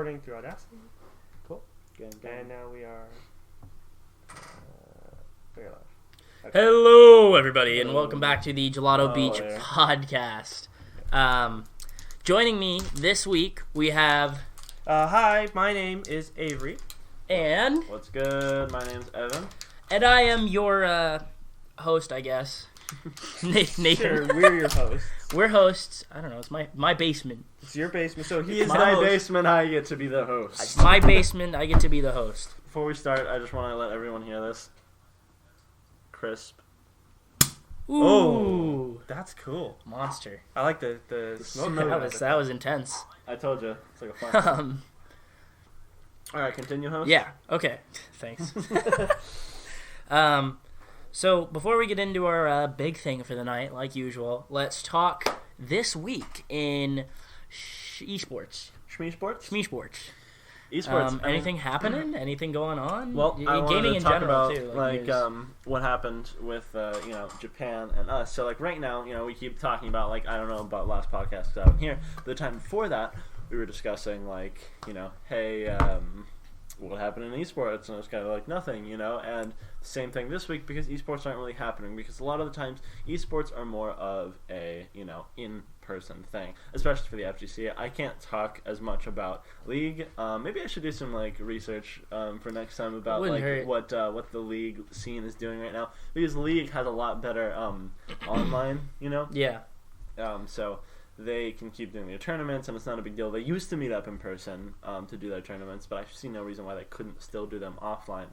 recording through Audacity. Cool. And now we are live. Okay. Hello, everybody, and welcome back to the Gelato Beach Podcast. Joining me this week, we have... Hi, my name is Avery. And... What's good? My name's Evan. And I am your host, I guess. Nathan. Sure, we're your hosts. We're hosts. I don't know, it's my basement. It's your basement, so he It's is the my host. basement, I get to be the host. My basement, I get to be the host. Before we start, I just want to let everyone hear this. Crisp. Ooh. Oh, that's cool. Monster. I like the smoke. That was intense. I told you. It's like a fun. Alright, continue, host? Yeah, okay. Thanks. So, before we get into our big thing for the night, like usual, let's talk this week in esports. Shmee-sports? Shmee-sports. Esports. Anything happening? Anything going on? Well, I wanted gaming to in talk general, about, too. what happened with, Japan and us. So, right now, we keep talking about, I don't know about last podcast because I wasn't here. But the time before that, we were discussing, hey, what happened in esports? And it was kind of nothing, and same thing this week because esports aren't really happening because a lot of the times esports are more of a, in-person thing, especially for the FGC. I can't talk as much about League. Maybe I should do some, research for next time about, what the League scene is doing right now because League has a lot better online, Yeah. So they can keep doing their tournaments, and it's not a big deal. They used to meet up in person to do their tournaments, but I see no reason why they couldn't still do them offline.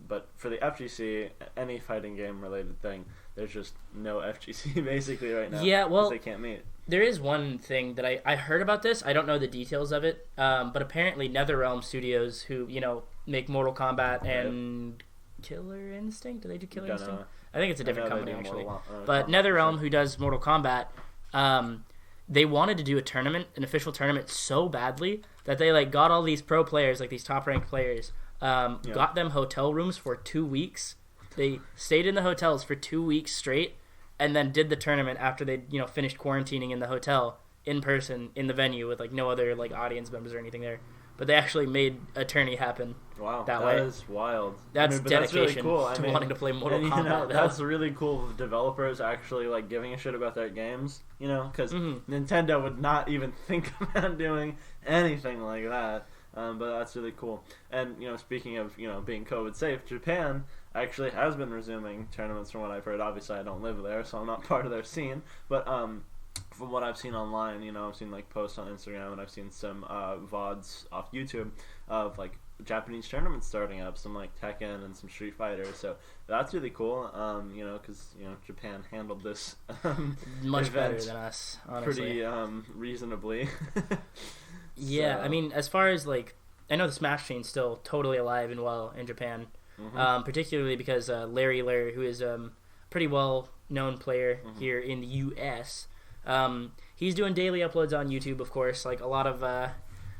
But for the FGC, any fighting game related thing, there's just no FGC basically right now. Yeah, well, they can't meet. There is one thing that I heard about this. I don't know the details of it, but apparently NetherRealm Studios, who make Mortal Kombat and Killer Instinct. Do they do Killer Instinct? I think it's a different company actually. But NetherRealm, who does Mortal Kombat, they wanted to do an official tournament so badly that they got all these pro players, these top ranked players, got them hotel rooms for 2 weeks. They stayed in the hotels for 2 weeks straight, and then did the tournament after they finished quarantining in the hotel in person in the venue with no other audience members or anything there. But they actually made a tourney happen. Wow, that way. Is wild. That's dedication that's really cool. to wanting to play Mortal Kombat. That's really cool. Developers actually giving a shit about their games. Because Nintendo would not even think about doing anything like that. But that's really cool. And speaking of being COVID safe, Japan actually has been resuming tournaments from what I've heard. Obviously, I don't live there, so I'm not part of their scene. But from what I've seen online, I've seen posts on Instagram, and I've seen some VODs off YouTube of Japanese tournaments starting up, some Tekken and some Street Fighter. So that's really cool. Because Japan handled this much better than us, honestly. Pretty reasonably. Yeah, so. I mean, as far as I know the Smash scene's still totally alive and well in Japan, particularly because Larry Lair, who is a pretty well-known player here in the U.S., he's doing daily uploads on YouTube, of course, like a lot of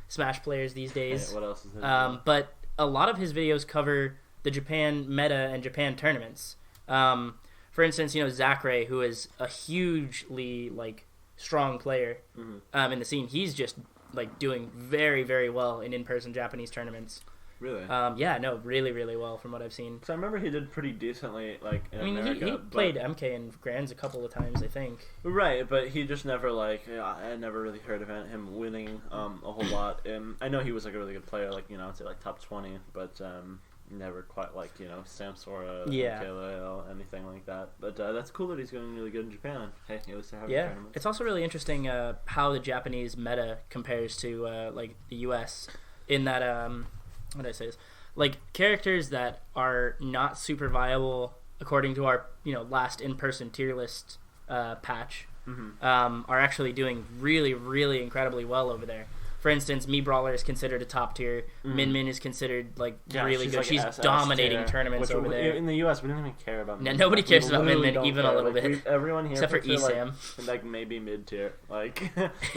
Smash players these days. Hey, what else is there? But a lot of his videos cover the Japan meta and Japan tournaments. For instance, Zachary, who is a hugely strong player in the scene, he's just doing very, very well in in-person Japanese tournaments. Really? Yeah, no, really, really well from what I've seen. So I remember he did pretty decently, in America. He played MK in Grands a couple of times, I think. Right, but he just never, I never really heard of him winning a whole lot. I know he was, a really good player, I'd say, top 20, but never quite, Samsora, MKLA, anything like that. But that's cool that he's going really good in Japan. Hey, at least they're having tournaments. It's also really interesting how the Japanese meta compares to, the U.S. in that, how do I say this? Characters that are not super viable according to our, last in-person tier list patch are actually doing really, really incredibly well over there. For instance, Mii Brawler is considered a top tier. Min Min is considered really good. She's dominating tournaments over there. In the U.S., we don't even care about Min Min. Nobody cares about Min Min even a little bit. Everyone here, except for Esam, maybe mid tier.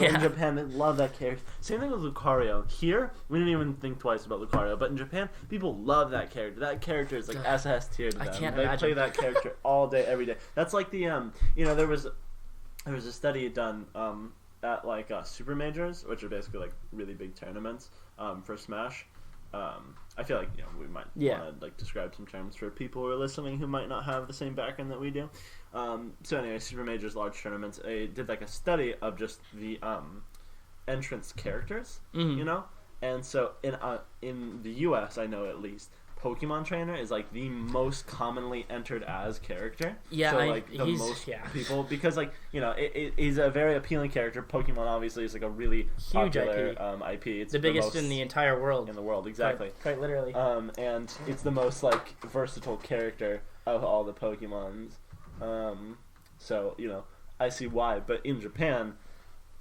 In Japan, they love that character. Same thing with Lucario. Here, we didn't even think twice about Lucario, but in Japan, people love that character. That character is SS tier to them. I can't they imagine. play that character all day, every day. That's the there was a study done at like super majors, which are basically like really big tournaments for Smash. I feel like we might want to like describe some terms for people who are listening who might not have the same background that we do. So anyway, super majors, large tournaments. I did like a study of just the entrance characters, and so in the U.S. I know at least Pokemon Trainer is like the most commonly entered as character. Yeah, so like the most people, because like it is a very appealing character. Pokemon obviously is like a really huge popular IP. It's the biggest in the entire world. In the world, exactly. Quite literally. And it's the most like versatile character of all the Pokemons. So I see why. But in Japan,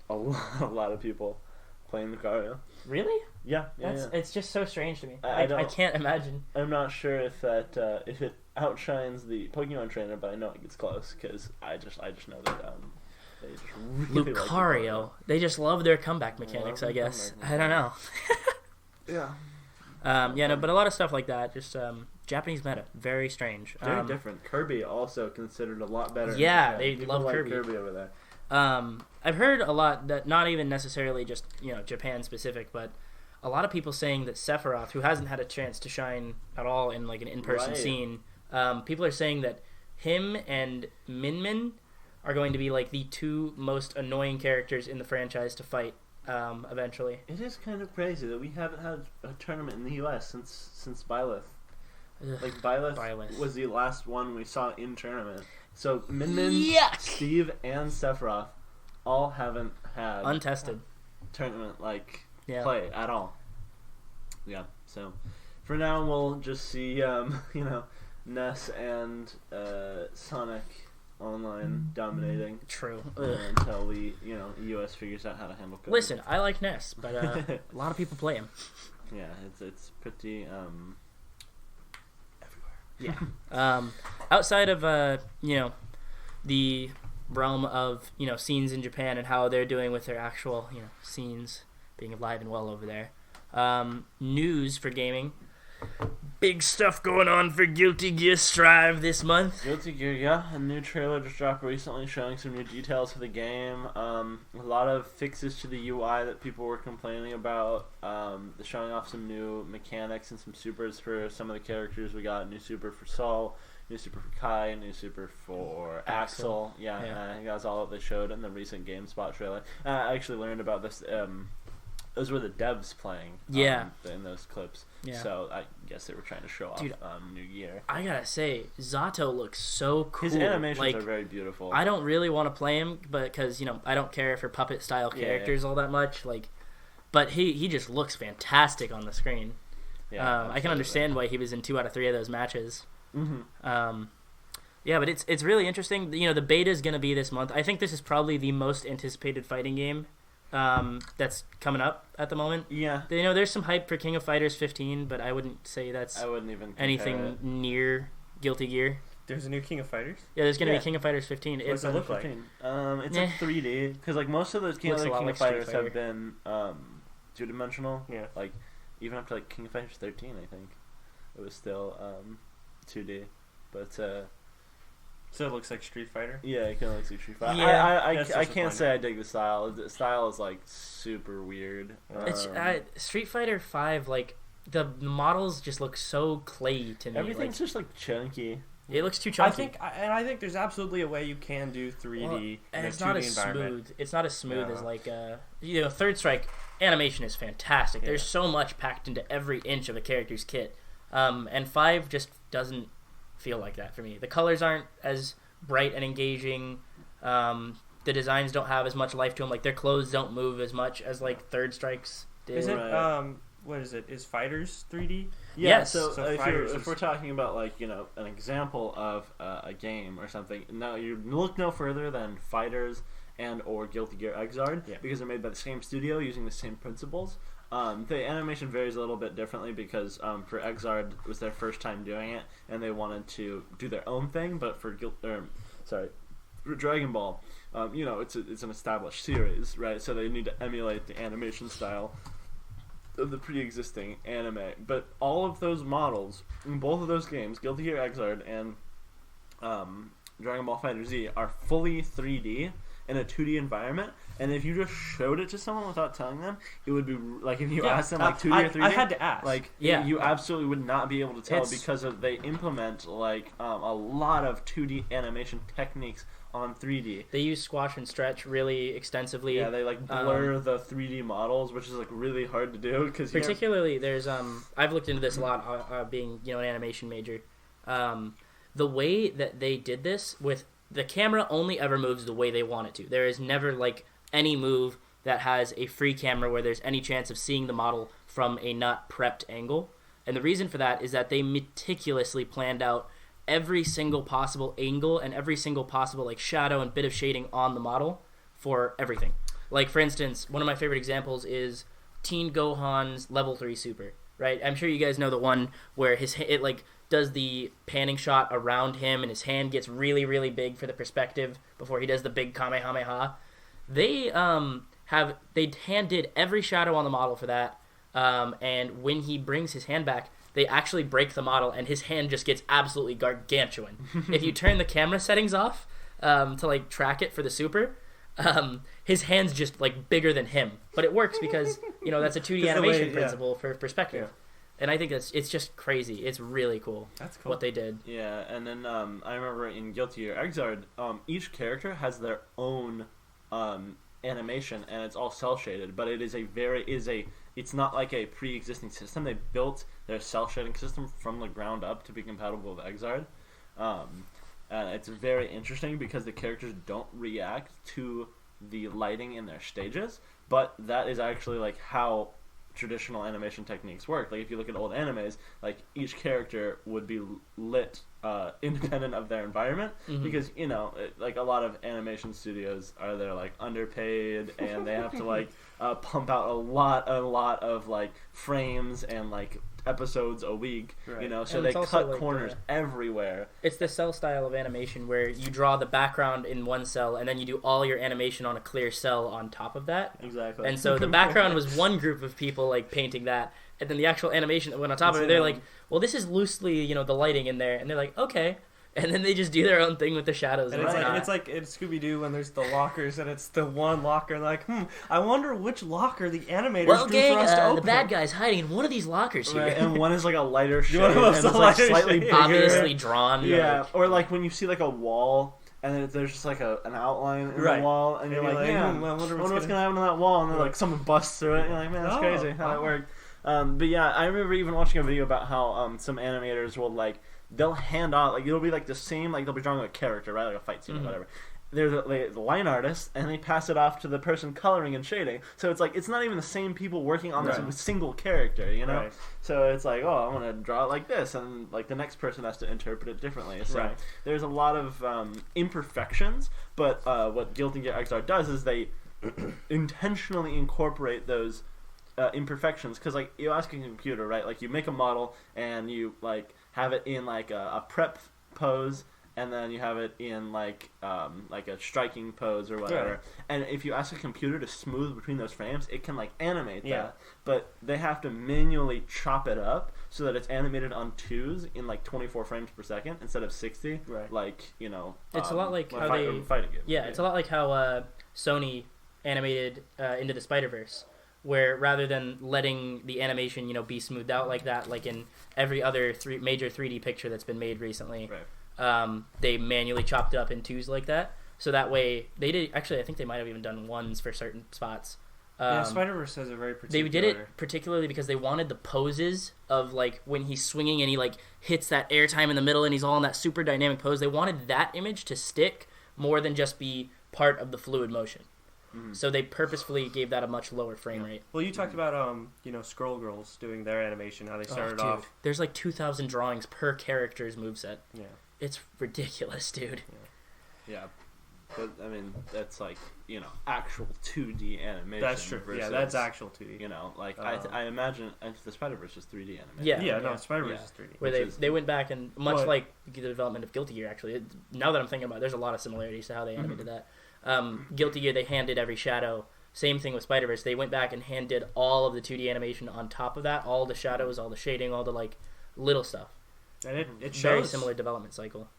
a lot of people playing Lucario. Really? Yeah. It's just so strange to me. I can't imagine. I'm not sure if if it outshines the Pokemon Trainer, but I know it gets close because I just know that they just really Lucario. Like they just love their comeback mechanics, I guess. I don't know. Yeah. But a lot of stuff like that. Just Japanese meta, very strange. Very different. Kirby also considered a lot better. Yeah, they love Kirby over there. I've heard a lot that not even necessarily just Japan specific, but a lot of people saying that Sephiroth, who hasn't had a chance to shine at all in like an in-person scene, people are saying that him and Min Min are going to be like the two most annoying characters in the franchise to fight eventually. It is kind of crazy that we haven't had a tournament in the U.S. since Byleth. Like Byleth was the last one we saw in tournament. So Min Min, Steve, and Sephiroth all haven't had untested tournament play at all. Yeah. So for now we'll just see Ness and Sonic online dominating. True. Until we US figures out how to handle COVID. Listen, I like Ness, but a lot of people play him. Yeah, it's pretty Yeah. Outside of the realm of scenes in Japan and how they're doing with their actual scenes being alive and well over there. News for gaming. Big stuff going on for Guilty Gear Strive this month. Guilty Gear, yeah. A new trailer just dropped recently showing some new details for the game. A lot of fixes to the UI that people were complaining about. Showing off some new mechanics and some supers for some of the characters. We got a new super for Sol, new super for Kai, a new super for Axel. Yeah. I think that was all that they showed in the recent GameSpot trailer. I actually learned about this. Those were the devs playing in those clips. Yeah. So I guess they were trying to show off New Gear. I gotta say, Zato looks so cool. His animations are very beautiful. I don't really want to play him, but because I don't care for puppet style characters all that much. But he just looks fantastic on the screen. Yeah, I can understand why he was in 2 out of 3 of those matches. Mm-hmm. Yeah, but it's really interesting. The beta is gonna be this month. I think this is probably the most anticipated fighting game that's coming up at the moment. Yeah. There's some hype for King of Fighters 15, but I wouldn't say that's anything near Guilty Gear. There's a new King of Fighters? Yeah, there's going to be King of Fighters 15. What does it look like? It's like 3D, because like most of those King of Fighters have been two-dimensional. Yeah. Like even up to like King of Fighters 13, I think it was still 2D, but so it looks like Street Fighter? Yeah, it kind of looks like Street Fighter. Yeah. I can't say I dig the style. The style is like super weird. It's Street Fighter 5, like the models just look so clay to me. Everything's just like chunky. It looks too chunky. I think there's absolutely a way you can do 3D and it's not as smooth. It's not as smooth as like Third Strike animation is fantastic. There's so much packed into every inch of a character's kit. And 5 just doesn't feel like that for me. The colors aren't as bright and engaging. The designs don't have as much life to them. Like their clothes don't move as much as like Third Strike's did. Is it what is it? Is Fighters 3D? Yeah, yes. So if we're talking about like an example of a game or something, now you look no further than Fighters and or Guilty Gear Xrd because they're made by the same studio using the same principles. The animation varies a little bit differently because for Xrd it was their first time doing it and they wanted to do their own thing, but for for Dragon Ball, it's an established series, right? So they need to emulate the animation style of the pre-existing anime. But all of those models in both of those games, Guilty Gear Xrd and Dragon Ball FighterZ, are fully 3D. in a 2D environment, and if you just showed it to someone without telling them, it would be like if you asked them like 2D or 3D. I had to ask. Like Yeah. you absolutely would not be able to tell because they implement like a lot of 2D animation techniques on 3D. They use squash and stretch really extensively. Yeah, they like blur the 3D models, which is like really hard to do because particularly there's I've looked into this a lot, being an animation major. The way that they did this with the camera only ever moves the way they want it to. There is never like any move that has a free camera where there's any chance of seeing the model from a not prepped angle. And the reason for that is that they meticulously planned out every single possible angle and every single possible like shadow and bit of shading on the model for everything. Like for instance, one of my favorite examples is Teen Gohan's Level 3 Super, right? I'm sure you guys know the one where it like does the panning shot around him and his hand gets really, really big for the perspective before he does the big Kamehameha. They hand did every shadow on the model for that, and when he brings his hand back, they actually break the model and his hand just gets absolutely gargantuan. If you turn the camera settings off to like track it for the super, his hand's just like bigger than him. But it works because that's a 2D animation principle for perspective. Yeah. And I think it's just crazy. It's really cool. That's cool. What they did. Yeah, and then I remember in Guilty Gear Xrd, each character has their own animation, and it's all cell shaded. But it is it's not like a pre-existing system. They built their cell shading system from the ground up to be compatible with Xrd. And it's very interesting because the characters don't react to the lighting in their stages, but that is actually like how traditional animation techniques work. Like if you look at old animes, like each character would be lit independent of their environment, because like a lot of animation studios are they're like underpaid and they have to like pump out a lot of like frames and like episodes a week, right. So and they cut like corners everywhere. It's the cell style of animation where you draw the background in one cell and then you do all your animation on a clear cell on top of that. Exactly. And so the background was one group of people like painting that, and then the actual animation that went on top of it, they're like, well, this is loosely, the lighting in there, and they're like, okay. And then they just do their own thing with the shadows. And it's like in Scooby-Doo when there's the lockers and it's the one locker. And they're like, I wonder which locker the animators drew for us to open. The bad guy's hiding in one of these lockers here. Right, and one is like a lighter shade and it's like slightly bigger. Obviously drawn. Yeah, or like when you see like a wall and then there's just like an outline in the wall, and you're like, I wonder what's gonna happen to that wall, and then like someone busts through it, and you're like, man, that's crazy how that worked. But yeah, I remember even watching a video about how some animators will like they'll hand off, like it'll be like the same, like they'll be drawing a character, right, like a fight scene or whatever. They're the line artists, and they pass it off to the person coloring and shading. So it's like it's not even the same people working on this single character, Right. So it's like, I'm gonna draw it like this, and like the next person has to interpret it differently. So there's a lot of imperfections, but what Guilty Gear Xrd does is they intentionally incorporate those imperfections, because like you ask a computer, right? Like you make a model and you like have it in like a prep pose, and then you have it in like a striking pose or whatever. Right. And if you ask a computer to smooth between those frames, it can like animate that. But they have to manually chop it up so that it's animated on 2s in like 24 frames per second instead of 60. Right. Like it's a lot like how they fighting game. Yeah, it's a lot like how Sony animated Into the Spider-Verse, where rather than letting the animation be smoothed out like that, like in every other major 3D picture that's been made recently. Right. They manually chopped it up in 2s like that, so that way they did. Actually, I think they might have even done 1s for certain spots. Spider-Verse has a very particular. They did it particularly because they wanted the poses of like when he's swinging and he like hits that airtime in the middle and he's all in that super dynamic pose. They wanted that image to stick more than just be part of the fluid motion. Mm-hmm. So they purposefully gave that a much lower frame rate. Well, you talked about Scroll Girls doing their animation, how they started off. There's like 2,000 drawings per character's moveset. Yeah. It's ridiculous, dude. Yeah. But, I mean, that's like, actual 2D animation. That's true. Versus, that's actual 2D. I imagine Into the Spider-Verse is 3D animation. Yeah, Spider-Verse is 3D. Where they went back and, much like the development of Guilty Gear, actually, now that I'm thinking about it, there's a lot of similarities to how they animated that. Guilty Gear, they hand-did every shadow. Same thing with Spider-Verse. They went back and hand-did all of the 2D animation on top of that, all the shadows, all the shading, all the, like, little stuff. And it shows. Very similar development cycle.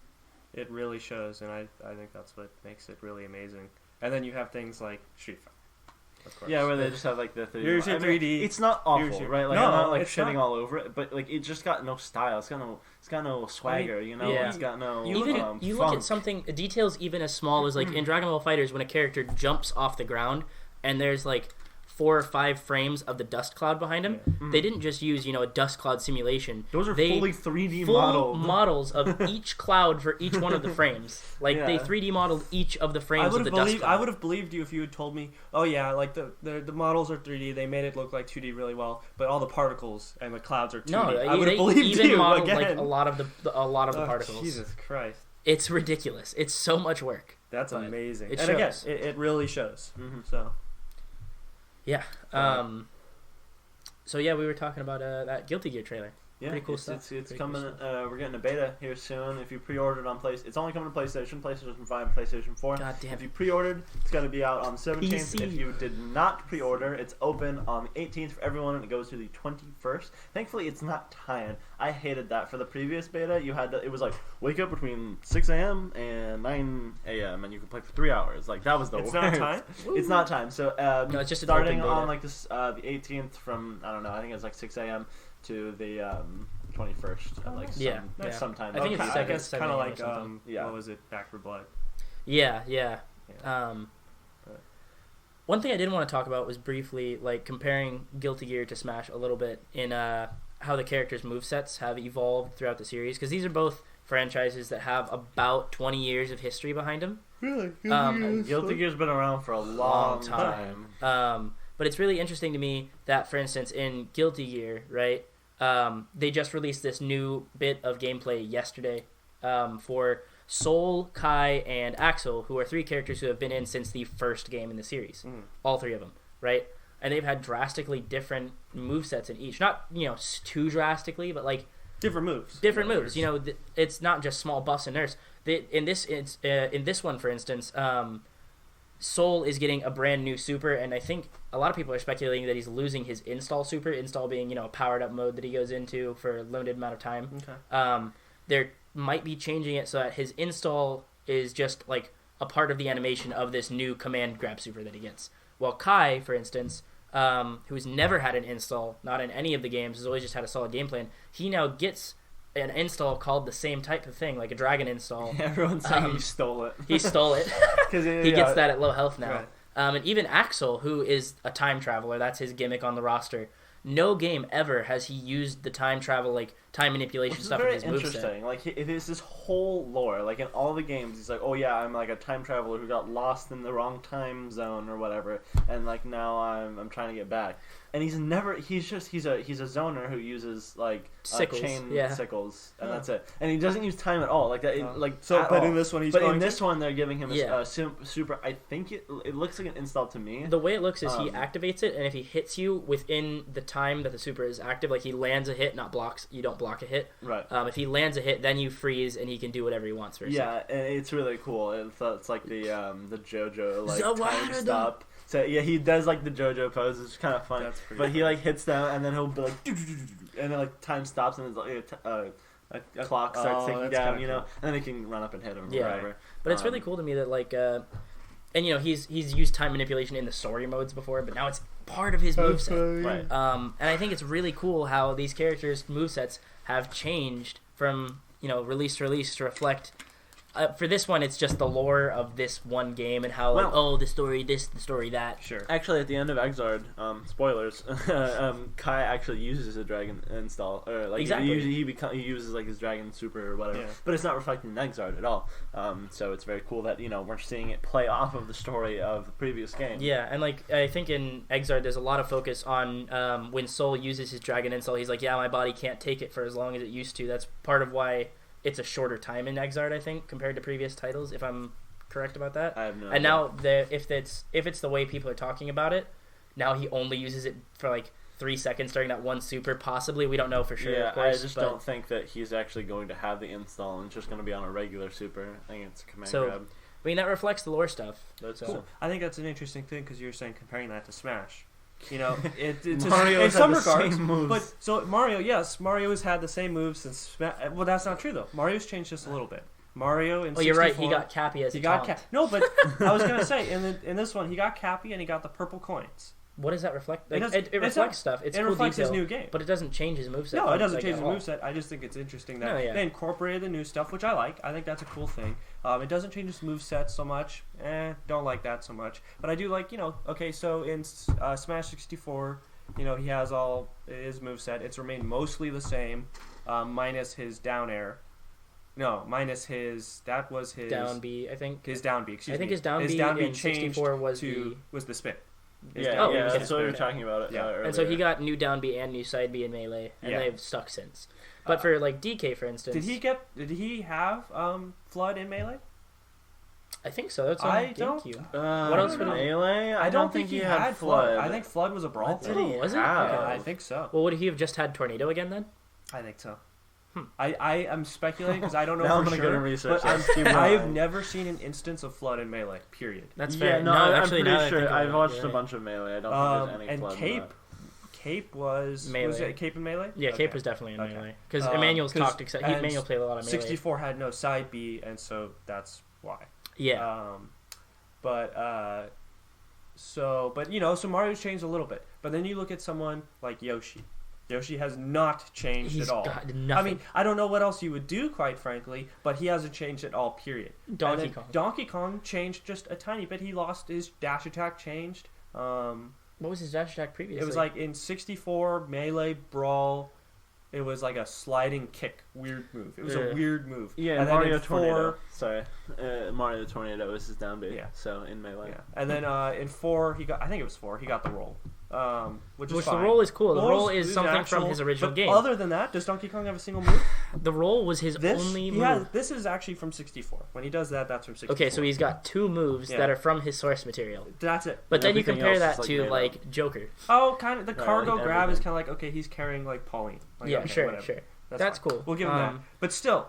It really shows, and I think that's what makes it really amazing. And then you have things like Street Fighter. Of course. Yeah, where they just have like the 3D. Here's your 3D. It's not awful, right? Like No, I'm not like it's shitting not. all over it, but like it just got no style. It's got no swagger, you know. Yeah. It's got no. You look funk. at something details even as small as like in Dragon Ball FighterZ when a character jumps off the ground and there's like 4 or 5 frames of the dust cloud behind him. They didn't just use a dust cloud simulation. Those are fully 3D full models of each cloud for each one of the frames. Like they 3D modeled each of the frames of the dust cloud. I would have believed you if you had told me, oh yeah, like the models are 3D. They made it look like 2D really well, but all the particles and the clouds are 2D. No, I would have believed even you modeled again. like a lot of the particles. Jesus Christ, it's ridiculous. It's so much work. that's amazing. It and shows. again, it really shows. So. Yeah. So yeah, we were talking about that Guilty Gear trailer. Yeah, pretty cool stuff. It's Pretty coming. cool stuff. We're getting a beta here soon. If you pre-ordered on it's only coming to PlayStation 5, PlayStation 4. God damn. If you pre-ordered, it's going to be out on the 17th. PC. If you did not pre-order, it's open on the 18th for everyone, and it goes to the 21st. Thankfully, it's not tie-in. I hated that. For the previous beta, it was like wake up between 6 a.m. and 9 a.m. and you can play for 3 hours. Like that was the It's worst. not time? It's not time. So No, it's just an starting open beta. on like this the 18th from I don't know. I think it's like 6 a.m. to the 21st at like sometime. I think it's I second, guess kind of like Yeah. what was it, Back 4 Blood? Yeah. One thing I did want to talk about was briefly like comparing Guilty Gear to Smash a little bit in how the characters' movesets have evolved throughout the series, because these are both franchises that have about 20 years of history behind them. Really? Guilty Gear's been around for a long time. But it's really interesting to me that, for instance, in Guilty Gear, right, they just released this new bit of gameplay yesterday for Sol, Kai, and Axel, who are 3 characters who have been in since the first game in the series. All 3 of them, right? And they've had drastically different movesets in each. Not, too drastically, but like... Different moves. Different moves. It's not just small buffs and nerfs. In this one, for instance, Sol is getting a brand new super, and I think a lot of people are speculating that he's losing his install super. Install being, a powered up mode that he goes into for a limited amount of time. Okay. There might be changing it so that his install is just like a part of the animation of this new command grab super that he gets. While Kai, for instance, who's never had an install, not in any of the games, has always just had a solid game plan, he now gets an install called the same type of thing, like a dragon install. Everyone's saying he stole it. He stole it. He gets that at low health now. Right. And even Axel, who is a time traveler, that's his gimmick on the roster. No game ever has he used the time travel, like time manipulation stuff in his moveset. Interesting. Like it is this whole lore. Like in all the games, he's like, oh yeah, I'm like a time traveler who got lost in the wrong time zone or whatever, and like now I'm trying to get back. And he's a zoner who uses like sickles, chain sickles, and Yeah. that's it. And he doesn't use time at all. Like that. But in this one, this one, they're giving him a super. I think it looks like an install to me. The way it looks is he activates it, and if he hits you within the time that the super is active, like he lands a hit, not blocks. You don't block a hit. Right. If he lands a hit, then you freeze, and he can do whatever he wants for a second. And it's really cool. It's like the JoJo like So time stop. So yeah, he does like the JoJo pose. It's kind of fun. But he like hits down, and then he'll be like, and then like time stops, and it's like a clock starts ticking down, cool. And then he can run up and hit him. Or whatever. But it's really cool to me that like, and he's used time manipulation in the story modes before, but now it's part of his moveset. Right. And I think it's really cool how these characters' movesets have changed from release to release to reflect. For this one, it's just the lore of this one game and how the story this, the story that. Sure. Actually, at the end of Exard, spoilers, Kai actually uses a dragon install, or like exactly. he uses like his dragon super or whatever. Yeah. But it's not reflected in Exard at all. So it's very cool that we're seeing it play off of the story of the previous game. Yeah, and like I think in Exard, there's a lot of focus on when Sol uses his dragon install. He's like, my body can't take it for as long as it used to. That's part of why it's a shorter time in Exard, I think, compared to previous titles, if I'm correct about that. I have no idea. And now, if it's the way people are talking about it, now he only uses it for like 3 seconds during that one super, possibly. We don't know for sure, of course. I just don't think that he's actually going to have the install and it's just going to be on a regular super. I think it's a command grab. I mean, that reflects the lore stuff. That's cool. I think that's an interesting thing because you're saying comparing that to Smash. It's Mario in some regards, same moves. But so Mario has had the same moves since. Well, that's not true though. Mario's changed just a little bit. Mario in 64. Oh, you're right. He got Cappy as a taunt. No, but I was gonna say in this one he got Cappy and he got the purple coins. What does that reflect? Like, it reflects stuff. It's it cool reflects detail, his new game, but it doesn't change his moveset. No, it doesn't like, change his moveset. I just think it's interesting that they incorporated the new stuff, which I like. I think that's a cool thing. It doesn't change his moveset so much. Don't like that so much. But I do like, okay, so in Smash 64, he has all his moveset. It's remained mostly the same, minus his down air. No, minus his. That was his down B. I think his down B. Excuse me. I think his down B in 64 was the spin. That's what we were talking about. Earlier. And so he got new down B and new side B in Melee, and they've stuck since. But for like DK, for instance, did he have Flood in Melee? I think so. That's on GameCube. What else for Melee? I don't think he had Flood. I think Flood was a brawl. Was it? I think so. Well, would he have just had Tornado again then? I think so. I am speculating because I don't know now for I'm sure. Gonna research but I've never seen an instance of Flood in Melee. Period. That's fair. Yeah, no, I'm pretty sure. I've watched a bunch of Melee. I don't think there's any Flood. And Cape was Melee. Was it Cape in Melee? Yeah, Cape was definitely in Melee because Emmanuel's talked. Emmanuel played a lot of Melee. 64 had no side B, and so that's why. Yeah. So Mario's changed a little bit, but then you look at someone like Yoshi. Yoshi has not changed at all. I mean, I don't know what else you would do, quite frankly, but he hasn't changed at all, period. Donkey Kong changed just a tiny bit. He lost his dash attack, changed. What was his dash attack previously? It was like in 64, Melee, Brawl, it was like a sliding kick, weird move. It was a weird move. Yeah, and Mario Tornado. Sorry. Mario Tornado was his down B, so in Melee. Yeah. And then in 4, he got the roll. Which is fine. The roll is cool. The roll is something from his original game. Other than that, does Donkey Kong have a single move? The roll was his only move. This is actually from 64. When he does that, that's from 64. Okay, so he's got 2 moves that are from his source material. That's it. But then you compare that to like Joker. Oh, kind of. The cargo grab is kind of like, okay, he's carrying like Pauline. Like, yeah, sure. That's cool. We'll give him that. But still.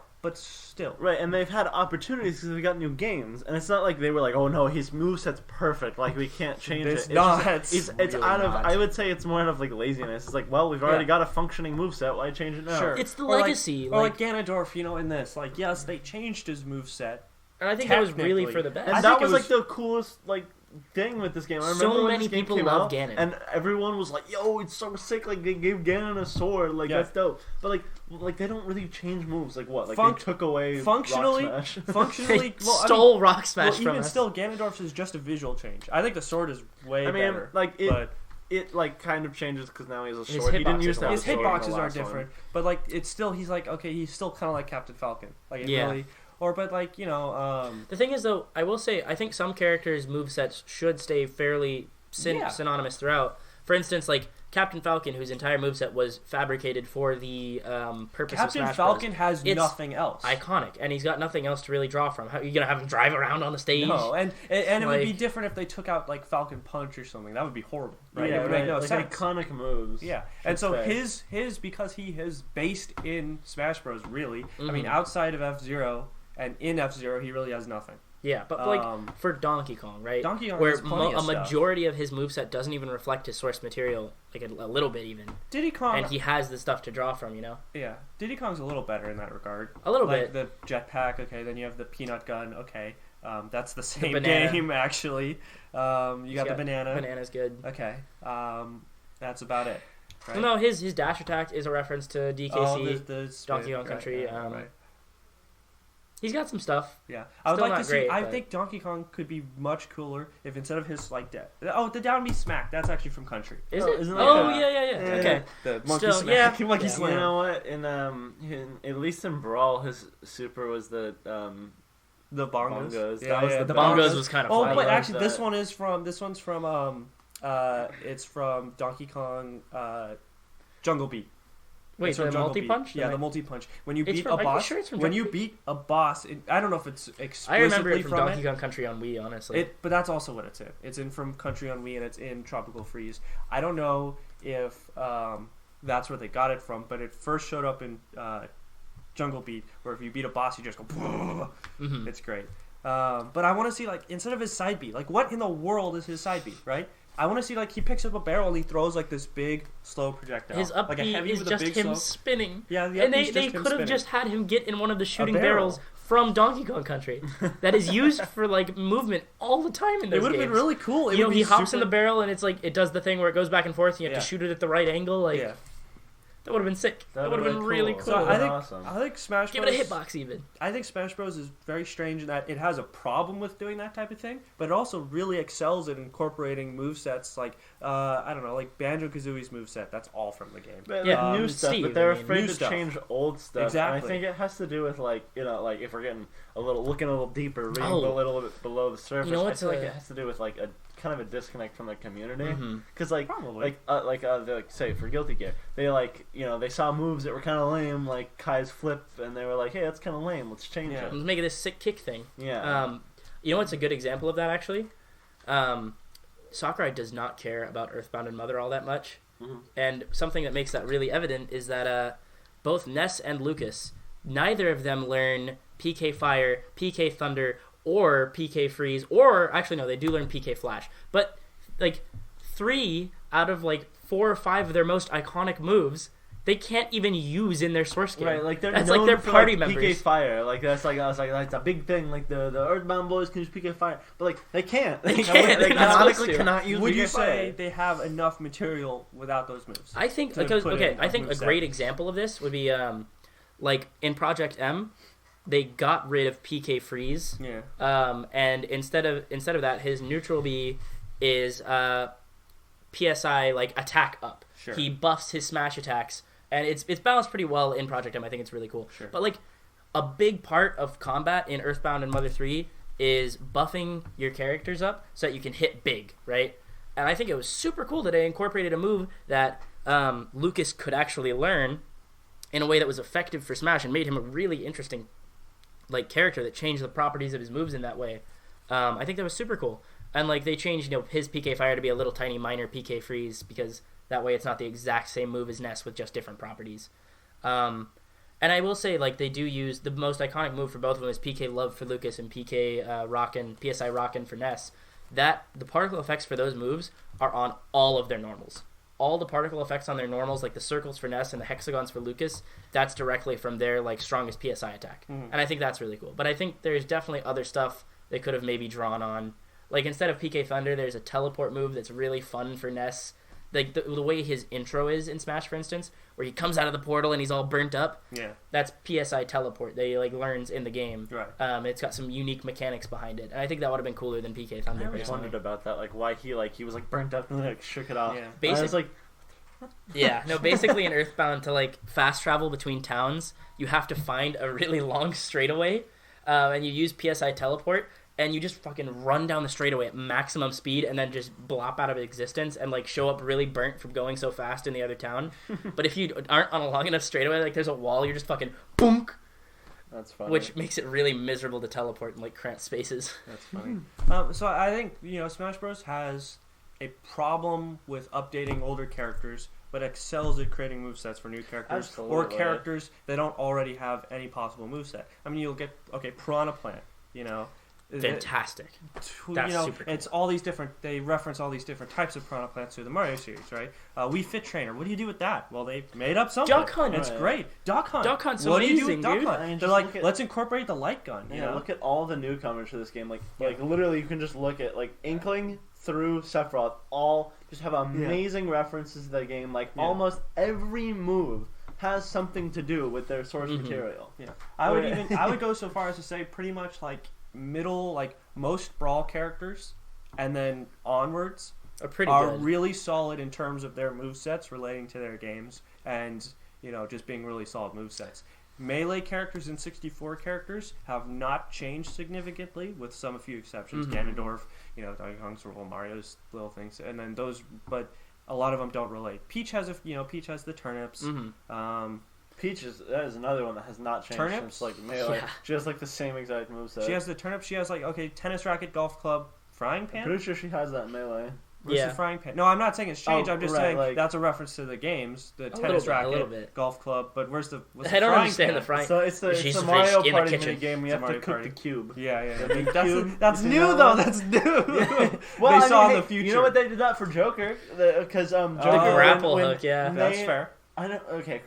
Right, and they've had opportunities because we got new games, and it's not like they were like, oh no, his moveset's perfect, like we can't change it. It's really out of, I would say it's more out of like laziness. It's like, well, we've already got a functioning moveset, why change it now? Sure. It's the legacy. Or like Ganondorf, in this. Like, yes, they changed his moveset. And I think that was really for the best. And that was like the coolest, like, thing with this game. I remember so when many this game people came love out, Ganon, and everyone was like, "Yo, it's so sick!" Like they gave Ganon a sword, like that's dope. But like they don't really change moves. Like what? Like they took away functionally. Rock Smash. They stole Rock Smash from even us. Still, Ganondorf's is just a visual change. I think the sword is way better. Like it like kind of changes because now he has a sword. He didn't use that. His hitboxes are different, but like it's still he's like okay, he's still kind of like Captain Falcon. Like really. But like the thing is though, I will say I think some characters' movesets should stay fairly synonymous throughout. For instance, like Captain Falcon, whose entire moveset was fabricated for the purpose of Smash Bros. Captain Falcon has nothing else. Iconic, and he's got nothing else to really draw from. How are you gonna have him drive around on the stage? No, and it would be different if they took out like Falcon Punch or something. That would be horrible, right? It would make no sense. Iconic moves. Yeah, and so his because he is based in Smash Bros. Really, I mean, outside of F-Zero. And in F-Zero, he really has nothing. Yeah, but like for Donkey Kong, right? Donkey Kong where has plenty of majority of his moveset doesn't even reflect his source material, like a little bit even. Diddy Kong, and he has the stuff to draw from, Yeah, Diddy Kong's a little better in that regard. A little bit. The jetpack, okay. Then you have the peanut gun, okay. That's the same game actually. You got the banana. Banana's good. Okay. That's about it. Right? No, his dash attack is a reference to DKC, the Donkey Kong Country. Right. He's got some stuff. Yeah, I would like to see. I think Donkey Kong could be much cooler if instead of his like the down B smack. That's actually from Country. Is it? Isn't yeah. Okay. The monkey smack. Yeah. Monkey slam. You know what? In at least in Brawl, his super was the bongos. The bongos was kind of funny. Oh, but actually, this one's from it's from Donkey Kong Jungle Beat. Wait, the multi-punch? Yeah, the multi-punch. When you beat a boss, I don't know if it's explicitly I remember it from Donkey Kong Country on Wii, honestly. But that's also what it's in. It's in from Country on Wii, and it's in Tropical Freeze. I don't know if that's where they got it from, but it first showed up in Jungle Beat, where if you beat a boss, you just go. Mm-hmm. It's great. But I want to see, like, instead of his side B, like, what in the world is his side B, right? I want to see like he picks up a barrel and he throws like this big slow projectile. His up like a B heavy is with just a big him slow. spinning. Yeah, and they could have just had him get in one of the shooting barrels from Donkey Kong Country that is used for like movement all the time in those games. It would have been really cool. He hops in the barrel and it's like it does the thing where it goes back and forth. And you have to shoot it at the right angle. Like that would have been sick. That would have been really cool. So I think Smash Bros. Give it a hitbox even. I think Smash Bros. Is very strange in that it has a problem with doing that type of thing, but it also really excels at incorporating movesets like, I don't know, like Banjo-Kazooie's moveset. That's all from the game. But, new stuff, but they're afraid to change old stuff. Exactly. And I think it has to do with, like, like if we're getting looking a little deeper, reading a little bit below the surface, I feel like it has to do with, like, a kind of a disconnect from the community. Because, say, for Guilty Gear, they, like, they saw moves that were kind of lame, like Kai's flip, and they were like, hey, that's kind of lame, let's change it. Let's make it this sick kick thing. Yeah. What's a good example of that, actually? Sakurai does not care about Earthbound and Mother all that much. And something that makes that really evident is that both Ness and Lucas, neither of them learn PK Fire, PK Thunder, or PK Freeze, or actually no, they do learn PK Flash. But like 3 out of like 4 or 5 of their most iconic moves, they can't even use in their source game. Right, like that's like their party members. PK Fire, like that's a big thing. Like the Earthbound boys can use PK Fire, but like they can't. They can't. They canonically cannot use. Would PK you Fire. say they have enough material without those moves? I think I think a great example of this would be like in Project M. They got rid of PK Freeze. Yeah. And instead of that, his neutral B is PSI like attack up. Sure. He buffs his smash attacks, and it's balanced pretty well in Project M. I think it's really cool. Sure. But like a big part of combat in Earthbound and Mother 3 is buffing your characters up so that you can hit big, right? And I think it was super cool that they incorporated a move that Lucas could actually learn in a way that was effective for Smash and made him a really interesting like character that changed the properties of his moves in that way. I think that was super cool. And like they changed his PK Fire to be a little tiny minor PK Freeze because that way it's not the exact same move as Ness with just different properties. And I will say like they do use the most iconic move for both of them is PK Love for Lucas and PK Rockin' PSI Rockin' for Ness. That the particle effects for those moves are on all of their normals. All the particle effects on their normals, like the circles for Ness and the hexagons for Lucas, that's directly from their like strongest PSI attack. And I think that's really cool. But I think there's definitely other stuff they could have maybe drawn on. Like instead of PK Thunder, there's a teleport move that's really fun for Ness. Like the way his intro is in Smash, for instance, where he comes out of the portal and he's all burnt up. Yeah. That's PSI teleport that he like learns in the game. Right. It's got some unique mechanics behind it, and I think that would have been cooler than PK Thunder. I always wondered about that, like why he was like burnt up and then like shook it off. Yeah. Basically, basically in Earthbound to like fast travel between towns, you have to find a really long straightaway, and you use PSI teleport. And you just fucking run down the straightaway at maximum speed and then just blop out of existence and like show up really burnt from going so fast in the other town. But if you aren't on a long enough straightaway, like there's a wall, you're just fucking boom. That's funny. Which makes it really miserable to teleport in like cramped spaces. That's funny. So I think Smash Bros has a problem with updating older characters, but excels at creating movesets for new characters. Absolutely. Or characters that don't already have any possible moveset. I mean, you'll get Piranha Plant. Fantastic. That's super cool. It's all these different. They reference all these different types of Piranha Plants through the Mario series, right? Wii Fit Trainer. What do you do with that? Well, they made up something. Duck Hunt. It's great. Duck Hunt. Duck Hunt's what amazing, do you do with Duck dude? Hunt? They're like, let's incorporate the light gun. Look at all the newcomers to this game. Like literally, you can just look at like Inkling through Sephiroth. All just have amazing references to the game. Like almost every move has something to do with their source material. Yeah, I would go so far as to say pretty much like middle, like most Brawl characters and then onwards are really solid in terms of their movesets relating to their games and just being really solid movesets. Melee characters and 64 characters have not changed significantly, with a few exceptions. Ganondorf, Donkey Kong's little Mario's little things, and then those, but a lot of them don't relate. Peach has Peach has the turnips. Peach is another one that has not changed since like Melee. Yeah. She has like the same exact moveset. She has the turnip. She has like tennis racket, golf club, frying pan. I'm pretty sure she has that in Melee. versus frying pan. No, I'm not saying it's changed. I'm just saying like, that's a reference to the games, the tennis racket, golf club. But what's the I don't understand the frying. So it's the Mario Party mini game. You have to cook the cube. Yeah. That's new though. That's new. Well, they saw in the future. You know what they did that for Joker? Because Joker grapple hook. Yeah, that's fair. I don't. Okay,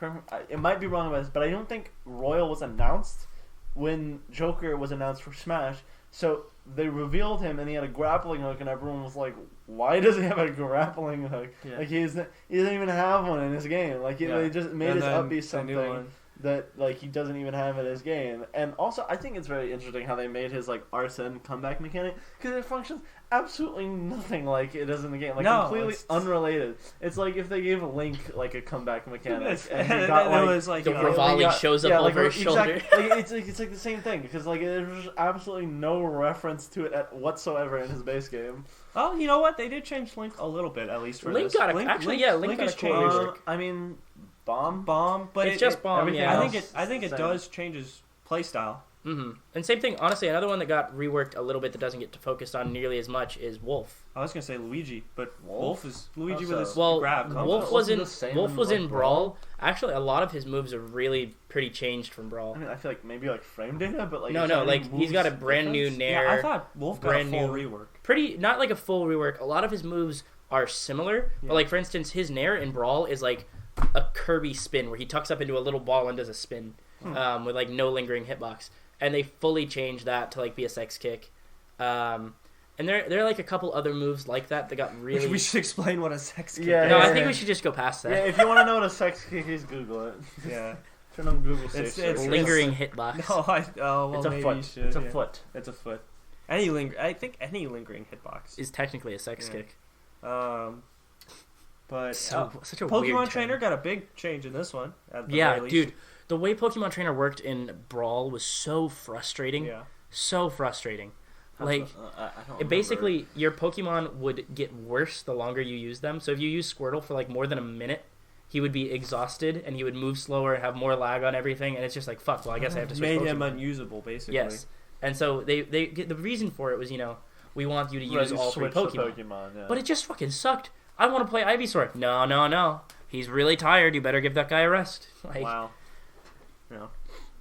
it might be wrong about this, but I don't think Royal was announced when Joker was announced for Smash. So they revealed him, and he had a grappling hook, and everyone was like, "Why does he have a grappling hook? Yeah. Like he doesn't even have one in his game. Like they just made his up be something that like he doesn't even have in his game." And also, I think it's very interesting how they made his like Arsene comeback mechanic because it functions absolutely nothing like it does in the game. Like completely unrelated. It's like if they gave Link like a comeback mechanic, and he got it was like the Rivali shows up over his shoulder. It's like the same thing because like there's absolutely no reference to it whatsoever in his base game. Oh, you know what? They did change Link a little bit, at least for Link this. Link got a cool rework. I mean, bomb, but it's just bomb. Yeah, I think it does change his playstyle. Mm-hmm. And same thing, honestly, another one that got reworked a little bit that doesn't get focused on nearly as much is Wolf. I was gonna say Luigi, but Wolf is Luigi with his grab. Wolf was in Brawl. Actually, a lot of his moves are really pretty changed from Brawl. I mean, I feel like maybe like frame data, but like like he's got a brand new Nair. Yeah, I thought Wolf got a full rework. Pretty, not like a full rework. A lot of his moves are similar, but like for instance, his Nair in Brawl is like a Kirby spin where he tucks up into a little ball and does a spin with like no lingering hitbox. And they fully changed that to like be a sex kick. And there are like a couple other moves like that got really... We should explain what a sex kick is. I think we should just go past that. Yeah, if you want to know what a sex kick is, Google it. Yeah. Turn on Google search. It's lingering hitbox. It's a foot. It's a foot. It's a foot. I think any lingering hitbox is technically a sex kick. But such a Pokemon weird Trainer got a big change in this one. Dude. The way Pokemon Trainer worked in Brawl was so frustrating. Yeah. So frustrating. Like, basically, your Pokemon would get worse the longer you use them. So if you use Squirtle for like more than a minute, he would be exhausted and he would move slower and have more lag on everything. And it's just like, fuck, well, I guess I have to switch Made Pokemon. him unusable, basically. Yes. And so the reason for it was, we want you to use all three Pokemon. But it just fucking sucked. I want to play Ivysaur. No. He's really tired. You better give that guy a rest. Like, wow. No.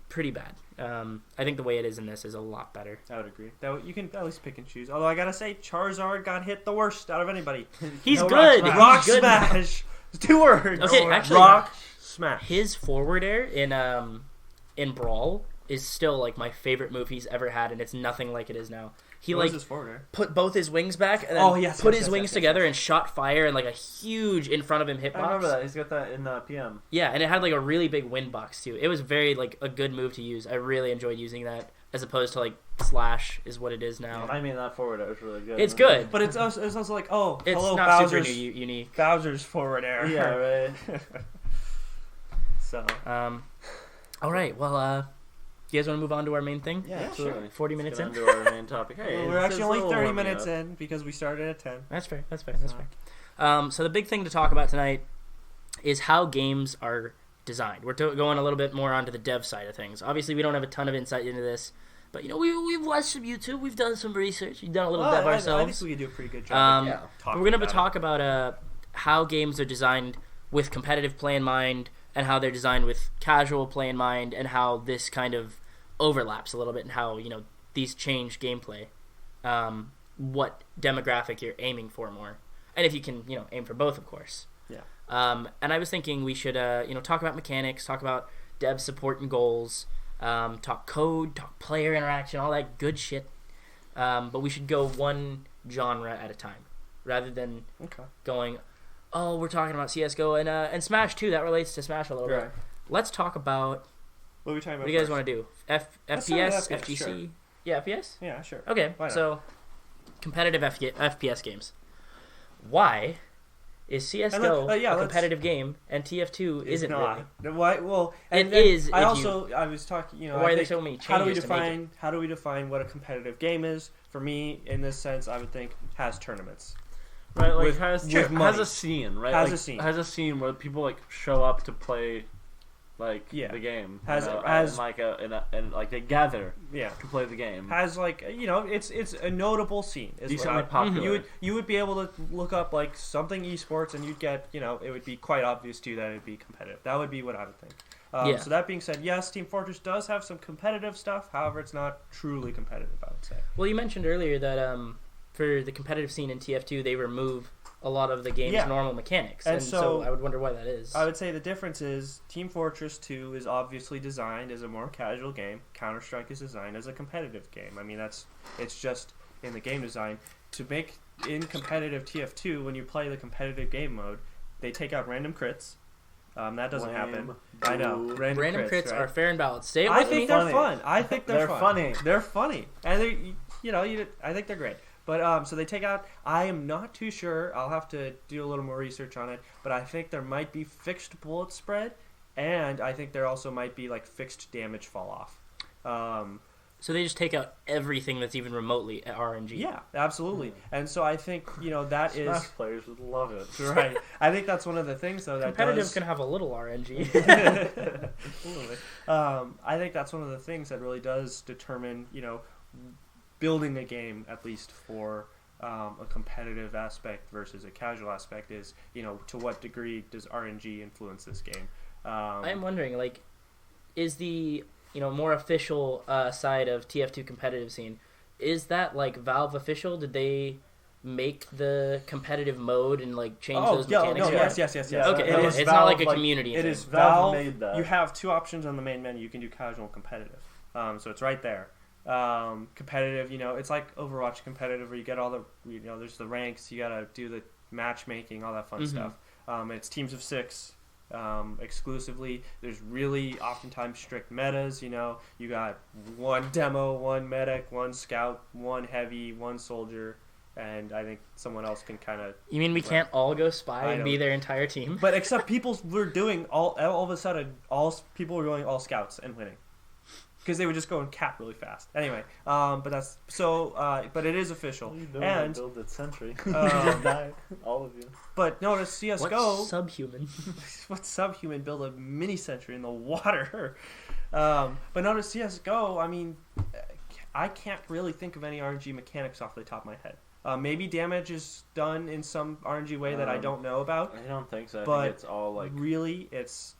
Pretty bad. I think the way it is in this is a lot better. I would agree. You can at least pick and choose. Although I gotta say, Charizard got hit the worst out of anybody. He's good. Rock Smash. 2 words. Okay, actually, Rock Smash. His forward air in Brawl is still like my favorite move he's ever had, and it's nothing like it is now. He his forward air? Put both his wings back and then put his wings together and shot fire and like a huge in front of him hitbox. I remember that. He's got that in PM. Yeah, and it had like a really big wind box too. It was very like a good move to use. I really enjoyed using that as opposed to like Slash is what it is now. I mean, that forward air is really good. It's good, but it's also like it's hello, not Bowser's, super unique. Bowser's forward air. Yeah, right. So all right, well, you guys want to move on to our main thing? Yeah, absolutely. 40 minutes in. To our main topic. Hey, we're actually only 30 minutes in because we started at 10. That's fair. So the big thing to talk about tonight is how games are designed. We're going a little bit more onto the dev side of things. Obviously, we don't have a ton of insight into this, but we've watched some YouTube. We've done some research. We've done a little dev ourselves. I think we could do a pretty good job. We're going to talk about how games are designed with competitive play in mind, and how they're designed with casual play in mind, and how this kind of overlaps a little bit, and how these change gameplay, what demographic you're aiming for more, and if you can aim for both, of course. And I was thinking we should talk about mechanics, talk about dev support and goals, talk code, talk player interaction, all that good shit, but we should go one genre at a time rather than going, oh, we're talking about CSGO and Smash too. That relates to Smash a little bit. Let's talk about what are we talking about. What do you guys want to do? FPS, FGC? Sure. Yeah, FPS? Yeah, sure. Okay, so competitive FPS games. Why is CSGO a competitive game and TF2 isn't not? Really? Why? Well, and it is. I was talking. Why are there so many changes? How do we define what a competitive game is? For me, in this sense, I would think has tournaments. Right, like has a scene, right? Has a scene where people like show up to play like the game has they gather to play the game. Has it's a notable scene. Decently popular. You would be able to look up like something esports and you'd get it would be quite obvious to you that it'd be competitive. That would be what I would think. So that being said, yes, Team Fortress does have some competitive stuff. However, it's not truly competitive, I would say. Well, you mentioned earlier that for the competitive scene in TF2, they remove a lot of the game's normal mechanics. And so I would wonder why that is. I would say the difference is Team Fortress 2 is obviously designed as a more casual game. Counter-Strike is designed as a competitive game. I mean, it's just in the game design. To make in competitive TF2, when you play the competitive game mode, they take out random crits. That doesn't happen. I know. Random crits right? are fair and balanced. Say it I with think me. they're fun. I think they're funny. They're funny. And I think they're great. But so they take out. I am not too sure. I'll have to do a little more research on it. But I think there might be fixed bullet spread, and I think there also might be like fixed damage fall off. So they just take out everything that's even remotely RNG. Yeah, absolutely. And so I think that is Smash players would love it. Right. I think that's one of the things though that competitive can have a little RNG. I think that's one of the things that really does determine building a game, at least for a competitive aspect versus a casual aspect, is to what degree does RNG influence this game? I'm wondering, is the more official side of TF2 competitive scene, is that Valve official? Did they make the competitive mode and change those mechanics? Yes. Okay, it's Valve, not like a community. It is Valve. Made that. You have two options on the main menu. You can do casual and competitive. So it's right there. Competitive, it's like Overwatch competitive where you get all the, there's the ranks, you gotta do the matchmaking, all that fun stuff. It's teams of 6 exclusively. There's really oftentimes strict metas, you got one demo, one medic, one scout, one heavy, one soldier, and I think someone else can kind of... You mean we can't all go spy and be their entire team? But except people were doing, all of a sudden, people were going all scouts and winning. Because they would just go and cap really fast. Anyway, but that's so. But it is official. And build that sentry. Die, all of you. But notice CS:GO. What subhuman? What subhuman build a mini sentry in the water? But notice CS:GO. I mean, I can't really think of any RNG mechanics off the top of my head. Maybe damage is done in some RNG way that I don't know about. I don't think so. But I think it's all really, it's.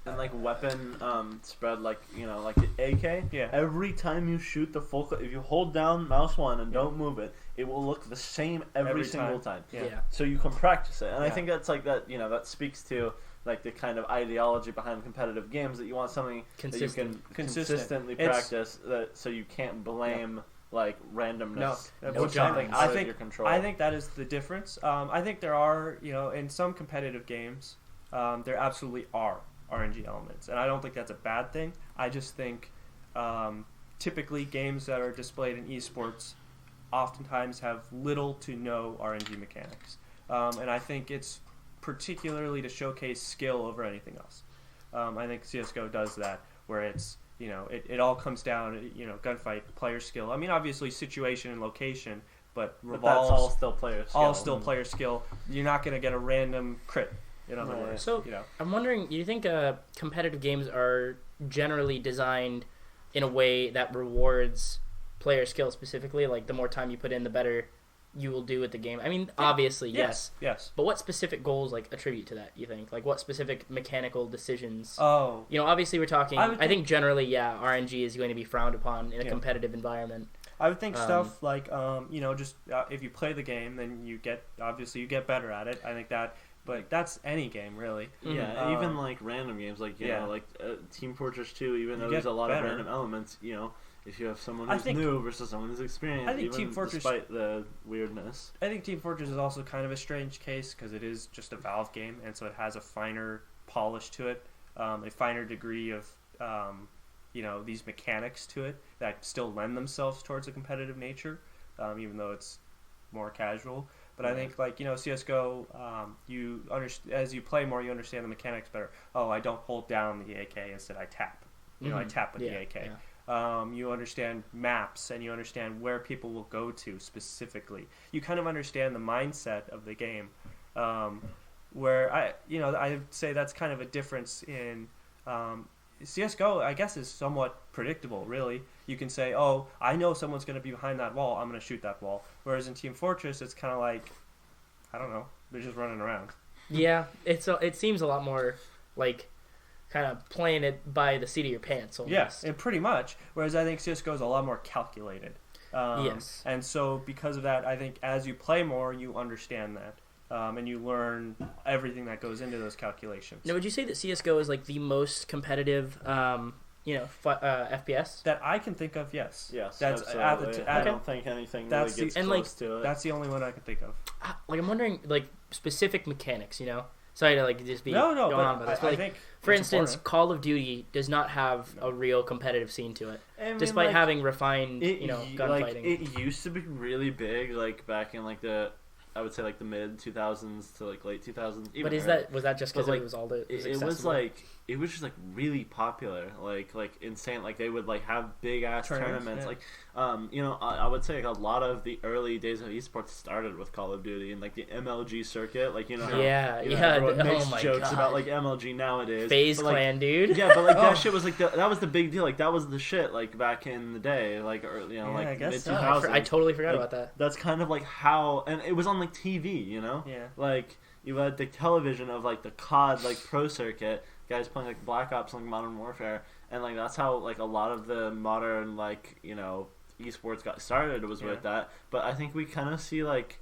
And weapon spread, like the AK. Yeah. Every time you shoot the full, if you hold down mouse 1 and don't move it, it will look the same every single time. Yeah. So you can practice it, and I think that's that. That speaks to the kind of ideology behind competitive games, that you want something that you can consistently practice, so you can't blame randomness. No, something out of your control. I think that is the difference. I think there are in some competitive games, there absolutely are RNG elements, and I don't think that's a bad thing. I just think typically games that are displayed in esports oftentimes have little to no RNG mechanics, and I think it's particularly to showcase skill over anything else. I think CS:GO does that, where it's it all comes down gunfight, player skill. I mean, obviously situation and location, but that's all still player skill. All still player skill. You're not going to get a random crit. In other words, so I'm wondering, do you think competitive games are generally designed in a way that rewards player skill specifically? The more time you put in, the better you will do at the game. I mean, obviously, yes. But what specific goals attribute to that? You think what specific mechanical decisions? Oh, obviously we're talking. I think generally, RNG is going to be frowned upon in a competitive environment. I would think stuff just if you play the game, then you get better at it. I think that. But that's any game, really. Yeah, even random games, Team Fortress 2, even though there's a lot of random elements, if you have someone who's new versus someone who's experienced, I think Team Fortress, despite the weirdness. I think Team Fortress is also kind of a strange case, because it is just a Valve game, and so it has a finer polish to it, a finer degree of, these mechanics to it that still lend themselves towards a competitive nature, even though it's more casual. But I think, CS:GO, as you play more, you understand the mechanics better. Oh, I don't hold down the AK, instead I tap. I tap with the AK. Yeah. You understand maps, and you understand where people will go to specifically. You kind of understand the mindset of the game, where I'd say that's kind of a difference in CSGO, I guess, is somewhat predictable, really. You can say, oh, I know someone's going to be behind that wall, I'm going to shoot that wall. Whereas in Team Fortress, it's kind of like, I don't know, they're just running around. Yeah, it seems a lot more like kind of playing it by the seat of your pants almost. Yes, and pretty much. Whereas I think CSGO is a lot more calculated. Yes. And so because of that, I think as you play more, you understand that. And you learn everything that goes into those calculations. Now, would you say that CSGO is like the most competitive, FPS? That I can think of, yes. Yes, that's absolutely. I don't think anything really gets close to it. That's the only one I can think of. Like, I'm wondering, like, specific mechanics, you know? Sorry to, like, just be going on about this. But, I like, think for instance, important. Call of Duty does not have a real competitive scene to it. Despite having refined, gunfighting. Like, it used to be really big, like, back in, like, I would say like the mid 2000s to like late 2000s. But was that just because like, it was all the? It was just like really popular, like insane. Like they would like have big ass tournaments. Yeah. Like, I would say like a lot of the early days of esports started with Call of Duty and like the MLG circuit. Like everyone makes my jokes God. about like MLG nowadays. FaZe Clan, dude. Yeah, but like that shit was like that was the big deal. Like that was the shit. Like back in the day, like early, like mid 2000s. I totally forgot about that. That's kind of like how, and it was on like TV, you know. Yeah. Like you had the television of like the COD like pro circuit. Guys playing like Black Ops, like Modern Warfare, and like that's how like a lot of the modern like esports got started was with that. But I think we kind of see like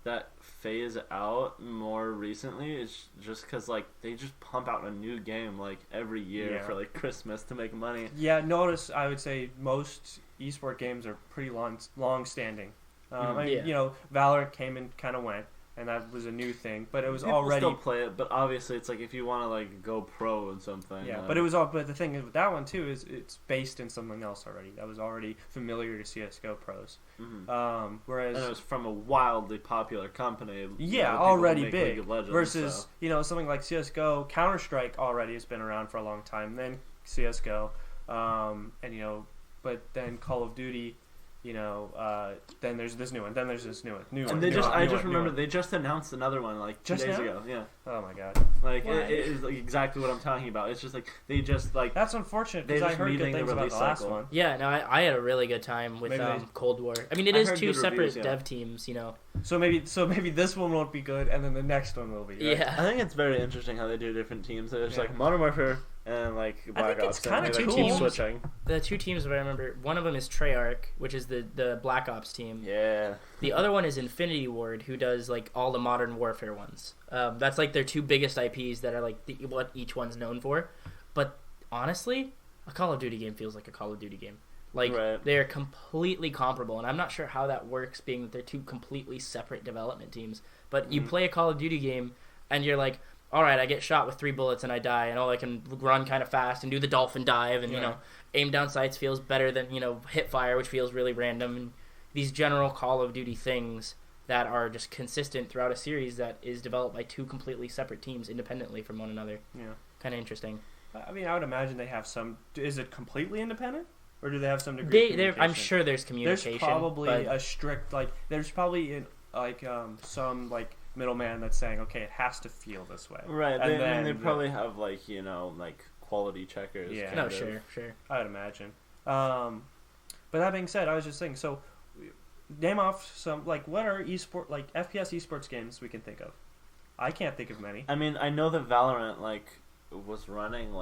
that phase out more recently. It's just because like they just pump out a new game like every year for like Christmas to make money. Yeah, notice I would say most esport games are pretty long standing. Valorant came and kind of went. And that was a new thing, but it was People already still play it. But obviously, it's like if you want to like go pro in something. Yeah, but it was all. But the thing is with that one too is it's based in something else already. That was already familiar to CS:GO pros. Mm-hmm. Whereas and it was from a wildly popular company. Yeah, already big. League of Legends, versus something like CS:GO, Counter-Strike already has been around for a long time. Then CS:GO, but then Call of Duty. Then there's this new one. Then there's this new one. And I just remember they just announced another one like 2 days ago. Yeah. Oh my god. Like it is like exactly what I'm talking about. It's just like they just like. That's unfortunate because I heard good things about the last one. Yeah, no, I had a really good time with Cold War. I mean, it is two separate dev teams, So maybe this one won't be good, and then the next one will be. Right? Yeah. I think it's very interesting how they do different teams. There's like Modern Warfare. And like Black Ops, it's kind of two teams switching. The two teams that I remember, one of them is Treyarch, which is the Black Ops team. Yeah. The other one is Infinity Ward, who does like all the Modern Warfare ones. That's like their two biggest IPs that are like what each one's known for. But honestly, a Call of Duty game feels like a Call of Duty game. Like they're completely comparable, and I'm not sure how that works, being that they're two completely separate development teams. But you play a Call of Duty game, and you're like, all right, I get shot with 3 bullets and I die, and I can run kind of fast and do the dolphin dive, and aim down sights feels better than hip fire, which feels really random. And these general Call of Duty things that are just consistent throughout a series that is developed by two completely separate teams independently from one another. Yeah, kind of interesting. I mean, I would imagine they have some. Is it completely independent, or do they have some degree? of communication? I'm sure there's communication. There's probably a strict There's probably some middleman that's saying, okay, it has to feel this way. Right. They probably have like quality checkers. Yeah. No, sure. I would imagine. But that being said, I was just thinking. So, name off some what are FPS esports games we can think of? I can't think of many. I mean, I know that Valorant was running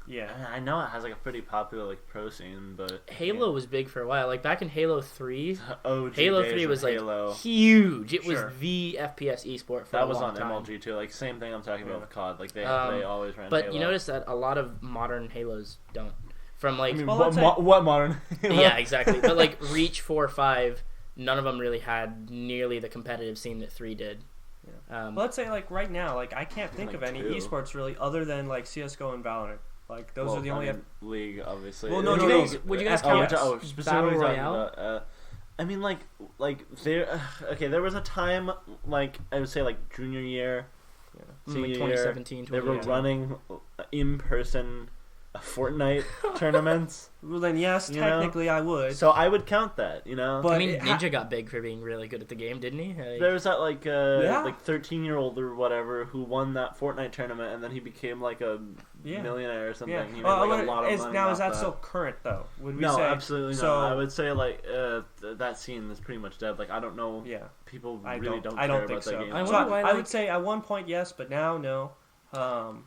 Yeah, I know it has a pretty popular pro scene, but Halo was big for a while. Like back in Halo 3, Halo 3 was Halo. Huge. It was the FPS esport for that a was long on time. MLG too. Same thing I'm talking about with COD. They always ran. But Halo. you notice that a lot of modern Halos don't. From what modern? Halo? Yeah, exactly. But Reach 4, 5, none of them really had nearly the competitive scene that 3 did. Well, let's say right now, I can't think of any esports really other than CS:GO and Valorant. Those are the only League, obviously. Well, would you guys count Battle Royale? I mean, there was a time I would say junior year, senior 2017, year, they were running in person a Fortnite tournament. Well, then yes, technically I would. So I would count that, But I mean, Ninja got big for being really good at the game, didn't he? There was that like 13-year-old or whatever who won that Fortnite tournament, and then he became like a millionaire or something. Yeah. He made like a lot of money. Now is that still current though? Would we say? No, absolutely not. I would say like that scene is pretty much dead. Like I don't know. Yeah. People really don't care about that game. I would say at one point yes, but now no.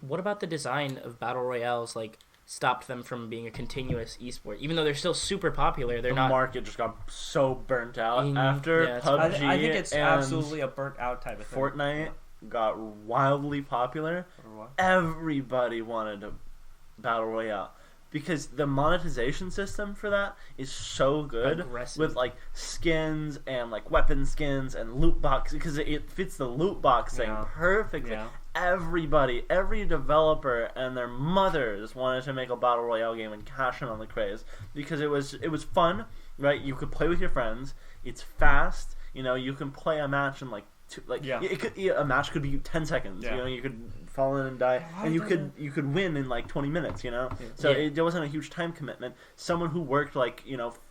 What about the design of battle royales? Like, stopped them from being a continuous esport, even though they're still super popular. The market just got so burnt out after PUBG. I think it's absolutely a burnt out type of thing. Fortnite got wildly popular. Everybody wanted a battle royale because the monetization system for that is so good with like skins and like weapon skins and loot boxes because it fits the loot box thing perfectly. Yeah. Everybody, every developer and their mothers wanted to make a battle royale game and cash in on the craze because it was fun, right? You could play with your friends. It's fast. You can play a match in like a match could be 10 seconds. Yeah. You could fall in and die, and you could win in like 20 minutes. So there wasn't a huge time commitment. Someone who worked like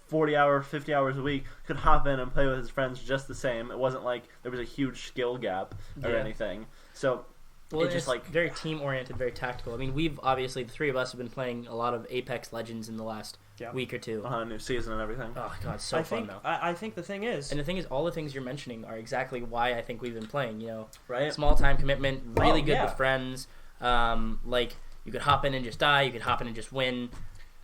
40 hours, 50 hours a week could hop in and play with his friends just the same. It wasn't like there was a huge skill gap or anything. So. Well, it's just like very team-oriented, very tactical. I mean, we've obviously, the three of us have been playing a lot of Apex Legends in the last week or two. New season and everything. Oh, God, so fun, though. I think the thing is... And the thing is, all the things you're mentioning are exactly why I think we've been playing, Right? Small time commitment, really good with friends. Like, you could hop in and just die, you could hop in and just win.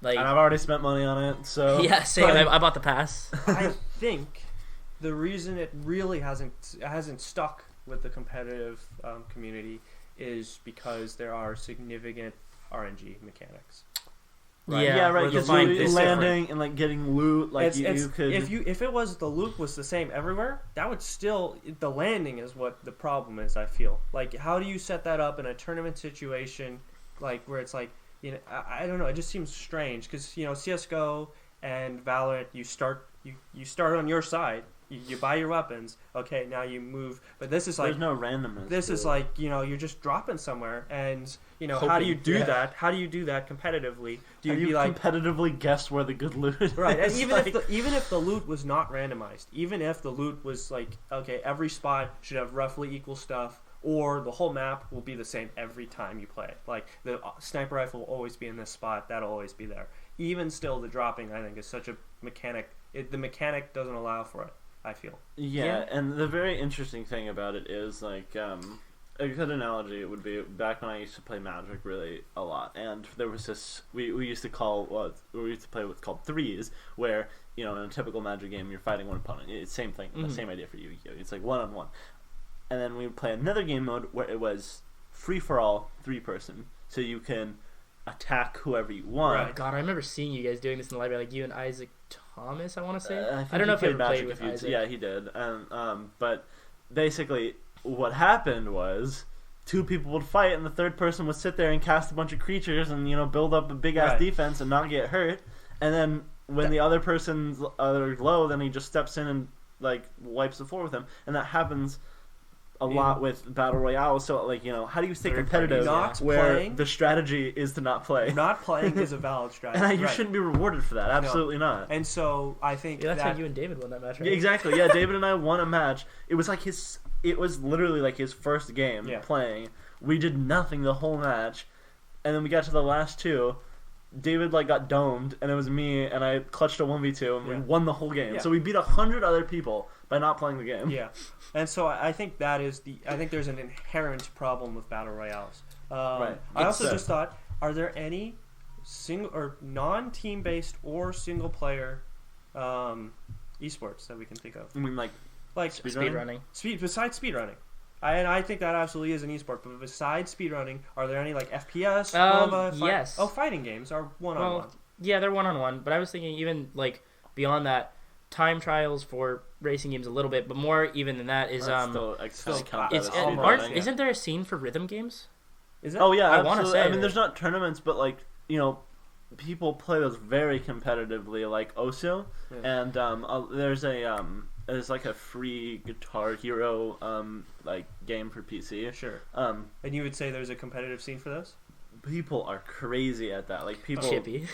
Like, and I've already spent money on it, so... Yeah, same. I bought the pass. I think the reason it really hasn't stuck with the competitive community is because there are significant RNG mechanics. Right. Yeah, right. Because landing and like getting loot, like you could. If it was the loot was the same everywhere, that would still the landing is what the problem is. I feel like how do you set that up in a tournament situation, like where it's like I don't know. It just seems strange because CS:GO and Valorant, you start on your side. You buy your weapons. Okay, now you move. But this is like there's no randomness. This is like you're just dropping somewhere, and how do you do that? How do you do that competitively? Do you competitively guess where the good loot is? Right, and even if the loot was not randomized, even if the loot was like every spot should have roughly equal stuff, or the whole map will be the same every time you play it. Like the sniper rifle will always be in this spot. That'll always be there. Even still, the dropping I think is such a mechanic. The mechanic doesn't allow for it. I feel. Yeah, and the very interesting thing about it is like a good analogy would be back when I used to play Magic really a lot, and there was this we used to play what's called threes, where in a typical Magic game you're fighting one opponent. It's same thing, the same idea for Yu-Gi-Oh. It's like 1-on-1, and then we would play another game mode where it was free for all, 3-person, so you can attack whoever you want. Right. God, I remember seeing you guys doing this in the library, like you and Isaac Thomas, I want to say. I don't know if he played with Isaac. Yeah, he did. But basically, what happened was 2 people would fight, and the third person would sit there and cast a bunch of creatures and build up a big ass defense and not get hurt. And then when the other person's low, then he just steps in and like wipes the floor with him, and that happens a lot with battle royale. So how do you stay competitive where the strategy is to not play? Not playing is a valid strategy. And you shouldn't be rewarded for that. Absolutely not. And so I think that's how you and David won that match, right? Yeah, exactly. Yeah, David and I won a match. It was like it was literally like his first game playing. We did nothing the whole match, and then we got to the last 2. David got domed, and it was me, and I clutched a 1v2, and we won the whole game. Yeah. So we beat 100 other people by not playing the game. Yeah, and so I think there's an inherent problem with battle royales. Right. I also just thought, are there any single or non-team based or single player esports that we can think of? I mean, like speedrunning. Besides speedrunning. I think that absolutely is an esport, but besides speedrunning, are there any like FPS, MOBA, yes. Fighting games are one-on-one? Well, yeah, they're one-on-one, but I was thinking even like beyond that, time trials for racing games a little bit, but more even than that is isn't there a scene for rhythm games? Is it? Oh yeah, I want to say. I mean, there's not tournaments, but people play those very competitively, like Osu, and there's like a free Guitar Hero game for PC. Sure. And you would say there's a competitive scene for this? people are crazy at that. Like people, Chippy.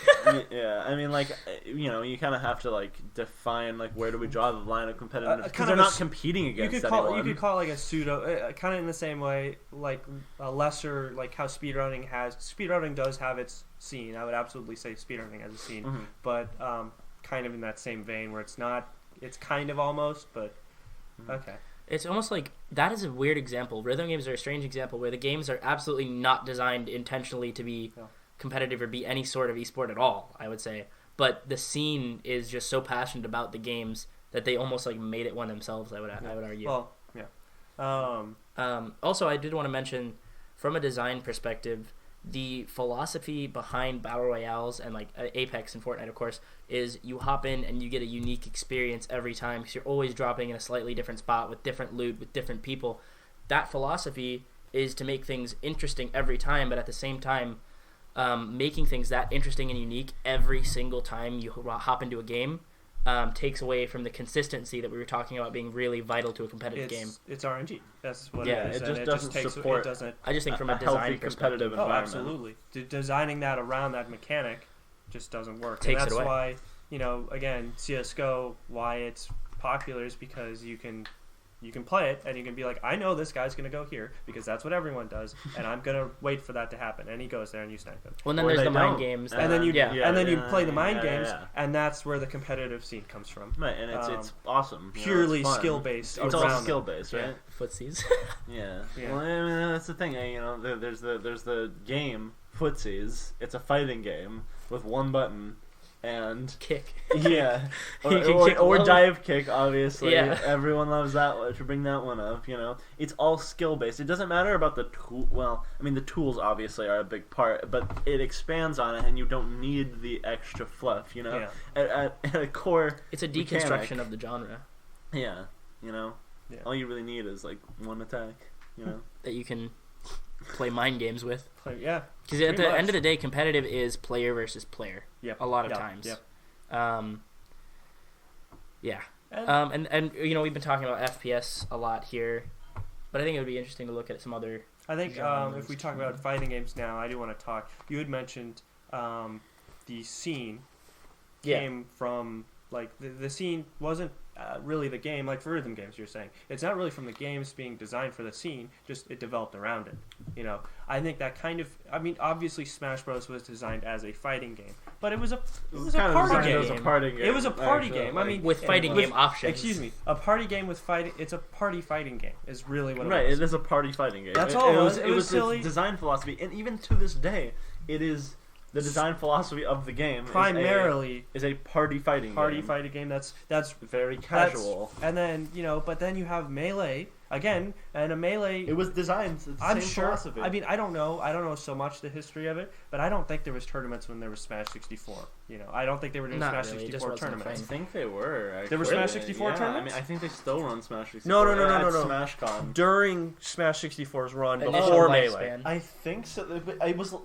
Yeah. I mean, like you kind of have to like define like where do we draw the line of competitiveness because kind they're of not competing against anyone. You could call it like a pseudo, kind of in the same way, like a lesser, like how speedrunning does have its scene. I would absolutely say speedrunning has a scene, but kind of in that same vein where it's kind of almost, but okay. It's almost like that is a weird example. Rhythm games are a strange example where the games are absolutely not designed intentionally to be competitive or be any sort of esport at all, I would say. But the scene is just so passionate about the games that they almost like made it one themselves, I would argue. Well, yeah. Also, I did want to mention, from a design perspective, the philosophy behind battle royales and like Apex and Fortnite, of course, is you hop in and you get a unique experience every time because you're always dropping in a slightly different spot with different loot, with different people. That philosophy is to make things interesting every time, but at the same time, making things that interesting and unique every single time you hop into a game takes away from the consistency that we were talking about being really vital to a competitive game. It's RNG. That's what it is. It just doesn't support. I just think from a design competitive environment. Absolutely. Designing that around that mechanic just doesn't work. Takes and that's it away. why, again, CS:GO, why it's popular is because you can play it and you can be like, I know this guy's going to go here because that's what everyone does, and I'm going to wait for that to happen. And he goes there and you snipe him. Well, then there's the mind games. And then you play the mind games, and that's where the competitive scene comes from. Right, and it's awesome. Purely skill-based. It's all skill-based, right? Footsies. Yeah. Well, I mean, that's the thing. There's the game, Footsies. It's a fighting game with one button. And kick. Yeah. Or dive kick, obviously. Yeah. Everyone loves that. To bring that one up, It's all skill-based. It doesn't matter about the tool. Well, I mean, the tools obviously are a big part, but it expands on it, and you don't need the extra fluff, Yeah. At a core it's a deconstruction of the genre. Yeah. All you really need is, like, one attack, that you can play mind games with. Yeah. Because at the end of the day, competitive is player versus player. Yep. A lot of times. Yep. Yeah. And we've been talking about FPS a lot here, but I think it would be interesting to look at some other. I think if we talk about fighting games now, I do want to talk. You had mentioned the scene came from like the scene wasn't really the game, like for rhythm games you're saying. It's not really from the games being designed for the scene, just it developed around it. I think that kind of, obviously Smash Bros. Was designed as a fighting game, but it was a party game. It was a party game. I mean, with fighting game options. Excuse me, a party game with fighting. It's a party fighting game is really what it was. Right, it is a party fighting game. That's all it was. It was silly. Its design philosophy, and even to this day, it is the design philosophy of the game. Primarily is a party fighting game. That's very casual. And then but then you have Melee again, and a Melee. It was designed. I'm sure. Philosophy. I mean, I don't know so much the history of it, but I don't think there was tournaments when there was Smash 64. I don't think they were doing Smash 64 tournaments. I think they were. There were Smash 64 tournaments. I mean, I think they still run Smash 64. No. SmashCon during Smash 64's run before Melee. I think so. It was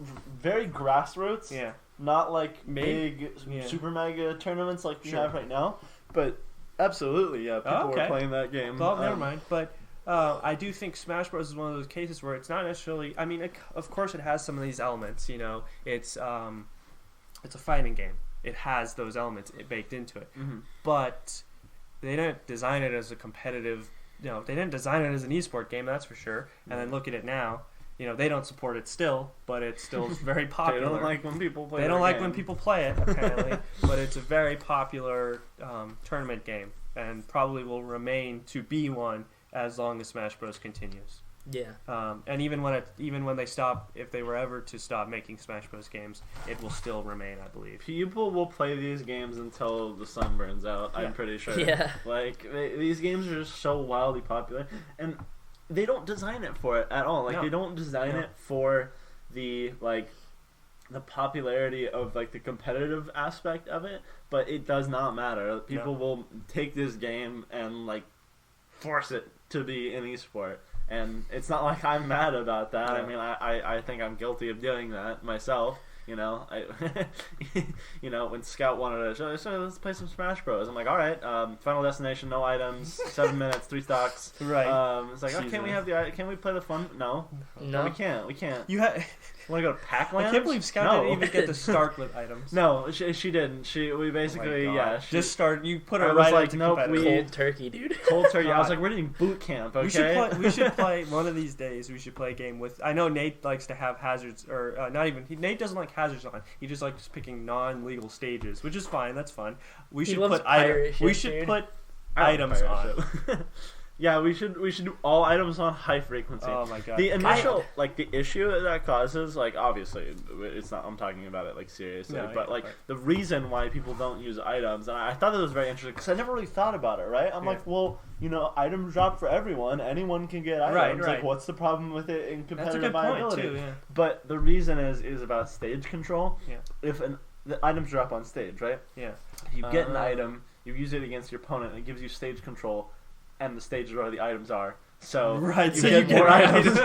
very grassroots. Yeah. Not like big super mega tournaments like we have right now, but absolutely, yeah. People were playing that game. Well, never mind. But I do think Smash Bros is one of those cases where it's not necessarily. I mean, of course, it has some of these elements. It's a fighting game. It has those elements baked into it, but they didn't design it as a competitive. They didn't design it as an esport game. That's for sure. And then look at it now. They don't support it still, but it's still very popular. They don't like when people play it. They don't like when people play it, apparently. But it's a very popular tournament game, and probably will remain to be one as long as Smash Bros. Continues. Yeah. And even when they stop, if they were ever to stop making Smash Bros. Games, it will still remain, I believe. People will play these games until the sun burns out. Yeah. I'm pretty sure. Yeah. Like these games are just so wildly popular, and they don't design it for it at all. Like they don't design it for the popularity of like the competitive aspect of it, but it does not matter. People will take this game and like force it to be an esport, and it's not like I'm mad about that. I mean, I think I'm guilty of doing that myself. When Scout wanted to so let's play some Smash Bros. I'm like, all right, Final Destination, no items, 7 minutes, 3 stocks. Right. It's like, can we play the fun? No, we can't. You Want to go to Pac-Land? I can't believe Scout didn't even get to start with items. No, she didn't. We basically, just started. You put her right into cold turkey, dude. Cold turkey. I was like, we're doing boot camp, okay? We should play one of these days. We should play a game with. I know Nate likes to have hazards, or not even. Nate doesn't like hazards on. He just likes picking non-legal stages, which is fine. That's fun. We should put items on. Yeah, we should do all items on high frequency. Oh my god. The initial the issue that causes, like, obviously it's not, I'm talking about it like seriously, the reason why people don't use items, and I thought that was very interesting because I never really thought about it, right? I'm like, well, items drop for everyone, anyone can get items. Right. Like, what's the problem with it in competitive viability? Point too, yeah. But the reason is about stage control. Yeah. If the items drop on stage, right? Yeah. You get an item, you use it against your opponent, and it gives you stage control. And the stage is where the items are. So you get more items.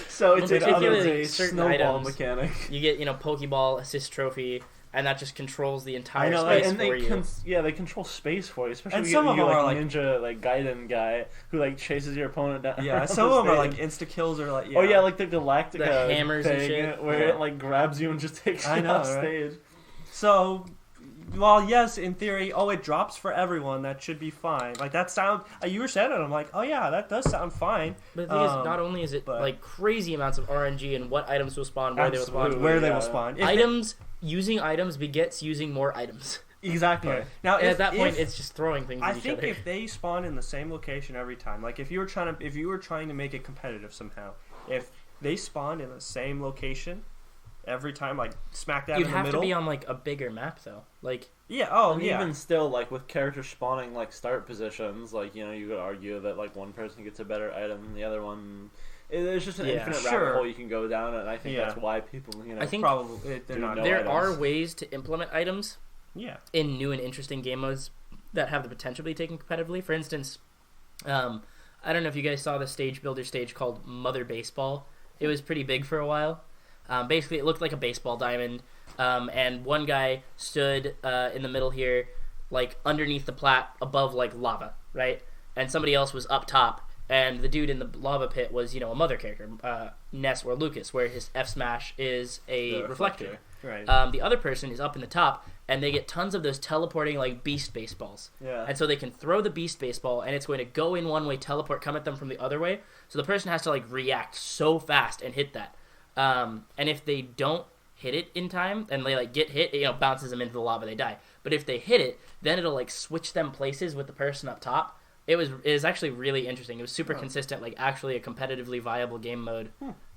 So it's particularly certain snowball items, mechanic. You get, Pokeball, assist trophy, and that just controls the entire space and for you. They control space for you. Especially and when some you of them are Ninja, Gaiden guy who chases your opponent down. Yeah, some of them are insta kills or Oh yeah, like the Galactica the hammers thing, and shit. where it grabs you and just takes you off stage. So. Well, yes, in theory, it drops for everyone. That should be fine. Like, that sound... you were saying it, I'm like, oh yeah, that does sound fine. But the thing is, not only is it, crazy amounts of RNG and what items will spawn, where they will spawn. Using items begets using more items. Exactly. Yeah. Now, at that point, it's just throwing things at each other. I think if they spawn in the same location every time, like, if you were trying to make it competitive somehow, if they spawned in the same location... every time, smack dab in the middle. You'd have to be on, a bigger map, though. Even still, with characters spawning, start positions, you could argue that, one person gets a better item than the other one. There's just an infinite rabbit hole you can go down, and I think that's why people, I think probably there are ways to implement items in new and interesting game modes that have the potential to be taken competitively. For instance, I don't know if you guys saw the stage builder stage called Mother Baseball. It was pretty big for a while. Basically, it looked like a baseball diamond, and one guy stood in the middle here, underneath the plat, above, lava, right? And somebody else was up top, and the dude in the lava pit was, a mother character, Ness or Lucas, where his F smash is a reflector. Right. The other person is up in the top, and they get tons of those teleporting, beast baseballs. Yeah. And so they can throw the beast baseball, and it's going to go in one way, teleport, come at them from the other way. So the person has to, react so fast and hit that. And if they don't hit it in time and they get hit, it bounces them into the lava, they die. But if they hit it, then it'll switch them places with the person up top. It was actually really interesting. It was super consistent, actually a competitively viable game mode.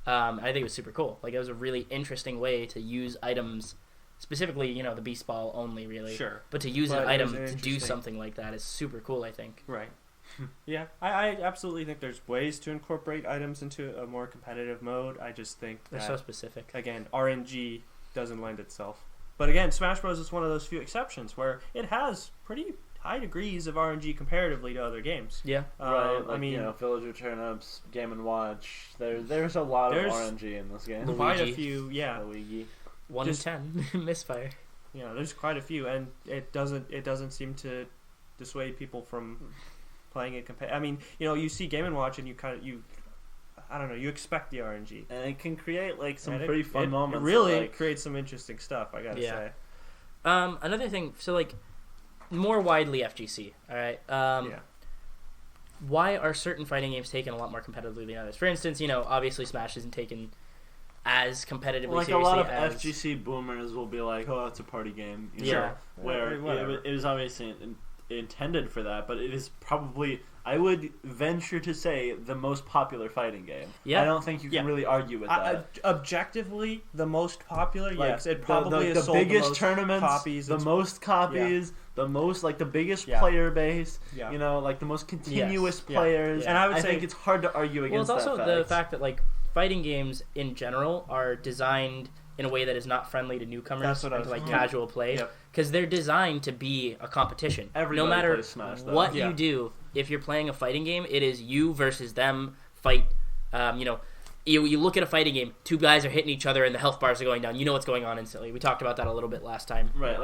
I think it was super cool. It was a really interesting way to use items, specifically the beast ball only, really. Sure. But to use an item to do something like that is super cool, I think. Right. Yeah, I absolutely think there's ways to incorporate items into a more competitive mode. I just think they're so specific. Again, RNG doesn't lend itself. But again, Smash Bros. Is one of those few exceptions where it has pretty high degrees of RNG comparatively to other games. Yeah. Right. Villager Turnips, Game & Watch. There's a lot of RNG in this game. Quite a few, yeah. Luigi. 1 in 10 misfire. Yeah, there's quite a few, and it doesn't seem to dissuade people from playing it. You see Game & Watch, and I don't know, you expect the RNG. And it can create some pretty fun moments. It really creates some interesting stuff, I gotta say. Another thing, so more widely FGC, alright? Why are certain fighting games taken a lot more competitively than others? For instance, obviously Smash isn't taken as competitively seriously a lot of as... FGC boomers will be like, oh, it's a party game. Where it is obviously intended for that, but it is probably, I would venture to say, the most popular fighting game. Yeah. I don't think you can really argue with that. Objectively, the most popular, yes. It probably the sold biggest the most tournaments, copies. The most copies, the most, the biggest player base, the most continuous players. And I think it's hard to argue against that. Well, it's also the fact that, fighting games in general are designed in a way that is not friendly to newcomers and to casual play, because they're designed to be a competition. Everybody no matter plays Smash, what you do, if you're playing a fighting game, it is you versus them fight. You look at a fighting game, two guys are hitting each other and the health bars are going down. You know what's going on instantly. We talked about that a little bit last time. Right,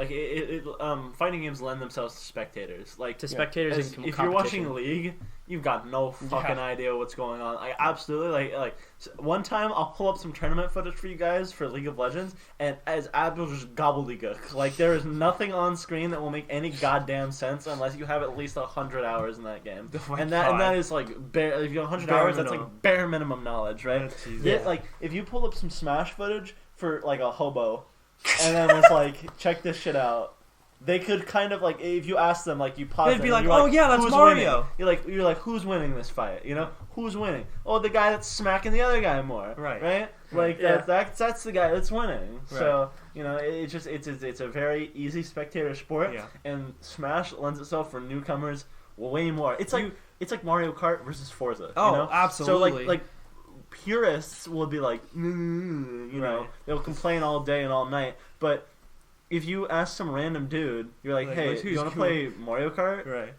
fighting games lend themselves to spectators. To spectators in if you're watching League, you've got no fucking idea what's going on. I absolutely like one time I'll pull up some tournament footage for you guys for League of Legends, and as absolute just gobbledygook. Like there is nothing on screen that will make any goddamn sense unless you have at least 100 hours in that game. And that is like if you have 100 hours, that's like bare minimum knowledge, right? Like if you pull up some Smash footage for like a hobo, and then it's like check this shit out. They could kind of like if you ask them like you pause. They'd be like, "Oh yeah, that's Mario." Winning? You're like, who's winning this fight? You know, who's winning? Oh, the guy that's smacking the other guy more. Right. Like that's the guy that's winning. Right. So you know, it's a very easy spectator sport. Yeah. And Smash lends itself for newcomers way more. It's like Mario Kart versus Forza. Oh, you know? Absolutely. So like purists will be like, you know, they'll complain all day and all night, but if you ask some random dude, you're like, hey, you want to play Mario Kart? Right.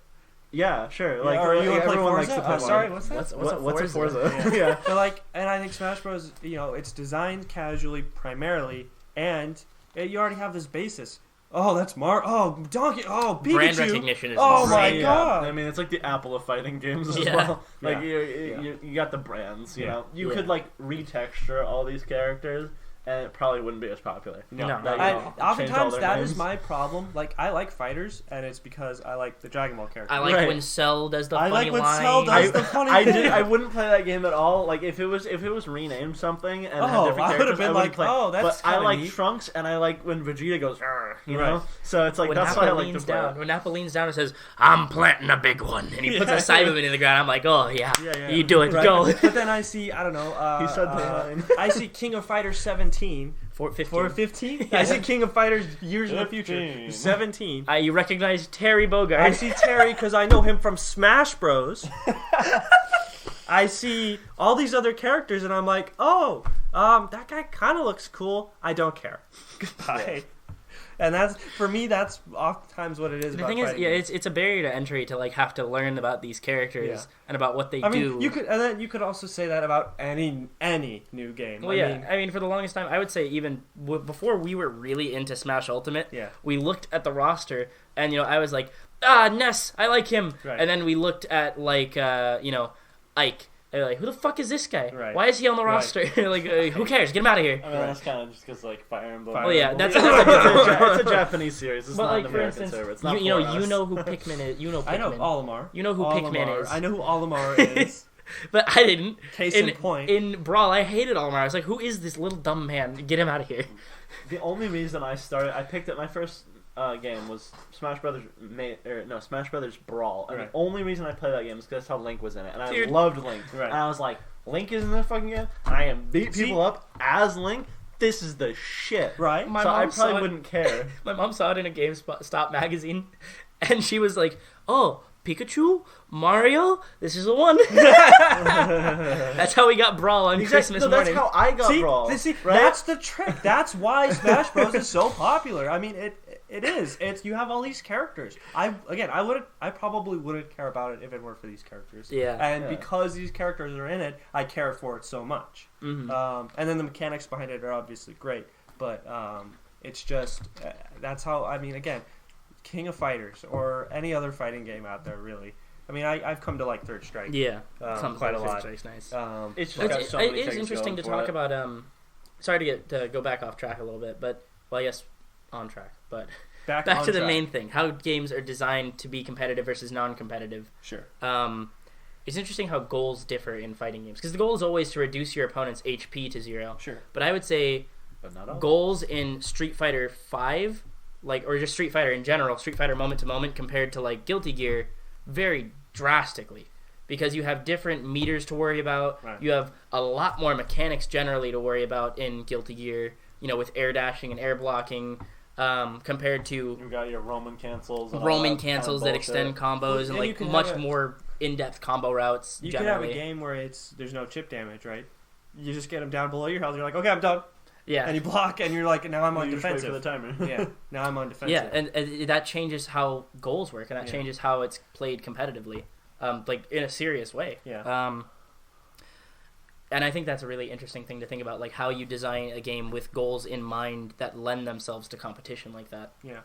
Yeah, sure. Yeah, like, or you want to play everyone Forza? likes to play sorry, what's that? What's a Forza? Yeah. But like, and I think Smash Bros. You know, it's designed casually primarily, and you already have this basis. Oh, that's Oh, Donkey. Oh, Pikachu. Brand recognition is Oh insane. my god. I mean, it's like the Apple of fighting games as well. Like you got the brands. You know, you could like retexture all these characters, and it probably wouldn't be as popular. No. Oftentimes that is my problem. Like I like fighters, and it's because I like the Dragon Ball characters. I like when Cell does the funny line. I wouldn't play that game at all. Like if it was renamed something and had different characters, I would have been like, oh, that's. But I like neat. Trunks, and I like when Vegeta goes, you know. So it's like when that's why I like to play. When Nappa leans down and says, "I'm planting a big one," and he puts a Cyberman in the ground, I'm like, oh yeah. You do it, go. But then I see, I don't know. He said the line. I see King of Fighters 17. 415? I see King of Fighters years in the future. 17. You recognize Terry Bogard. I see Terry because I know him from Smash Bros. I see all these other characters and I'm like, oh, that guy kind of looks cool. I don't care. Goodbye. Yeah. And that's for me. That's oftentimes what it is. The thing is, it's a barrier to entry to like have to learn about these characters and about what they do. You could also say that about any new game. Well, I mean, for the longest time, I would say even before we were really into Smash Ultimate, we looked at the roster and I was like, Ness, I like him, and then we looked at like Ike. They're like, who the fuck is this guy? Right. Why is he on the roster? Like, who cares? Get him out of here. I mean, that's kind of just because like Fire Emblem. Well, yeah, it's a Japanese series. It's not an American server. It's not you know who Pikmin is. You know Pikmin. I know Olimar. You know who Pikmin is. I know who Olimar is. But I didn't. Case in point. In Brawl, I hated Olimar. I was like, who is this little dumb man? Get him out of here. The only reason I picked up my first game was Smash Brothers Brawl. And the only reason I played that game is because that's how Link was in it, and I loved Link. Right. And I was like, Link is in this fucking game, and I can beat people up as Link. This is the shit. Right. So I probably wouldn't care. My mom saw it in a GameStop magazine, and she was like, "Oh, Pikachu, Mario, this is the one." That's how we got Brawl on Christmas morning. That's how I got Brawl. Right? That's the trick. That's why Smash Bros is so popular. I mean, it is. You have all these characters. I probably wouldn't care about it if it weren't for these characters. Yeah. And because these characters are in it, I care for it so much. Mm-hmm. And then the mechanics behind it are obviously great. But it's just that's how. I mean, again, King of Fighters or any other fighting game out there, really. I mean, I've come to like Third Strike. Yeah, quite a lot. Third Strike's nice. It is interesting to talk about. Sorry to go back off track a little bit, but yes, on track. But back to the main thing: how games are designed to be competitive versus non-competitive. Sure. It's interesting how goals differ in fighting games because the goal is always to reduce your opponent's HP to 0. Sure. But I would say goals in Street Fighter V, or just Street Fighter in general, Street Fighter moment to moment compared to like Guilty Gear, vary drastically because you have different meters to worry about. Right. You have a lot more mechanics generally to worry about in Guilty Gear, with air dashing and air blocking. Compared to you got your Roman cancels that extend combos and like much more in-depth combo routes. You could have a game where there's no chip damage, right? You just get them down below your health. You're like, okay, I'm done. Yeah, and you block, and you're like, now I'm on defensive. For the timer. Yeah, now I'm on defensive. Yeah, and that changes how goals work, and that changes how it's played competitively, like in a serious way. Yeah. And I think that's a really interesting thing to think about, like how you design a game with goals in mind that lend themselves to competition like that. Yeah.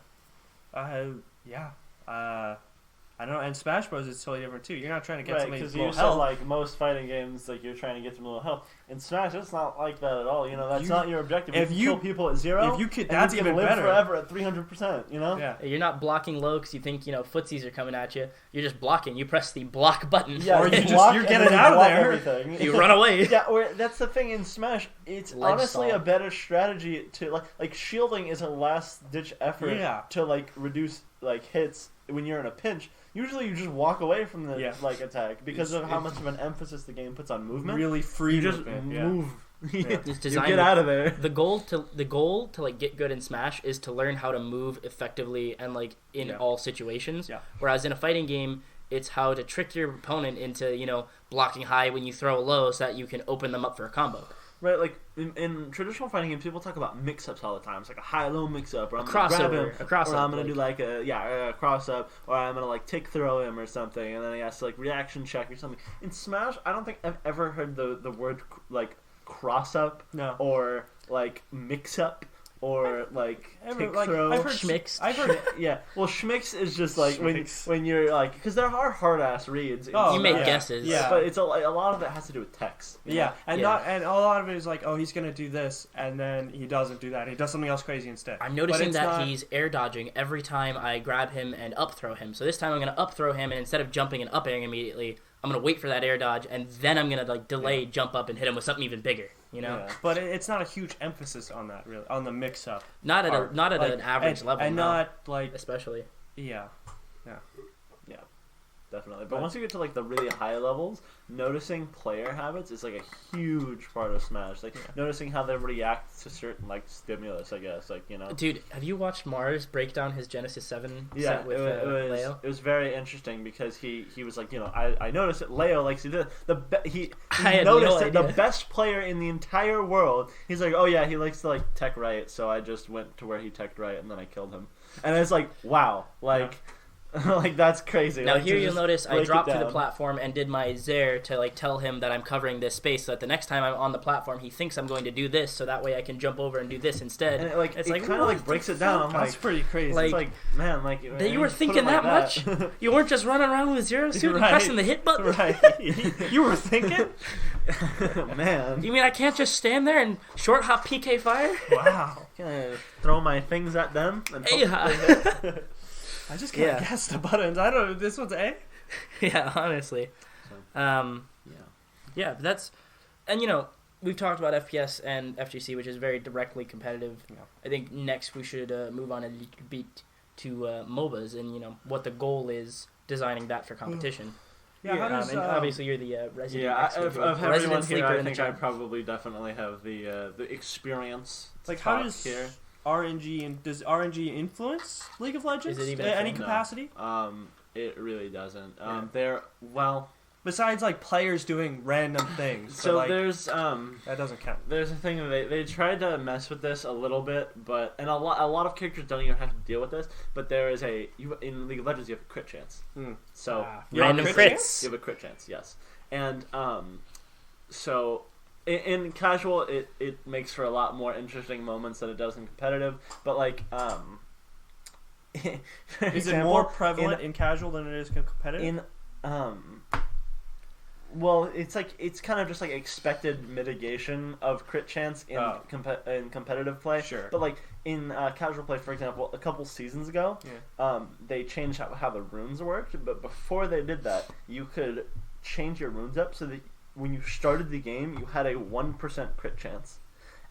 I don't know. And Smash Bros. Is totally different too. You're not trying to get somebody because low you said health. like most fighting games, like you're trying to get some low health. In Smash, it's not like that at all. You know, that's not your objective. If you kill people at 0, if you could, that's even live better. forever at 300%. You know, Yeah. You're not blocking low because you think footsies are coming at you. You're just blocking. You press the block button. Yeah, or you you're getting out of there. Everything. You run away. Yeah, or that's the thing in Smash. It's Ledge honestly salt. a better strategy to like shielding is a last ditch effort to like reduce like hits when you're in a pinch. Usually you just walk away from the like attack because of how much of an emphasis the game puts on movement. Really free. You just movement. move. Yeah. It's You designed get out of there. The goal to like get good in Smash is to learn how to move effectively and like in all situations. Yeah. Whereas in a fighting game, it's how to trick your opponent into blocking high when you throw low so that you can open them up for a combo. Right, like in traditional fighting games, people talk about mix-ups all the time. It's like a high-low mix-up, or I'm crossover, gonna grab him, a crossover, or I'm gonna do like a cross-up, or I'm gonna like tick throw him or something, and then he has to like reaction check or something. In Smash, I don't think I've ever heard the word like cross-up or like mix-up. Or like take throw. I've heard schmicks. I've heard yeah. Well, schmicks is just like when you're like because there are hard ass reads. You make guesses. Yeah, but it's a lot of it has to do with text. Yeah, and a lot of it is like, oh, he's gonna do this, and then he doesn't do that. He does something else crazy instead. I'm noticing that he's air dodging every time I grab him and up throw him. So this time I'm gonna up throw him, and instead of jumping and up airing immediately, I'm gonna wait for that air dodge, and then I'm gonna like delay jump up and hit him with something even bigger. Yeah. But it's not a huge emphasis on that, really, on the mix-up. Not at an average level, and not like especially. Yeah. Definitely. But once you get to like the really high levels, noticing player habits is like a huge part of Smash. Like noticing how they react to certain like stimulus, I guess. Like Dude, have you watched Mars break down his Genesis 7 set with Leo? It was very interesting because he was like, I noticed that Leo likes to do he noticed that the best player in the entire world. He's like, oh yeah, he likes to like tech right, so I just went to where he teched right and then I killed him. And it's like, wow, like. Yeah. Like that's crazy. Now like, here you'll notice I dropped to the platform and did my Zaire to like tell him that I'm covering this space so that the next time I'm on the platform he thinks I'm going to do this so that way I can jump over and do this instead. And it kind of like breaks it down. That's pretty crazy. It's like man, like that you were thinking that much? You weren't just running around with Zero Suit and pressing the hit button? Right. You were thinking? Man. You mean I can't just stand there and short hop PK fire? Wow. Can I throw my things at them? And I just kind of guessed the buttons. I don't know. This one's A? Yeah, honestly. Yeah, that's... And, we've talked about FPS and FGC, which is very directly competitive. Yeah. I think next we should move on a little bit to MOBAs and, what the goal is designing that for competition. Yeah, and obviously you're the resident of everyone here, I think I chat. probably definitely have the experience. Like, how does... here. Does RNG influence League of Legends in any capacity? It really doesn't. Besides like players doing random things. So like, there's that doesn't count. There's a thing they tried to mess with this a little bit, and a lot of characters don't even have to deal with this. But there is in League of Legends you have a crit chance. So random crits. You have a crit chance, yes, and so. In casual, it makes for a lot more interesting moments than it does in competitive. But like, is it more prevalent in casual than it is in competitive? Well, it's kind of just like expected mitigation of crit chance in competitive play. Sure. But like in casual play, for example, a couple seasons ago, they changed how the runes worked. But before they did that, you could change your runes up so that when you started the game, you had a 1% crit chance.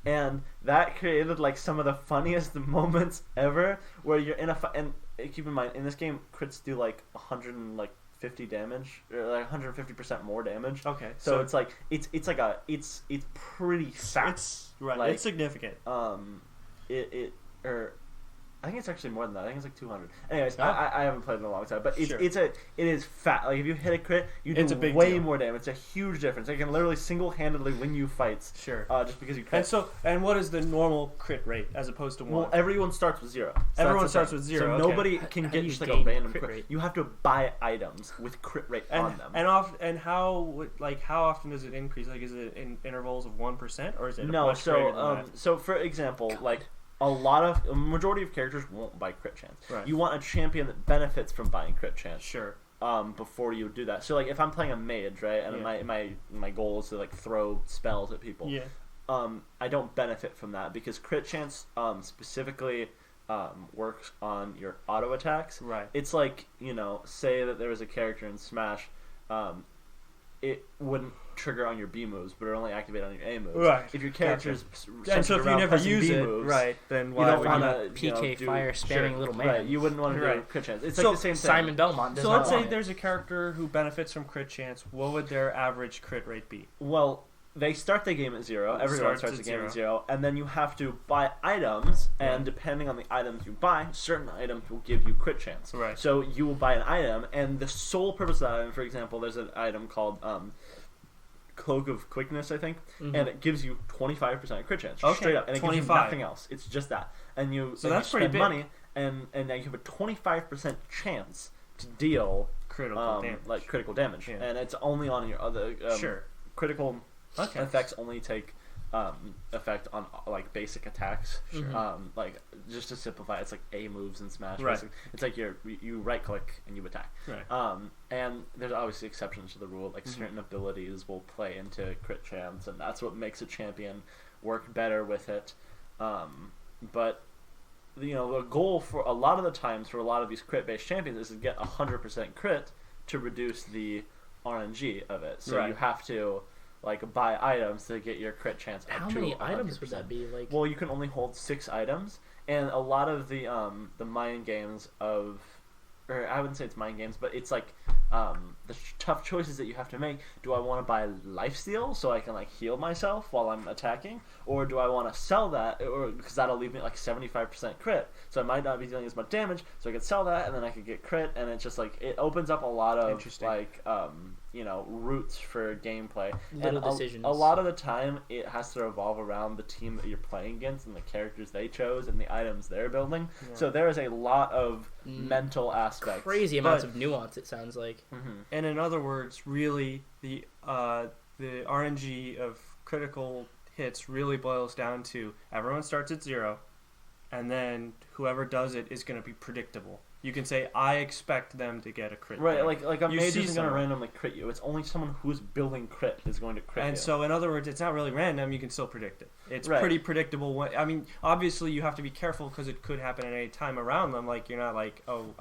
And that created like some of the funniest moments ever where you're in a fight. And keep in mind, in this game, crits do like 150 damage, or like 150% more damage. Okay. So it's like, it's pretty fast. Right. Like, it's significant. I think it's actually more than that. I think it's like 200. Anyways, I haven't played in a long time, but it is fat. Like if you hit a crit, you do way more damage. It's a huge difference. It can literally single-handedly win you fights. Sure. Just because you crit. And what is the normal crit rate as opposed to 1? Well, everyone starts with 0. So everyone starts with 0. So nobody can get just like a random crit rate. You have to buy items with crit rate on them. And how often does it increase? Like, is it in intervals of 1% or is it much greater than that? So for example, like a majority of characters won't buy crit chance. Right. You want a champion that benefits from buying crit chance. Sure. Before you do that. So like if I'm playing a mage, right, and my goal is to like throw spells at people. Yeah. I don't benefit from that because crit chance specifically works on your auto attacks. Right. It's like, say that there was a character in Smash, it wouldn't trigger on your B moves, but it only activate on your A moves. Right. If your character's and so if you never use it, moves, right, then you why don't would want you? to PK fire spamming little man. Right. You wouldn't want to do crit chance. It's like the same thing. Simon Belmont does So not let's say want it. there's a character who benefits from crit chance. What would their average crit rate be? Well, they start the game at 0. Everyone starts the game at 0. And then you have to buy items, and depending on the items you buy, certain items will give you crit chance. Right. So you will buy an item, and the sole purpose of that item, for example, there's an item called Cloak of Quickness, I think, and it gives you 25% crit chance, straight up, and it 25. Gives you nothing else. It's just that. And that's you pretty spend big. money, and now you have a 25% chance to deal critical damage. Yeah. And it's only on your other critical effects only take effect on like basic attacks. Sure. Like just to simplify, it's like A moves in Smash. Right. Basically. It's like you right click and you attack. Right. And there's obviously exceptions to the rule. Like certain abilities will play into crit chance, and that's what makes a champion work better with it. But the goal for a lot of the times for a lot of these crit based champions is to get 100% crit to reduce the RNG of it. So you have to buy items to get your crit chance up How to many 100%. items would that be? Well, you can only hold 6 items, and a lot of the mind games of, or I wouldn't say it's mind games, but it's like the tough choices that you have to make. Do I want to buy lifesteal so I can heal myself while I'm attacking, or do I want to sell that, or because that'll leave me 75% crit, so I might not be dealing as much damage, so I could sell that and then I could get crit, and it's just it opens up a lot of routes for gameplay. Little decisions. A lot of the time it has to revolve around the team that you're playing against and the characters they chose and the items they're building. Yeah. So there is a lot of mental aspects. Crazy amounts of nuance, it sounds like. And in other words, really, the RNG of critical hits really boils down to everyone starts at 0, and then whoever does it is going to be predictable. You can say, I expect them to get a crit. Right, like a mage isn't going to randomly crit you. It's only someone who's building crit is going to crit you. And so, in other words, it's not really random. You can still predict it. It's pretty predictable. I mean, obviously, you have to be careful because it could happen at any time around them. You're not I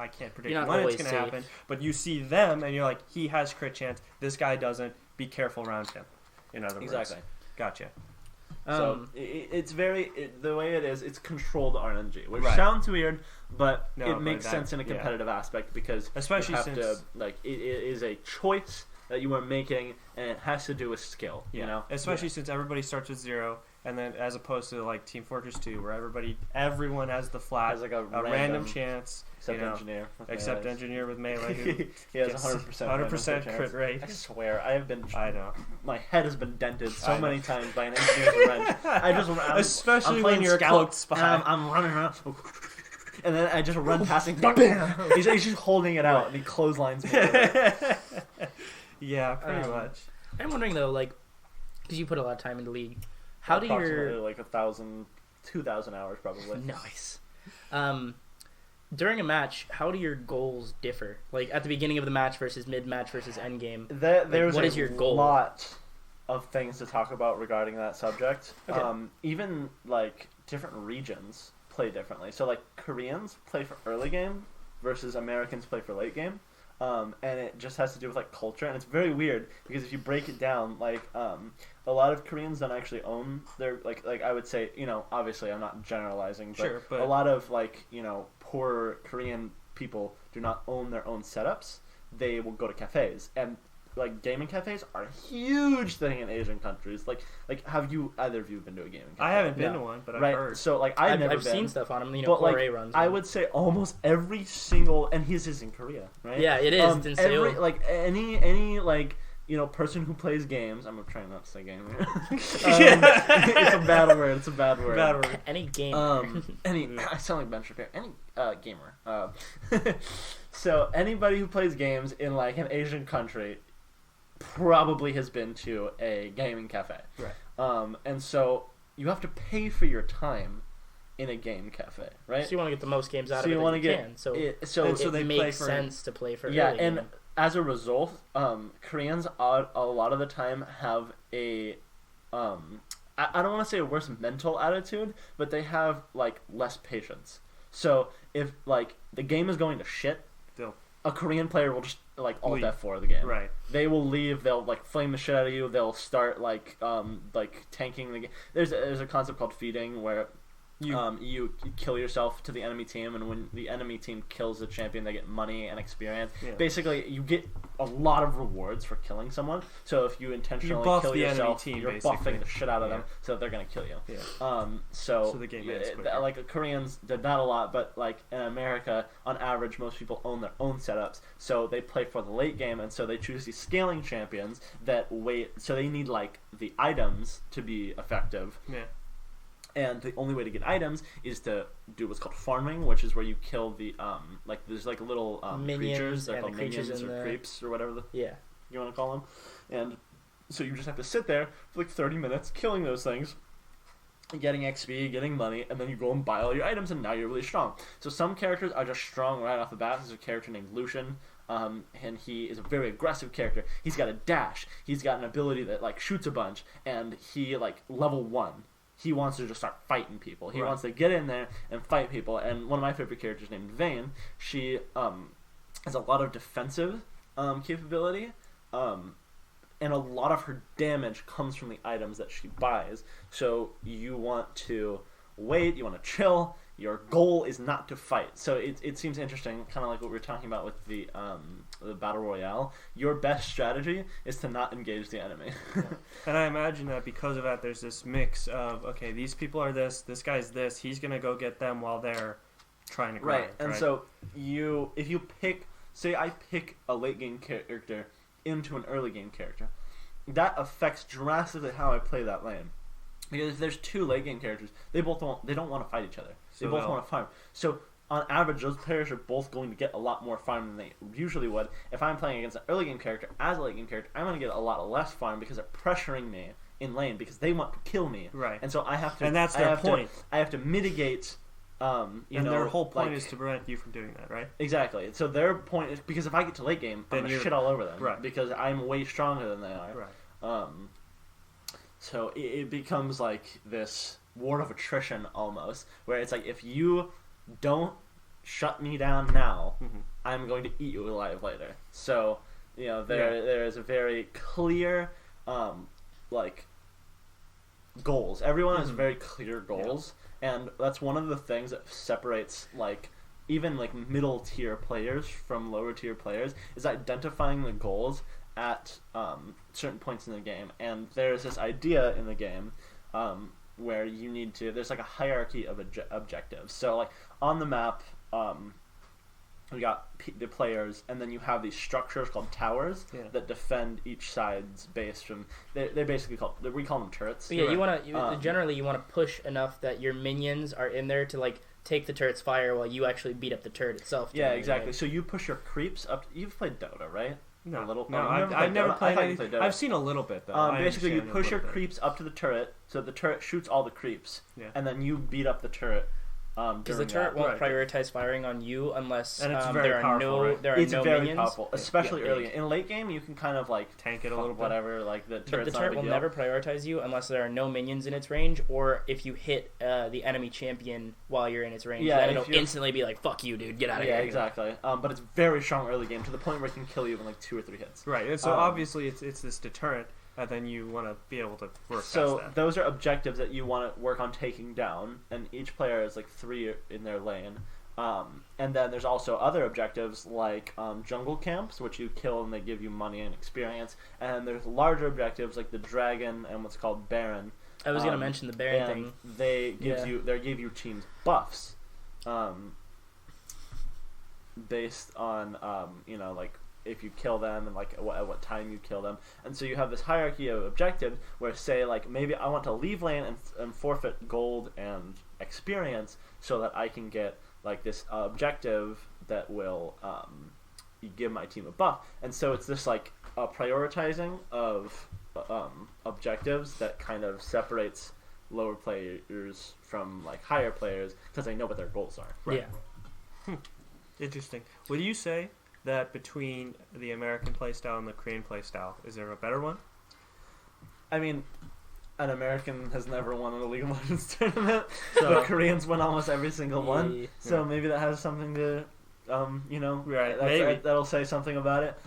can't predict when it's going to happen. But you see them, and you're like, he has crit chance. This guy doesn't. Be careful around him. In other words. Exactly. Gotcha. So it's the way it is. It's controlled RNG, which sounds weird, but it makes sense in a competitive aspect because especially you have to it is a choice that you are making, and it has to do with skill. Especially since everybody starts with 0, and then as opposed to Team Fortress 2, where everyone has the flat, has a random chance. Except engineer with melee. He has 100% crit rate. I swear, I know. My head has been dented so many times by an engineer's wrench. Especially when you're a cloaked spy. I'm running around. And then I just run past him. Bam! He's just holding it out, and he clotheslines me. Yeah, pretty much. I'm wondering though, because you put a lot of time into League, how do your 1,000, 2,000 hours probably. Nice. During a match, how do your goals differ? At the beginning of the match versus mid-match versus end game. What is your goal? Lot of things to talk about regarding that subject. Okay. Even different regions play differently. So Koreans play for early game versus Americans play for late game. And it just has to do with culture, and it's very weird because if you break it down, a lot of Koreans don't actually own their I would say, obviously I'm not generalizing, but a lot of poor Korean people do not own their own setups. They will go to cafes, and gaming cafes are a huge thing in Asian countries. Have you either of you been to a gaming cafe? I haven't been to one, but I've heard. So I've never been. Seen stuff on them. But Ray runs. I would say almost every single, and his is in Korea, right? Yeah, it is. It's in Seoul. Any person who plays games. I'm trying not to say gamer. It's a bad word. It's a bad word. Any gamer. I sound like Ben Shapiro. Any gamer. So anybody who plays games in an Asian country probably has been to a gaming cafe. Right. And so you have to pay for your time in a game cafe, right? So you want to get the most games out of it that you can. So it makes sense to play for early and game. As a result, Koreans a lot of the time have a I don't want to say a worse mental attitude, but they have like less patience. So if like the game is going to shit, a Korean player will just like alt F4 the game. Right. They will leave. They'll like flame the shit out of you. They'll start like tanking the game. There's a concept called feeding where you kill yourself to the enemy team, and when the enemy team kills the champion, they get money and experience. Yeah. Basically, you get a lot of rewards for killing someone. So if you intentionally kill yourself, team, you're buffing the shit out of them, so that they're gonna kill you. Yeah. So the game ends quicker. Like Koreans did that a lot, but like in America, on average, most people own their own setups, so they play for the late game, and so they choose these scaling champions that wait. So they need like the items to be effective. Yeah. And the only way to get items is to do what's called farming, which is where you kill the like there's like little creatures. They're called minions or creeps or whatever you want to call them. And so you just have to sit there for like 30 minutes killing those things, getting XP, getting money, and then you go and buy all your items, and now you're really strong. So some characters are just strong right off the bat. There's a character named Lucian. And he is a very aggressive character. He's got a dash. He's got an ability that like shoots a bunch, and he like level 1. He wants to just start fighting people. He wants to get in there and fight people. And one of my favorite characters named Vayne, she has a lot of defensive capability, and a lot of her damage comes from the items that she buys. So you want to wait, you want to chill. Your goal is not to fight. So it seems interesting, kind of like what we were talking about with the Battle Royale. Your best strategy is to not engage the enemy. And I imagine that because of that, there's this mix of, okay, these people are this guy's this, he's going to go get them while they're trying to grind. Right, and so if you pick, say I pick a late game character into an early game character, that affects drastically how I play that lane. Because if there's two late game characters, they don't want to fight each other. They both want to farm. So on average, those players are both going to get a lot more farm than they usually would. If I'm playing against an early game character as a late game character, I'm going to get a lot less farm because they're pressuring me in lane because they want to kill me. Right. And so I have to. And that's their point. I have to mitigate. Their whole point is to prevent you from doing that, right? Exactly. So their point is because if I get to late game, I'm gonna shit all over them. Right. Because I'm way stronger than they are. Right. So it becomes like this war of attrition almost, where it's like if you don't shut me down now, I'm going to eat you alive later. So there is a very clear goals. Everyone has very clear goals, and that's one of the things that separates even middle tier players from lower tier players is identifying the goals at certain points in the game. And there's this idea in the game where you need to, there's like a hierarchy of objectives. So on the map, we got the players, and then you have these structures called towers that defend each side's base from. They're basically we call them turrets. Yeah, generally you want to push enough that your minions are in there to take the turret's fire while you actually beat up the turret itself. Yeah, exactly. So you push your creeps up. You've played Dota, right? No, a little. No, I've never played anything. I've seen a little bit though. Basically, you push your creeps up to the turret, so the turret shoots all the creeps, and then you beat up the turret. Because the turret won't prioritize firing on you unless and it's there are no it's very minions. Powerful, especially early. In late game, you can kind of tank it a little bit. Whatever, the turret's the turret will never prioritize you unless there are no minions in its range, or if you hit the enemy champion while you're in its range. Yeah, then it'll instantly be like, "Fuck you, dude, get out of here." Yeah, exactly. But it's very strong early game to the point where it can kill you in 2 or 3 hits. Right. And so obviously, it's this deterrent. And then you want to be able to work past that. So those are objectives that you want to work on taking down, and each player is 3 in their lane. And then there's also other objectives like jungle camps, which you kill and they give you money and experience. And there's larger objectives like the dragon and what's called Baron. I was going to mention the Baron thing. They give you teams buffs, based on if you kill them and at what time you kill them. And so you have this hierarchy of objectives where say maybe I want to leave lane and forfeit gold and experience so that I can get this objective that will give my team a buff. And so it's this a prioritizing of objectives that kind of separates lower players from like higher players because they know what their goals are. Right. Yeah. Interesting. Would you say that between the American playstyle and the Korean playstyle, is there a better one? I mean, an American has never won a League of Legends tournament, but Koreans win almost every single one. So maybe that has something to, that'll say something about it.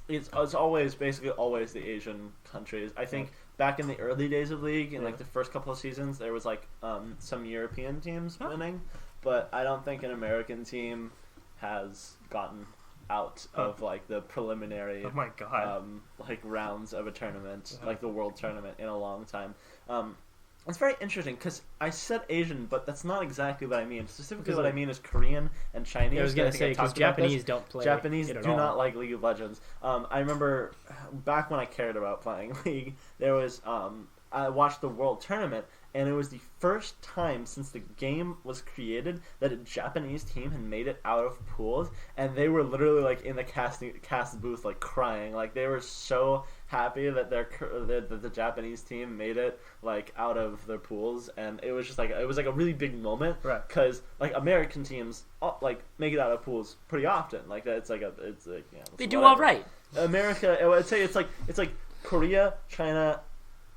It's always basically always the Asian countries. I think back in the early days of League, in like the first couple of seasons, there was like some European teams winning, but I don't think an American team has gotten out of like the preliminary like rounds of a tournament, like the world tournament, in a long time. It's very interesting because I said Asian, but that's not exactly what I mean. Specifically, what I mean is Korean and Chinese. I was going to say, because Japanese don't play. Japanese do not like League of Legends. I remember back when I cared about playing League, there was I watched the World Tournament, and it was the first time since the game was created that a Japanese team had made it out of pools, and they were literally like in the cast booth like crying. Like they were so happy that that the Japanese team made it like out of their pools, and it was just like a really big moment, right? Because like American teams like make it out of pools pretty often. Like that, they do all right. America, I would say it's like Korea, China,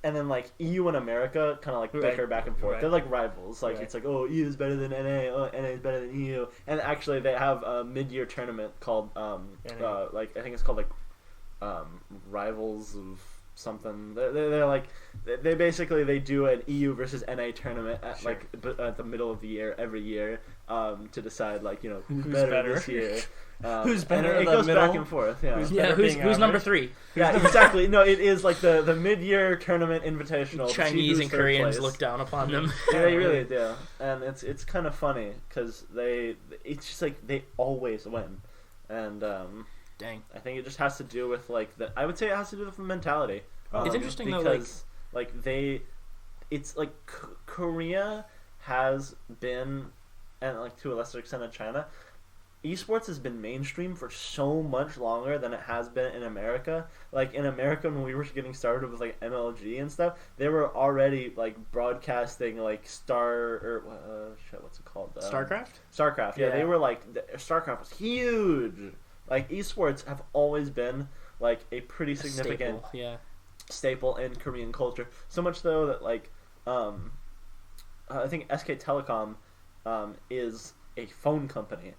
and then like EU and America kind of like bicker back and forth. Right. They're like rivals. Like it's like, oh, EU is better than NA. Oh, NA is better than EU. And actually, they have a mid-year tournament called like I think it's called like Rivals of something. They're like they basically they do an EU versus NA tournament at like at the middle of the year every year to decide like who's better this year. Who's better? It goes back and forth. Yeah. Who's number 3? Yeah, exactly. No, it is like the mid-year tournament invitational. Chinese and Koreans look down upon them. Yeah, they really do, and it's kind of funny because it's just like they always win, and dang, I think it just has to do with like I would say it has to do with the mentality. It's interesting because it's like Korea has been, and like to a lesser extent of China, esports has been mainstream for so much longer than it has been in America. Like in America, when we were getting started with like MLG and stuff, they were already like broadcasting like what's it called? StarCraft. Yeah, they were like StarCraft was huge. Like esports have always been like a pretty significant staple in Korean culture. So much though that like I think SK Telecom is a phone company,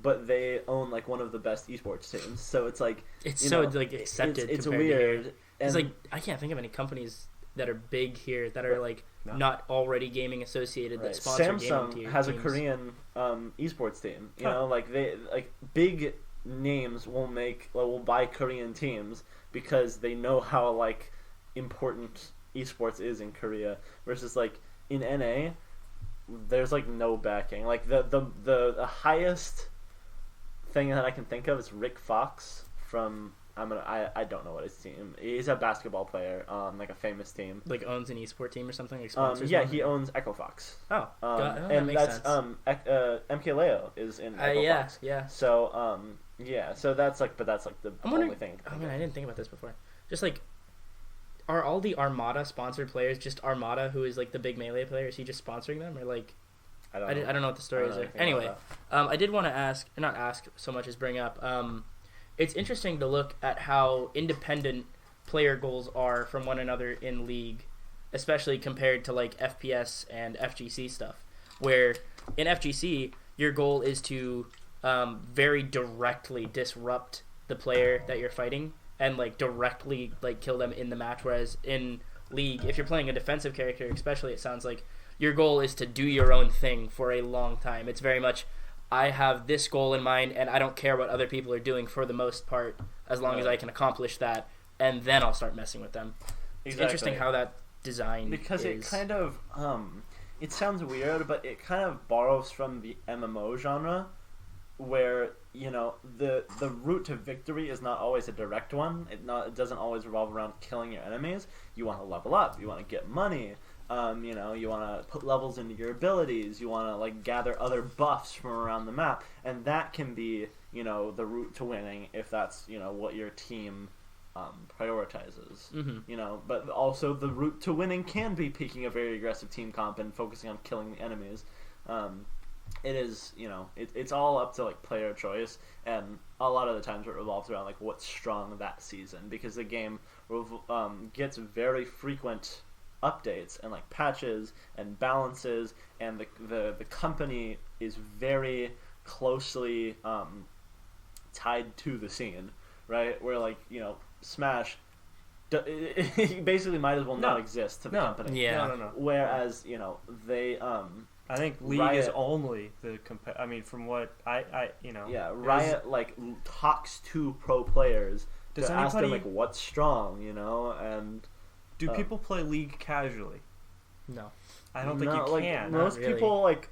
but they own like one of the best esports teams. So it's like it's so like accepted. It's weird. It's like I can't think of any companies that are big here that are like not already gaming associated that sponsor Samsung gaming has teams. A Korean esports team. You know, like they like big names will buy Korean teams because they know how like important esports is in Korea versus like in NA there's like no backing. Like the highest thing that I can think of is Rick Fox from I don't know what his team. He's a basketball player on like a famous team. Like owns an esport team or something. Like sponsors he owns Echo Fox. Oh, and that makes that's sense. MK Leo is in Echo Fox. Yeah. So so that's like the only thing. I didn't think about this before. Just like, are all the Armada sponsored players just Armada, who is like the big Melee player? Is he just sponsoring them, or like? I don't know what the story is there. Anyway, I did want to ask, or not ask so much as bring up. It's interesting to look at how independent player goals are from one another in League, especially compared to like FPS and FGC stuff, where in FGC your goal is to very directly disrupt the player that you're fighting and like directly like kill them in the match, whereas in League, if you're playing a defensive character especially, it sounds like your goal is to do your own thing for a long time. It's very much, I have this goal in mind and I don't care what other people are doing for the most part, as long as I can accomplish that, and then I'll start messing with them. It's interesting how that design because is. It kind of it sounds weird, but it kind of borrows from the MMO genre, where the route to victory is not always a direct one. It doesn't always revolve around killing your enemies. You want to level up. You want to get money. You want to put levels into your abilities. You want to like gather other buffs from around the map, and that can be the route to winning if that's what your team prioritizes. Mm-hmm. You know, but also the route to winning can be picking a very aggressive team comp and focusing on killing the enemies. It is, you know, it's all up to like player choice, and a lot of the times it revolves around like what's strong that season, because the game gets very frequent updates and like patches and balances, and the company is very closely tied to the scene, right? Where like, you know, Smash basically might as well not exist to the company. Yeah. No. Whereas, you know, they I think League Riot is only the I mean, from what I you know. Yeah, Riot like talks to pro players to ask them like what's strong, you know, and do people play League casually? No, I don't think you can. Most people like,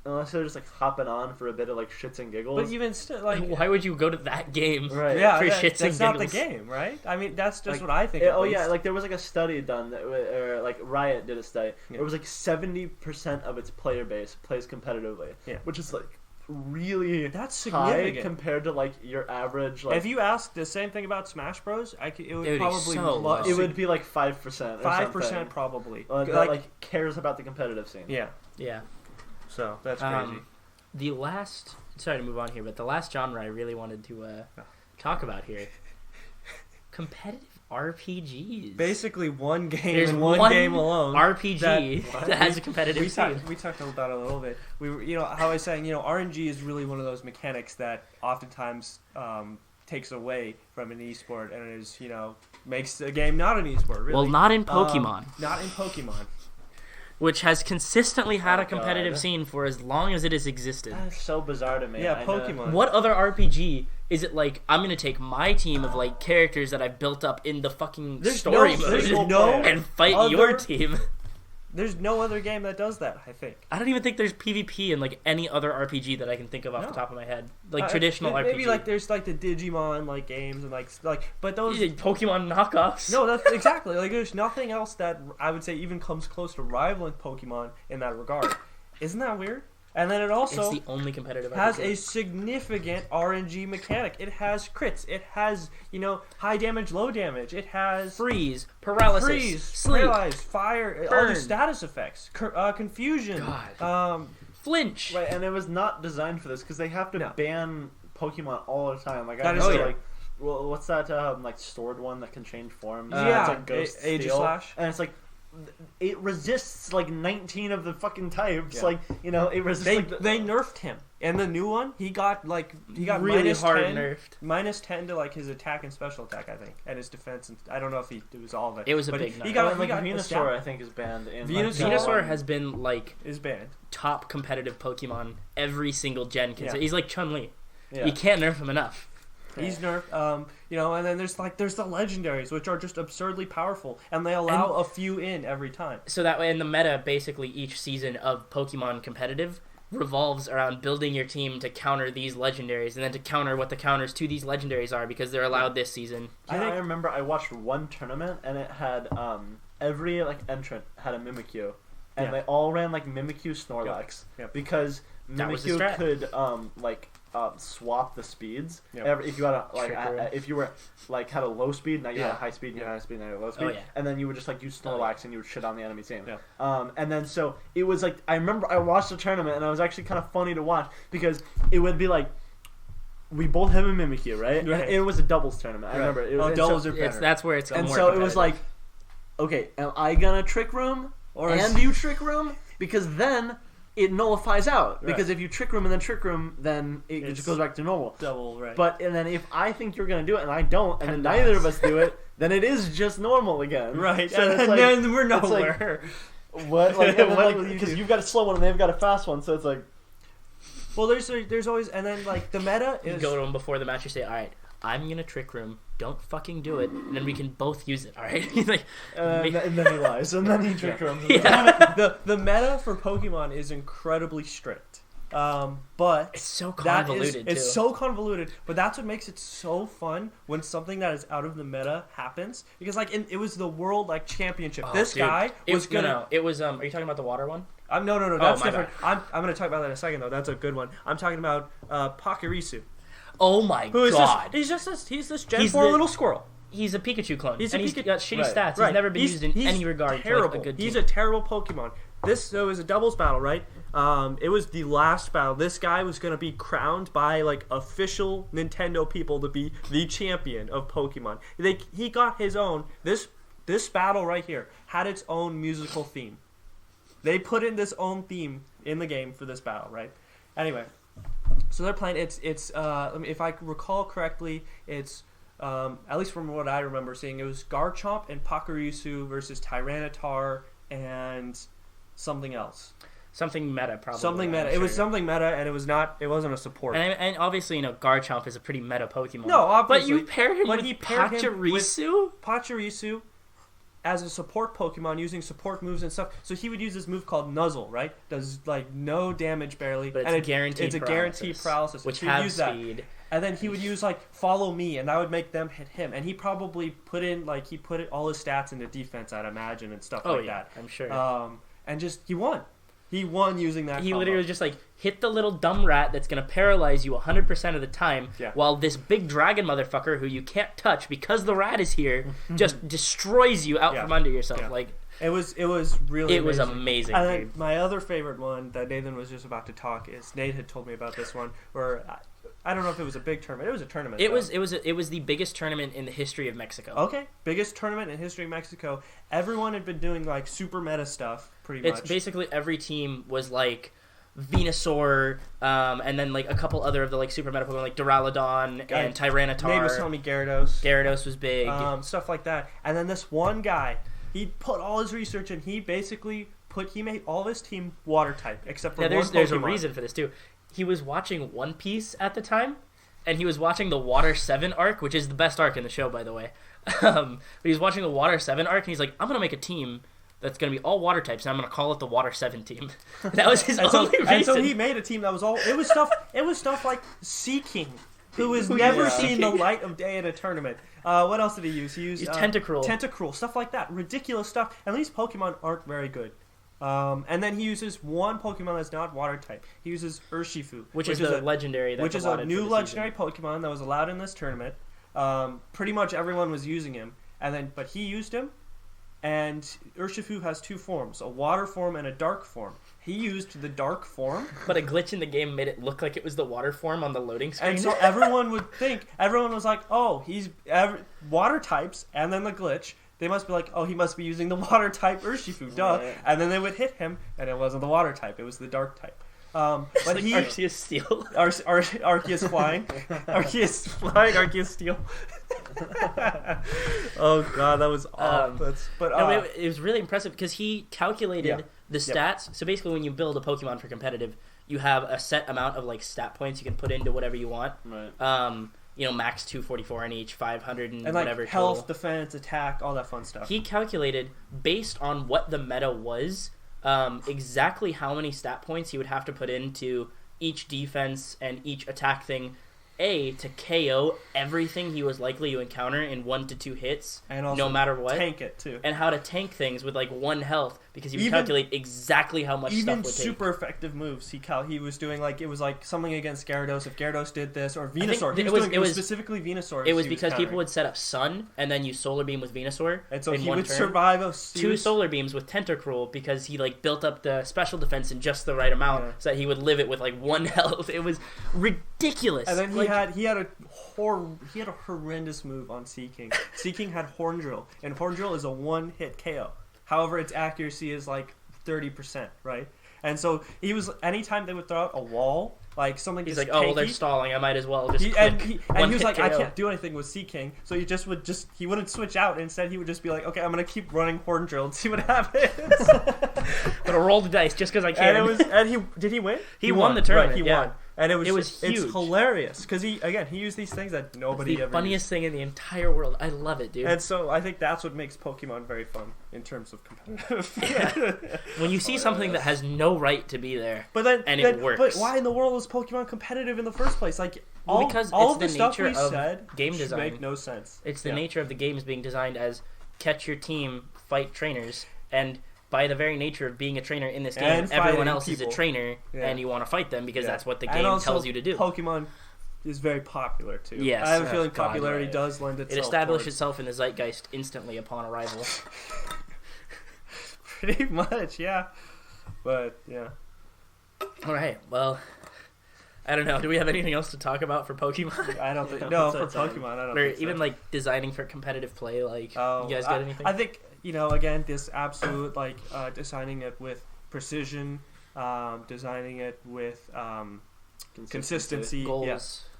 unless they're just like hopping on for a bit of like shits and giggles. But even still, like, why would you go to that game? Right? Yeah, for shits and giggles. That's not the game, right? I mean, that's just like, what I think. Yeah, like there was like a study done that, or like Riot did a study. Yeah. It was like 70% of its player base plays competitively, which is like really that's significant high compared to like your average. Like, if you ask the same thing about Smash Bros, it would probably it would be like 5%. 5% probably. That like cares about the competitive scene. Yeah. So that's crazy. Sorry to move on here, but the last genre I really wanted to talk about here, competitive RPGs. Basically, one game. There's and one game alone. RPG that has a competitive scene. We talked about it a little bit. We were, you know, how I was saying, you know, RNG is really one of those mechanics that oftentimes takes away from an esport, and it is, you know, makes a game not an esport. Really. Well, not in Pokemon. Not in Pokemon. Which has consistently had a competitive scene for as long as it has existed. That's so bizarre to me. Yeah, Pokemon. What other RPG is it like, I'm going to take my team of like characters that I've built up in the fucking story mode and fight your team? There's no other game that does that, I think. I don't even think there's PvP in like any other RPG that I can think of off the top of my head. Like traditional RPG. Maybe like there's like the Digimon like games and like but those Pokemon knockoffs. No, that's exactly. Like there's nothing else that I would say even comes close to rivaling Pokemon in that regard. Isn't that weird? And then it also it's the only competitive has RPG. A significant RNG mechanic. It has crits. It has, you know, high damage, low damage. It has freeze, paralysis, sleep, paralyze, fire, burn. all the status effects, confusion, flinch. Right, and it was not designed for this because they have to ban Pokemon all the time. Like I know, like, well, what's that like stored one that can change forms? It's like Ghost Aegislash, and it's like. It resists like 19 of the fucking types. Like, you know, it resists. They nerfed him, and the new one he got really minus hard 10, nerfed. Minus 10 to like his attack and special attack, I think, and his defense. And I don't know if it was all of it. It was a big nerf. He got Venusaur, I think, is banned. Venusaur has been like is banned. Top competitive Pokemon every single gen. He's like Chun-Li. Yeah. You can't nerf him enough. He's nerfed, you know, and then there's the legendaries, which are just absurdly powerful, and they allow a few in every time. So that way, in the meta, basically each season of Pokemon competitive revolves around building your team to counter these legendaries, and then to counter what the counters to these legendaries are, because they're allowed this season. I remember I watched one tournament, and it had every like entrant had a Mimikyu, and they all ran like Mimikyu Snorlax, because Mimikyu could swap the speeds. If you had if you were like had a low speed, now you had a high speed, you had a high speed, now you had a low speed, and then you would just like use Snorlax and you would shit on the enemy team. And then so it was like I remember I watched the tournament and it was actually kind of funny to watch because it would be like we both have a Mimikyu, right? And it was a doubles tournament. I remember it was doubles are better. That's where it's and more so it was like, okay, am I gonna trick room and you trick room? Because then it nullifies out. Because if you trick room and then trick room, then it just goes back to normal. Double, right. But and then if I think you're going to do it and I don't, and then neither of us do it, then it is just normal again. Right. So and then we're nowhere. Like, what? Like, because you've got a slow one and they've got a fast one, so it's like... Well, there's always... And then, like, the meta is... You go to them before the match, you say, all right, I'm going to trick room. Don't fucking do it. And then we can both use it, all right? and then he lies. And then he trick rooms. The meta for Pokemon is incredibly strict. But it's so convoluted, It's so convoluted, but that's what makes it so fun when something that is out of the meta happens. Because, like, it was the World, like, championship. Guy was gonna... No, it was, are you talking about the water one? No, that's different. I'm going to talk about that in a second, though. That's a good one. I'm talking about Pakirisu. Oh my god! He's this Gen 4 little squirrel. He's a Pikachu clone. He's got shitty stats. Right. He's never been used in any regard terrible. for like, a good team. He's a terrible Pokemon. This is a doubles battle, right? It was the last battle. This guy was going to be crowned by like official Nintendo people to be the champion of Pokemon. He got his own. This battle right here had its own musical theme. They put in this own theme in the game for this battle, right? Anyway, so they're playing. It's if I recall correctly, it's at least from what I remember seeing, it was Garchomp and Pachirisu versus Tyranitar and something else. Something meta, probably. Something meta. It was something meta, and it wasn't a support. And obviously, Garchomp is a pretty meta Pokemon. No, obviously. But you pair him with Pachirisu? Pachirisu as a support Pokemon using support moves and stuff. So he would use this move called Nuzzle, right? Does like no damage barely. But it's guaranteed paralysis. Which so has speed. And then he would use like Follow Me, and that would make them hit him. And he probably put all his stats into defense, I'd imagine, and stuff that. I'm sure. And just he won. He won using that. He combo. literally was just like, hit the little dumb rat that's going to paralyze you 100% of the time, while this big dragon motherfucker who you can't touch because the rat is here just destroys you out from under yourself. Yeah. Like it was really was amazing. And then my other favorite one that Nathan was just about to talk is Nate had told me about this one where I don't know if it was a big tournament. It was a tournament. It was the biggest tournament in the history of Mexico. Okay, biggest tournament in history of Mexico. Everyone had been doing like super meta stuff, pretty much. It's basically every team was like Venusaur, and then like a couple other of the like super meta Pokemon like Duraludon and Tyranitar. Nate was telling me Gyarados. Gyarados was big. Stuff like that. And then this one guy, he put all his research in. He basically made all of his team water type except for one Pokemon. There's a reason for this too. He was watching One Piece at the time, and he was watching the Water 7 arc, which is the best arc in the show, by the way. But he was watching the Water 7 arc, and he's like, I'm going to make a team that's going to be all water types, and I'm going to call it the Water 7 team. That was his only reason. And so he made a team that was all... It was stuff like Seaking, who has never seen the light of day in a tournament. What else did he use? He used Tentacruel, stuff like that. Ridiculous stuff. And these Pokemon aren't very good. And then he uses one Pokemon that's not water type. He uses Urshifu, which is a legendary. Which is a new legendary Pokemon that was allowed in this tournament. Pretty much everyone was using him, but he used him. And Urshifu has two forms: a water form and a dark form. He used the dark form, but a glitch in the game made it look like it was the water form on the loading screen. And so everyone was like, "Oh, he's water types," and then the glitch. They must be like, oh, he must be using the water type Urshifu, duh. Right. And then they would hit him, and it wasn't the water type; it was the dark type. But like Arceus Steel. Arceus flying. Arceus flying, Arceus Steel. Oh god, that was awful. It was really impressive because he calculated the stats. So basically, when you build a Pokemon for competitive, you have a set amount of like stat points you can put into whatever you want. Right. Max 244 on each, 500 and like whatever. Health, total. Defense, attack, all that fun stuff. He calculated based on what the meta was, exactly how many stat points he would have to put into each defense and each attack thing, to KO everything he was likely to encounter in 1 to 2 hits, and also no matter what. Tank it too, and how to tank things with like 1 health because he would calculate exactly how much stuff would take. Even super effective moves. He was doing like it was like something against Gyarados. If Gyarados did this or Venusaur, it was specifically Venusaur. It was because people would set up Sun and then use Solar Beam with Venusaur, and so he would survive 2 Solar Beams with Tentacruel because he like built up the special defense in just the right amount so that he would live it with like 1 health. It was ridiculous. And then he had a horrendous move on Seaking. Seaking had Horn Drill, and Horn Drill is a 1-hit KO. However, its accuracy is like 30%, right? And so anytime they would throw out a wall, like something. He's like, oh, well, they're stalling. I might as well just. He was like, KO. I can't do anything with Seaking, so he wouldn't switch out. Instead, he would just be like, okay, I'm gonna keep running Horn Drill and see what happens. Gonna roll the dice just because I can. Did he win? He won the tournament. Right, he won. And it was huge. It's hilarious because he used these things that nobody ever used. The funniest thing in the entire world. I love it, dude. And so I think that's what makes Pokemon very fun in terms of competitive. When you see something that has no right to be there, it works. But why in the world is Pokemon competitive in the first place? Like because all it's of the the stuff nature we of said game design make no sense. It's the nature of the games being designed as catch your team, fight trainers, and by the very nature of being a trainer in this game, everyone else is a trainer, and you want to fight them because that's what the game tells you to do. Pokemon is very popular too. Yes, I have a feeling popularity does lend itself. It established itself in the zeitgeist instantly upon arrival. Pretty much, yeah. But yeah. All right. Well, I don't know. Do we have anything else to talk about for Pokemon? I don't think. No, for Pokemon, I don't. Or think so. even like designing for competitive play. Like, you guys got anything? I think again, this absolute like designing it with precision, designing it with consistency,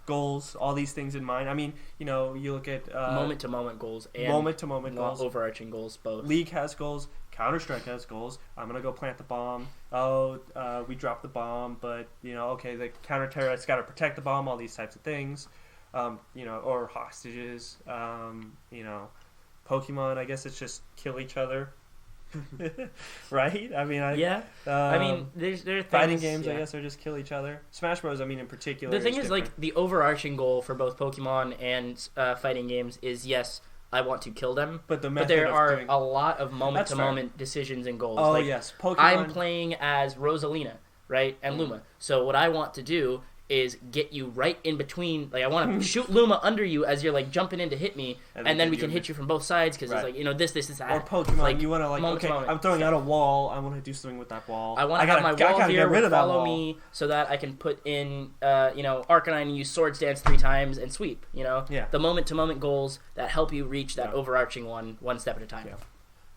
goals, all these things in mind. I mean, you look at moment to moment goals and goals, overarching goals. Both. League has goals. Counter-Strike has goals. I'm gonna go plant the bomb. We dropped the bomb, but okay, the counter-terrorist's got to protect the bomb. All these types of things, or hostages. Pokemon, I guess it's just kill each other. Right? I mean, there are things, fighting games. I guess are just kill each other. Smash Bros. I mean, in particular. The thing is like the overarching goal for both Pokemon and fighting games is yes, I want to kill them. But there are a lot of moment to moment decisions and goals. Oh yes, Pokemon. I'm playing as Rosalina, right, and Luma. So what I want to do is get you right in between. Like I want to shoot Luma under you as you're like jumping in to hit me, and then we can hit you from both sides because it's like this, that. Or Pokemon, like, you want to okay, I'm throwing out a wall. I want to do something with that wall. I want to have my wall here follow me so that I can put in Arcanine and use Swords Dance 3 times and sweep. The moment to moment goals that help you reach that overarching one step at a time. Yeah.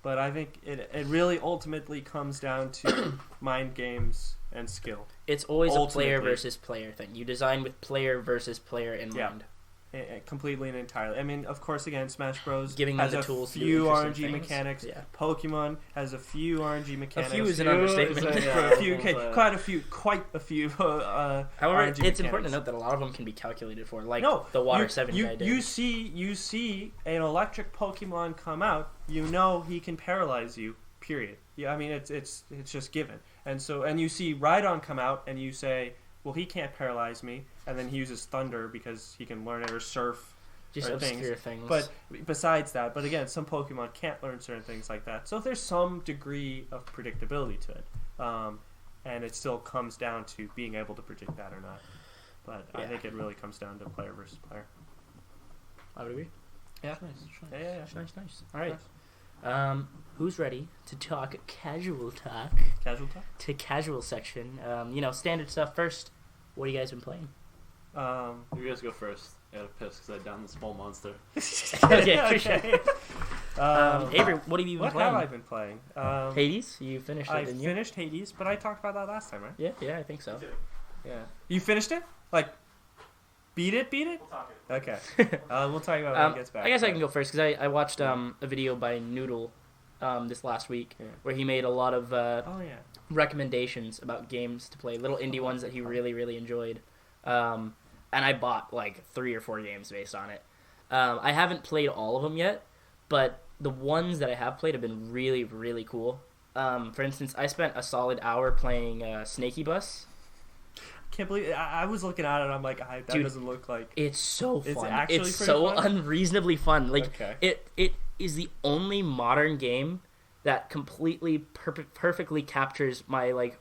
But I think it really ultimately comes down to mind games and skill. It's always a player versus player thing. You design with player versus player in mind. Completely and entirely. I mean, of course, again, Smash Bros. Giving has them the tools a few RNG mechanics. Yeah. Pokemon has a few RNG mechanics. A few is an understatement. Quite a few. However, RNG it's mechanics. important to note that a lot of them can be calculated for, like the Water 7 guy did. You see an electric Pokemon come out, he can paralyze you. Period. Yeah, I mean it's just given. And you see Rhydon come out, and you say, well, he can't paralyze me, and then he uses Thunder because he can learn it, or Surf. Just obscure things. But besides that, again, some Pokemon can't learn certain things like that. So there's some degree of predictability to it, and it still comes down to being able to predict that or not. But I think it really comes down to player versus player. I would agree. Yeah. Nice. Yeah. Nice. All right. Nice. Who's ready to talk casual talk? Casual talk? To casual section. Standard stuff first. What have you guys been playing? You guys go first. I gotta piss because I downed the small monster. Okay, for sure. Avery, what have you been playing? What have I been playing? Hades? You finished it, didn't you? I finished Hades, but I talked about that last time, right? Yeah, I think so. Yeah. You finished it? Like, beat it? We'll talk it. Okay. We'll talk about it when it gets back. I guess I can go first because I watched a video by Noodle this last week where he made a lot of recommendations about games to play, little indie ones that he really, really enjoyed. And I bought like 3 or 4 games based on it. I haven't played all of them yet, but the ones that I have played have been really, really cool. For instance, I spent a solid hour playing Snakey Bus. Can't believe I was looking at it and I'm like, that doesn't look like... It's so fun. It's actually it's so fun? Unreasonably fun. Like, it is the only modern game that completely perfectly captures my like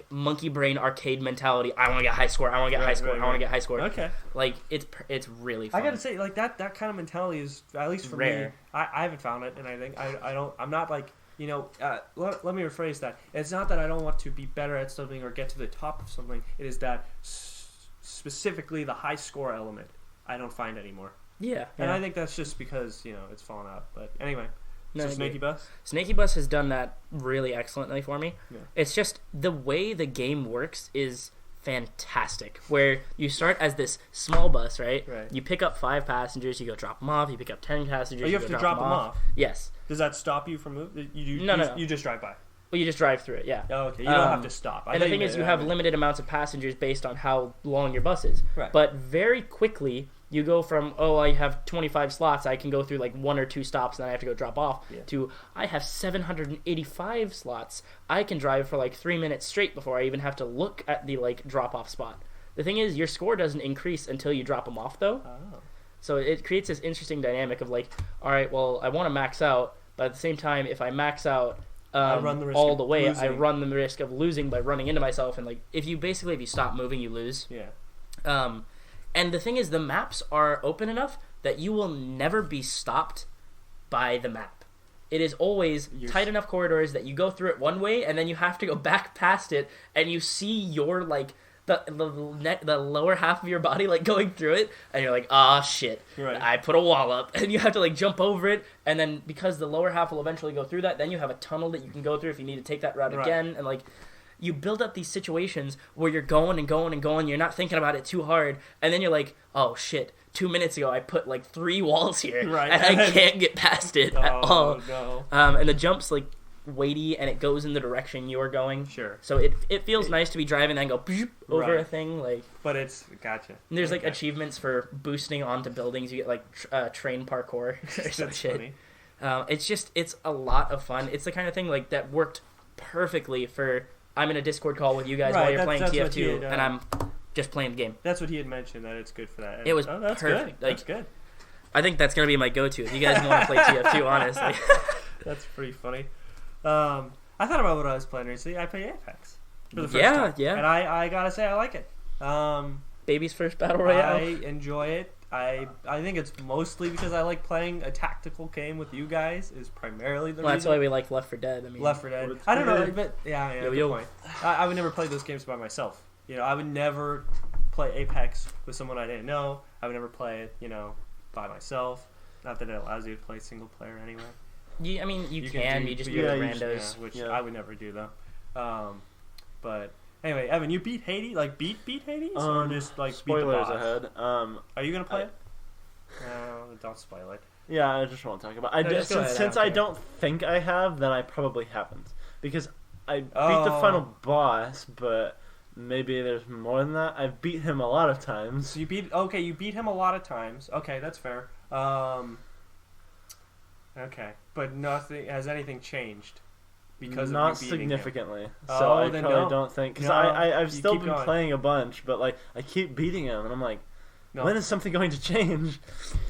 monkey brain arcade mentality. I want to get high score. I want to get high score. I want to get high score. Okay. Like it's really fun. I gotta say, like that kind of mentality is, at least for rare. Me, I haven't found it, and I think I'm not like, let me rephrase that. It's not that I don't want to be better at something or get to the top of something. It is that specifically the high score element I don't find anymore. Yeah. And I think that's just because it's fallen out. But anyway. So Snakey Bus? Snakey Bus has done that really excellently for me. Yeah. It's just the way the game works is fantastic. Where you start as this small bus, right? You pick up 5 passengers, you go drop them off. You pick up 10 passengers, you have to drop them off. Yes. Does that stop you from moving? No. You just drive by. Well, you just drive through it, yeah. Oh, okay. You don't have to stop. And the thing is, you have limited amounts of passengers based on how long your bus is. Right. But very quickly, you go from, I have 25 slots, I can go through like 1 or 2 stops, and then I have to go drop off, to I have 785 slots. I can drive for like 3 minutes straight before I even have to look at the like drop-off spot. The thing is, your score doesn't increase until you drop them off, though. Oh. So it creates this interesting dynamic of like, all right, well, I want to max out, but at the same time, if I max out all the way, I run the risk of losing by running into myself, and like if you stop moving, you lose. Yeah. And the thing is, the maps are open enough that you will never be stopped by the map. It is always tight enough corridors that you go through it one way, and then you have to go back past it, and you see your, like, the lower half of your body, like, going through it, and you're like, ah, shit, right. I put a wall up, and you have to, like, jump over it, and then because the lower half will eventually go through that, then you have a tunnel that you can go through if you need to take that route again, and, like, you build up these situations where you're going and going and going, you're not thinking about it too hard, and then you're like, oh, shit, 2 minutes ago I put, like, 3 walls here, and I can't get past it at all. No. And the jump's, like, weighty, and it goes in the direction you're going. Sure. So it feels nice to be driving and then go over a thing, like. But it's gotcha. And there's like achievements for boosting onto buildings. You get like train parkour or some shit. It's a lot of fun. It's the kind of thing like that worked perfectly for. I'm in a Discord call with you guys while you're playing TF2, and I'm just playing the game. That's what he had mentioned, that it's good for that. And, it was perfect. Good. Like, that's good. I think that's gonna be my go-to if you guys want to play TF2. Honestly, that's pretty funny. I thought about what I was playing recently. I played Apex for the first time. Yeah. And I gotta say, I like it. Baby's first battle royale. I enjoy it. I think it's mostly because I like playing a tactical game with you guys. Is primarily the reason. That's why we like Left 4 Dead. I mean, Left 4 Dead. I don't know, but yeah, good point. I would never play those games by myself. You know, I would never play Apex with someone I didn't know. I would never play it, by myself. Not that it allows you to play single player anyway. You can. You just do it with randos. Which I would never do, though. But anyway, Evan, you beat Hades? Like, beat Hades? Or just, like, spoilers beat the boss? ahead. Are you going to play it? No, don't spoil it. Yeah, I just won't talk about it. Since I don't think I have, then I probably haven't. Because I beat the final boss, but maybe there's more than that. I've beat him a lot of times. So you beat him a lot of times. Okay, that's fair. Okay, but has anything changed because not of you beating significantly. Him? So I probably don't think because I've still been playing a bunch, but like I keep beating him, and I'm like, when is something going to change?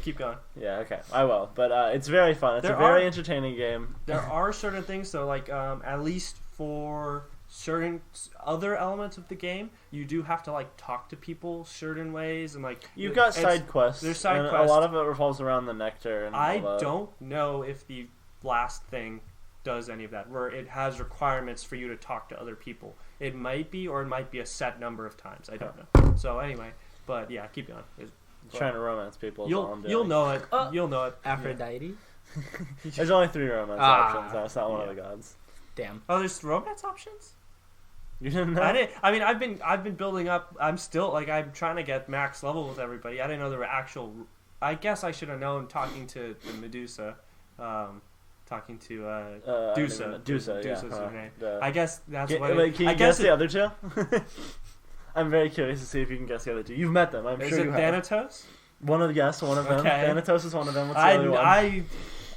Keep going. Yeah, okay, I will. But it's very fun. It's a very entertaining game. There are certain things, though, like at least for certain other elements of the game, you do have to like talk to people certain ways, and like you've got side quests. There's side quests. A lot of it revolves around the nectar. And I don't know if the last thing does any of that, where it has requirements for you to talk to other people. It might be, or it might be a set number of times. I don't know. So anyway, but yeah, keep going. Trying to romance people. You'll know it. You'll know it. Aphrodite. Yeah. There's only 3 romance options. That's not one of the gods. Damn. Oh, there's romance options? You didn't know? I've been building up. I'm still like I'm trying to get max level with everybody. I didn't know there were actual. I guess I should have known talking to the Medusa, talking to Dusa. Dusa's her name. I guess that's what. Can you guess the other two? I'm very curious to see if you can guess the other two. You've met them. I'm sure you have. Is it Thanatos? One of them. Okay. Thanatos is one of them. What's the other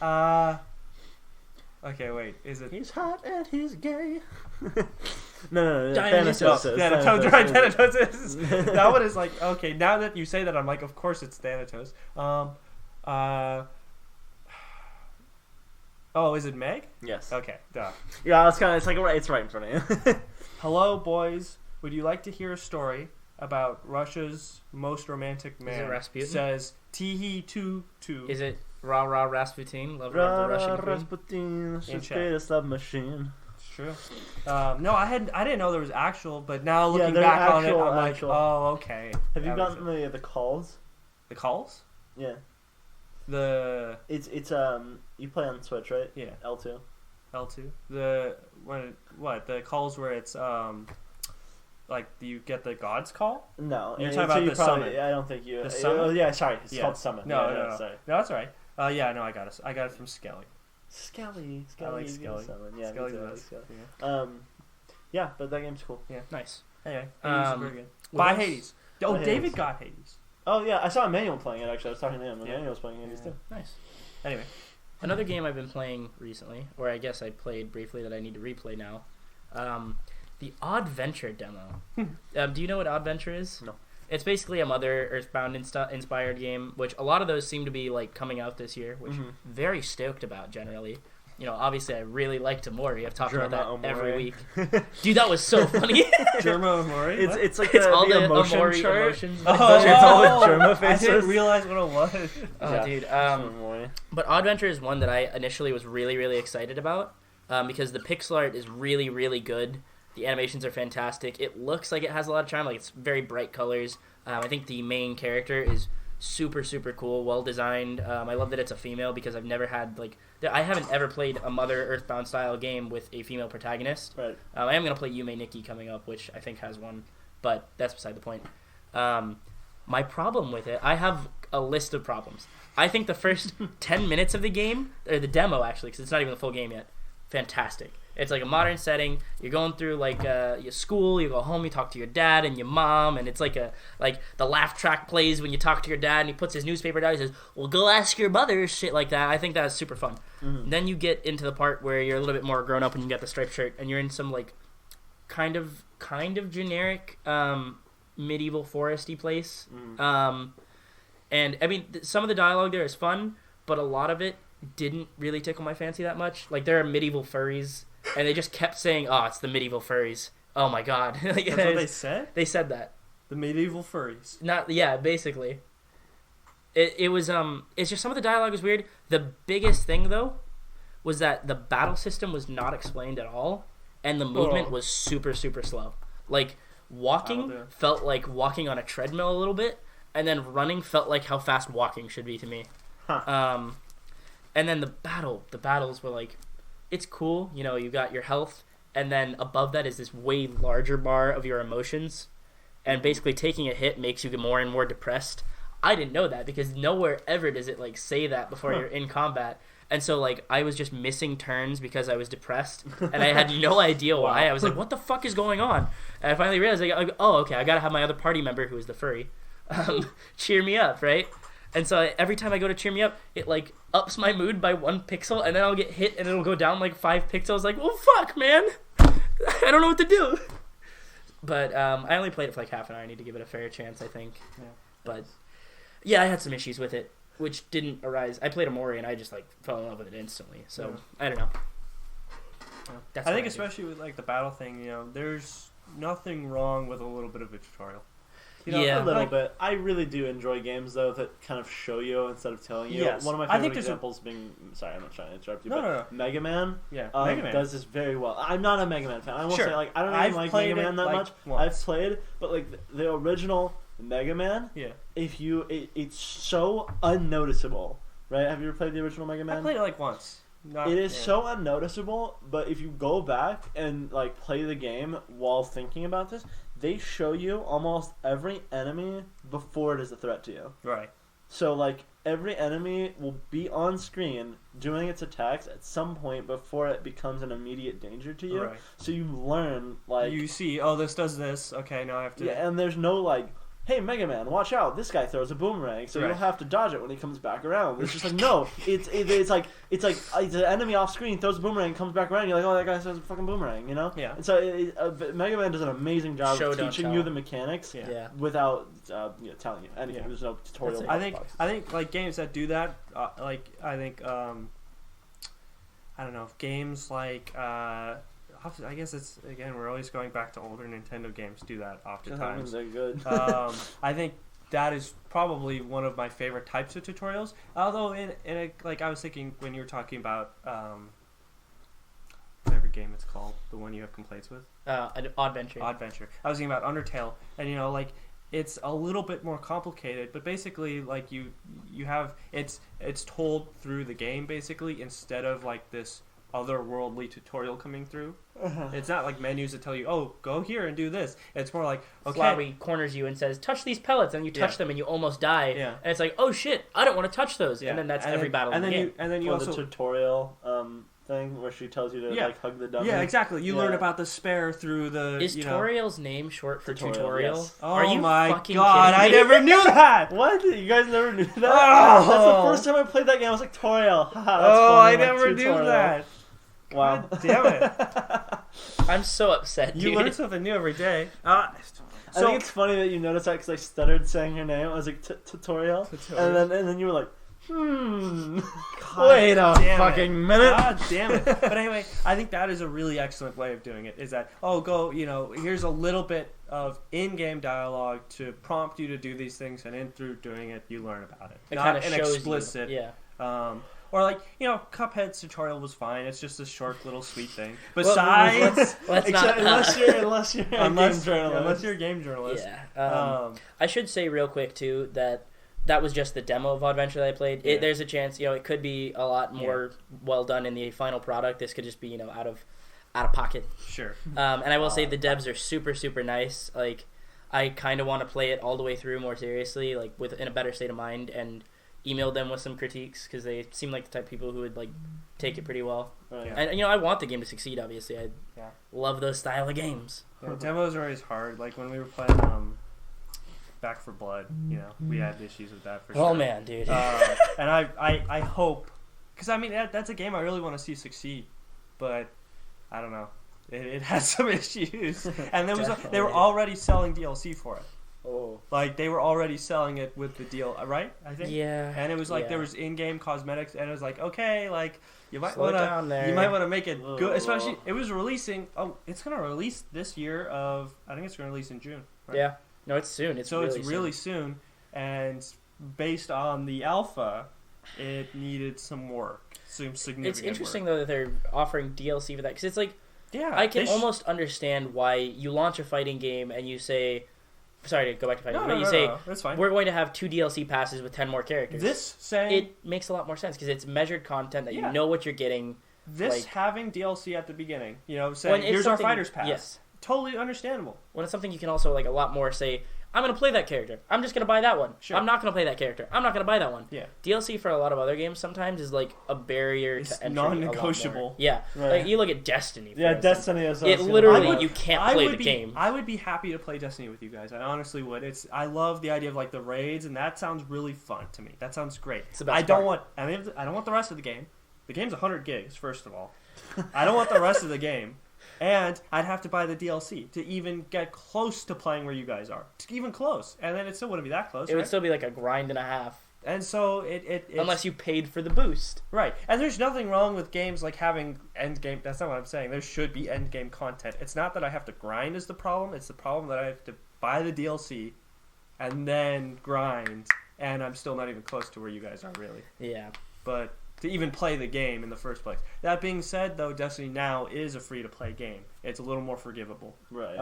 one? Okay, wait. Is it? He's hot and he's gay. No. Thanatos. Thanatos, right? Thanatos is. That one is like, okay, now that you say that, I'm like, of course it's Thanatos. Oh, is it Meg? Yes. Okay, duh. Yeah, it's right in front of you. Hello, boys. Would you like to hear a story about Russia's most romantic man? Is it Rasputin? Says Tihi-tu-tu. Is it Rah Rah Rasputin? Lover of the Russian queen? Rasputin, she's greatest love machine. It's true. No, I didn't know there was actual, but now looking back on it, I'm like, oh, okay. Have you gotten the calls? The calls? Yeah. It's you play on Switch, right? Yeah. L2. The calls where it's like you get the god's call? No, you're talking about the summon. I don't think you. The summon? Oh, yeah, sorry, it's called summon. No, sorry. No, that's all right. I got it. I got it from Skelly. Skelly. I like Skelly. Yeah, Skelly's Skelly. Yeah, but that game's cool. Yeah, nice. Anyway, Hades is very good. Buy Hades. Oh, David got Hades. Oh yeah, I saw Emmanuel playing it actually. I was talking to him. Emmanuel was playing Hades too. Nice. Anyway, another game I've been playing recently, or I guess I played briefly that I need to replay now. The Odd Venture demo. Do you know what Odd Venture is? No. It's basically a Mother Earthbound inspired game, which a lot of those seem to be like coming out this year, which I'm very stoked about generally. obviously I really liked Amori. I've talked about that Amori. every week. Dude, that was so funny. Germa Amori? It's like It's all the the emotion Amori chart. emotions. It's all the Germa I faces. didn't realize what it was. Oh, Yeah. dude. Amori. But Oddventure is one that I initially was really, really excited about because the pixel art is really, really good. The animations are fantastic. It looks like it has a lot of charm. Like, it's very bright colors. I think the main character is super, super cool, well designed. I love that it's a female because I've never had, I haven't ever played a Mother Earthbound style game with a female protagonist. Right. I am going to play Yume Nikki coming up, which I think has one, but that's beside the point. My problem with it, I have a list of problems. I think the first 10 minutes of the game, or the demo actually, because it's not even the full game yet, fantastic. It's like a modern setting. You're going through your school. You go home. You talk to your dad and your mom, and it's like the laugh track plays when you talk to your dad, and he puts his newspaper down. He says, "Well, go ask your mother," shit like that. I think that's super fun. Mm-hmm. Then you get into the part where you're a little bit more grown up, and you got the striped shirt, and you're in some kind of generic medieval foresty place. Mm. And I mean, some of the dialogue there is fun, but a lot of it didn't really tickle my fancy that much. Like, there are medieval furries. And they just kept saying, "Oh, it's the medieval furries." Oh my god! That's what they said. They said that. The medieval furries. Basically. It was It's just some of the dialogue was weird. The biggest thing though was that the battle system was not explained at all, and the movement was super, super slow. Like, walking felt like walking on a treadmill a little bit, and then running felt like how fast walking should be to me. Huh. And then the battles were like, it's cool, you got your health, and then above that is this way larger bar of your emotions, and basically taking a hit makes you get more and more depressed. I didn't know that because nowhere ever does it say that before you're in combat, and so I was just missing turns because I was depressed, and I had no idea why. I was like, what the fuck is going on? And I finally realized, okay, I gotta have my other party member, who is the furry, cheer me up, right? And so every time I go to cheer me up, it ups my mood by 1 pixel, and then I'll get hit, and it'll go down 5 pixels. Well, fuck, man, I don't know what to do. But I only played it for half an hour. I need to give it a fair chance, I think. Yeah. But yeah, I had some issues with it, which didn't arise. I played Amori, and I just fell in love with it instantly. So I don't know. I think especially with the battle thing, there's nothing wrong with a little bit of a tutorial. A little bit. I really do enjoy games though that kind of show you instead of telling you. Yes. One of my favorite examples being, sorry, I'm not trying to interrupt you, no. Mega Man. Yeah, Mega Man does this very well. I'm not a Mega Man fan. I will say, I don't really like Mega Man that much. Once. I've played, but the original Mega Man. Yeah. It's so unnoticeable, right? Have you ever played the original Mega Man? I played it once. It is so unnoticeable, but if you go back and play the game while thinking about this, they show you almost every enemy before it is a threat to you. Right. So every enemy will be on screen doing its attacks at some point before it becomes an immediate danger to you. Right. So you learn you see, oh, this does this. Okay, now I have to. Yeah, and there's no hey, Mega Man, watch out! This guy throws a boomerang, so you'll have to dodge it when he comes back around. It's just no, it's an enemy off screen throws a boomerang, comes back around. You're like, oh, that guy throws a fucking boomerang, Yeah. And so Mega Man does an amazing job of teaching you the mechanics without telling you anything. Yeah. There's no tutorial. I think games that do that, I don't know, games I guess it's, again, we're always going back to older Nintendo games do that oftentimes. They're good. I think that is probably one of my favorite types of tutorials. Although I was thinking when you were talking about whatever game it's called, the one you have complaints with, Oddventure. I was thinking about Undertale, and it's a little bit more complicated, but basically you have it's told through the game basically instead of this otherworldly tutorial coming through. It's not menus that tell you, oh, go here and do this. It's more okay. Flowey corners you and says, touch these pellets, and you touch them and you almost die. Yeah. And it's oh shit, I don't want to touch those. Yeah. And then that's every battle in the game. And then you also the tutorial thing where she tells you to hug the dummy. Yeah, exactly. You learn about the spare through the. Is Toriel's name short for tutorial? Yes. Oh, are you my fucking god! kidding me? I never knew that. What? You guys never knew that? Oh. That's the first time I played that game. I was like, Toriel. I never knew that. Wow. God damn it. I'm so upset, dude. You learn something new every day. I think it's funny that you noticed that because I stuttered saying her name. I was like, tutorial. And then you were like, Wait a fucking minute. God damn it. But anyway, I think that is a really excellent way of doing it, is that, here's a little bit of in-game dialogue to prompt you to do these things, and through doing it, you learn about it. It not kind of an shows explicit. you. Yeah. Or Cuphead's tutorial was fine. It's just a short little sweet thing. Besides, unless you're a game journalist. Yeah. I should say real quick too that was just the demo of Adventure that I played. Yeah. There's a chance, it could be a lot more well done in the final product. This could just be, out of pocket. Sure. And I will say the devs are super, super nice. Like, I kind of want to play it all the way through more seriously, like in a better state of mind, and emailed them with some critiques because they seem like the type of people who would take it pretty well. Yeah. And I want the game to succeed. Obviously, I love those style of games. Yeah, demos are always hard. Like when we were playing Back 4 Blood, we had issues with that for sure. Oh man, dude. And I hope, because that's a game I really want to see succeed, but I don't know. It has some issues, and they were already selling DLC for it. Oh. They were already selling it with the deal, right? I think. Yeah. And it was there was in-game cosmetics, and it was you might want to make it good. Especially, it was releasing. Oh, it's gonna release this year. I think it's gonna release in June. Right? Yeah. No, it's soon. It's really soon, and based on the alpha, it needed some work, some significant. It's interesting work. though that they're offering DLC for that, because it's yeah, I can almost understand why you launch a fighting game and you say. Sorry to go back to fighting, but you say that's fine. We're going to have 2 DLC passes with 10 more characters. It makes a lot more sense because it's measured content that you know what you're getting. Having DLC at the beginning, saying here's our fighters pass. Yes, totally understandable. When it's something you can also a lot more say. I'm going to play that character. I'm just going to buy that one. Sure. I'm not going to play that character. I'm not going to buy that one. Yeah. DLC for a lot of other games sometimes is a barrier to entry. Non-negotiable. Yeah. Right. You look at Destiny. Yeah, Destiny is. It literally you can't play the game. I would be happy to play Destiny with you guys. I honestly would. I love the idea of the raids, and that sounds really fun to me. That sounds great. It's the best I don't want the rest of the game. The game's 100 gigs. First of all, I don't want the rest of the game. And I'd have to buy the DLC to even get close to playing where you guys are. Even close. And then it still wouldn't be that close, It would still be a grind and a half. And so it's... Unless you paid for the boost. Right. And there's nothing wrong with games having endgame... That's not what I'm saying. There should be endgame content. It's not that I have to grind is the problem. It's the problem that I have to buy the DLC and then grind. And I'm still not even close to where you guys are, really. Yeah. But... to even play the game in the first place. That being said, though, Destiny now is a free-to-play game. It's a little more forgivable. Right.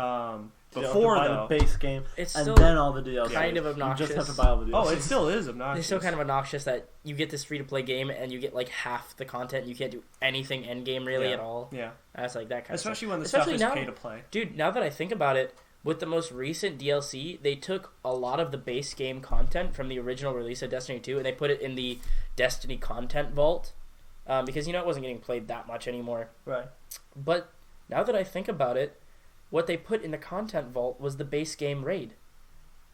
Before, the base game, it's and still then all the DLC. Kind of obnoxious. You just have to buy all the DLC. Oh, it still is obnoxious. It's still kind of obnoxious that you get this free-to-play game and you get half the content. And you can't do anything endgame really at all. Yeah. That's that kind of stuff. Especially when the stuff is pay-to-play. Dude, now that I think about it, with the most recent DLC, they took a lot of the base game content from the original release of Destiny 2 and they put it in the Destiny content vault. Because, it wasn't getting played that much anymore. Right. But now that I think about it, what they put in the content vault was the base game raid.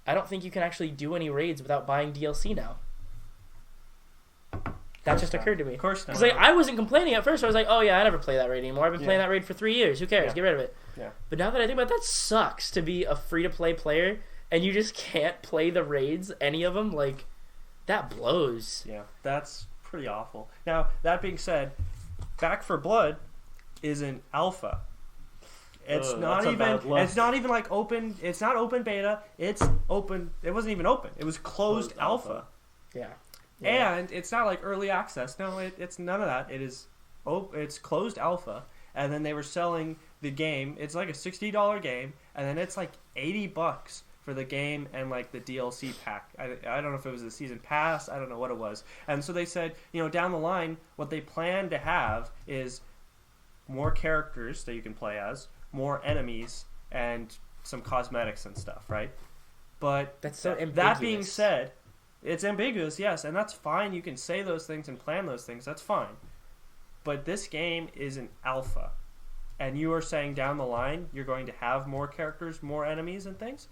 I don't think you can actually do any raids without buying DLC now. That just occurred to me. Of course not. Because I wasn't complaining at first. I was like, oh yeah, I never play that raid anymore. I've been playing that raid for 3 years. Who cares? Yeah. Get rid of it. Yeah. But now that I think about it, that sucks to be a free-to-play player and you just can't play the raids, any of them. That blows. Yeah, that's... pretty awful. Now, that being said, Back 4 Blood is an alpha. It's not even open. It's not open beta. It's open. It wasn't even open. It was closed alpha. Yeah. And it's not early access. No, it's none of that. It's closed alpha. And then they were selling the game. It's a $60 game, and then it's $80 for the game and the DLC pack. I don't know if it was the season pass. I don't know what it was. And so they said, down the line, what they plan to have is more characters that you can play as, more enemies, and some cosmetics and stuff, right? But that's so ambiguous. That being said, it's ambiguous, yes, and that's fine. You can say those things and plan those things. That's fine. But this game is an alpha. And you are saying down the line you're going to have more characters, more enemies and things?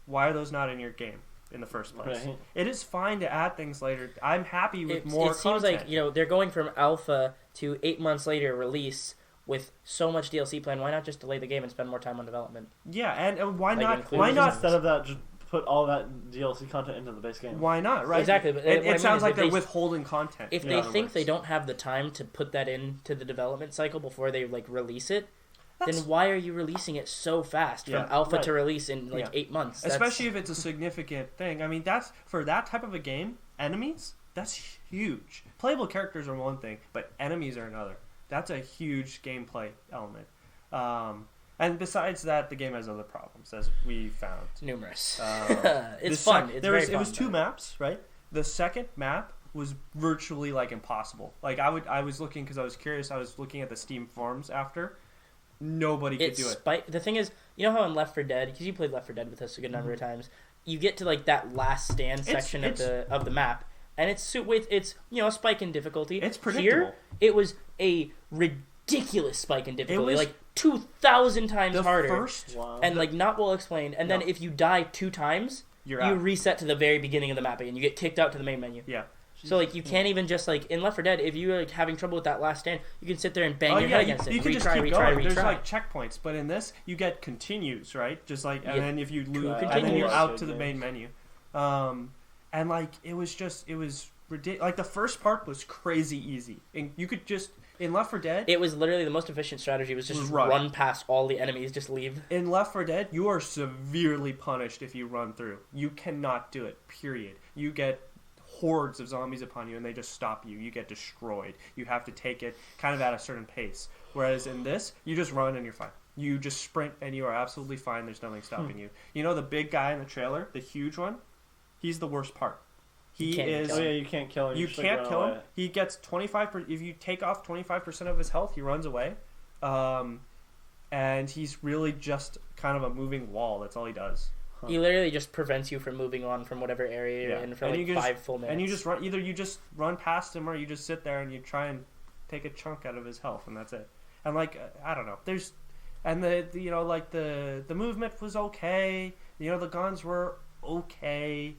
Why are those not in your game in the first place? Right. It is fine to add things later. I'm happy with more content. It seems like, they're going from alpha to 8 months later release with so much DLC planned. Why not just delay the game and spend more time on development? Yeah, and why not instead of that, just put all that DLC content into the base game. Why not? Right? Exactly. But it sounds like they're withholding content. If they think they don't have the time to put that into the development cycle before they like release it, then why are you releasing it so fast from alpha to release in 8 months? Especially if it's a significant thing. I mean, that's for that type of a game. Enemies, that's huge. Playable characters are one thing, but enemies are another. That's a huge gameplay element. And besides that, the game has other problems, as we found. Numerous. It's fun. It's very fun. It was 2 maps, right? The second map was virtually like impossible. Like I was looking because I was curious. I was looking at the Steam forums after. Nobody could do it. The thing is, you know how in Left 4 Dead, because you played Left 4 Dead with us a good number of times, you get to like that last stand section of the map, and it's a spike in difficulty. It's predictable. Here, it was a ridiculous spike in difficulty, like 2,000 times harder, and like not well explained. And then if you die 2 times, you reset to the very beginning of the map again. You get kicked out to the main menu. Yeah. So like you can't even just like in Left 4 Dead, if you're like having trouble with that last stand, you can sit there and bang your head against it. You can just keep going. There's like checkpoints, but in this you get continues, right? Just like and then if you lose, and then you're out to the main menu. And like it was ridiculous. Like the first part was crazy easy, and you could just in Left 4 Dead. It was literally the most efficient strategy. Was just run past all the enemies, just leave. In Left 4 Dead, you are severely punished if you run through. You cannot do it. Period. You get hordes of zombies upon you and they just stop you. You get destroyed. You have to take it kind of at a certain pace. Whereas in this, you just run and you're fine. You just sprint and you are absolutely fine. There's nothing stopping you. You know the big guy in the trailer, the huge one? He's the worst part. He is. Oh yeah, you can't kill him. You can't kill him. He gets 25%. If you take off 25% of his health, he runs away. And he's really just kind of a moving wall. That's all he does. He literally just prevents you from moving on from whatever area you're in for like 5 full minutes. And you just run. Either you just run past him, or you just sit there and you try and take a chunk out of his health, and that's it. And like I don't know. There's, and the movement was okay. You know the guns were okay.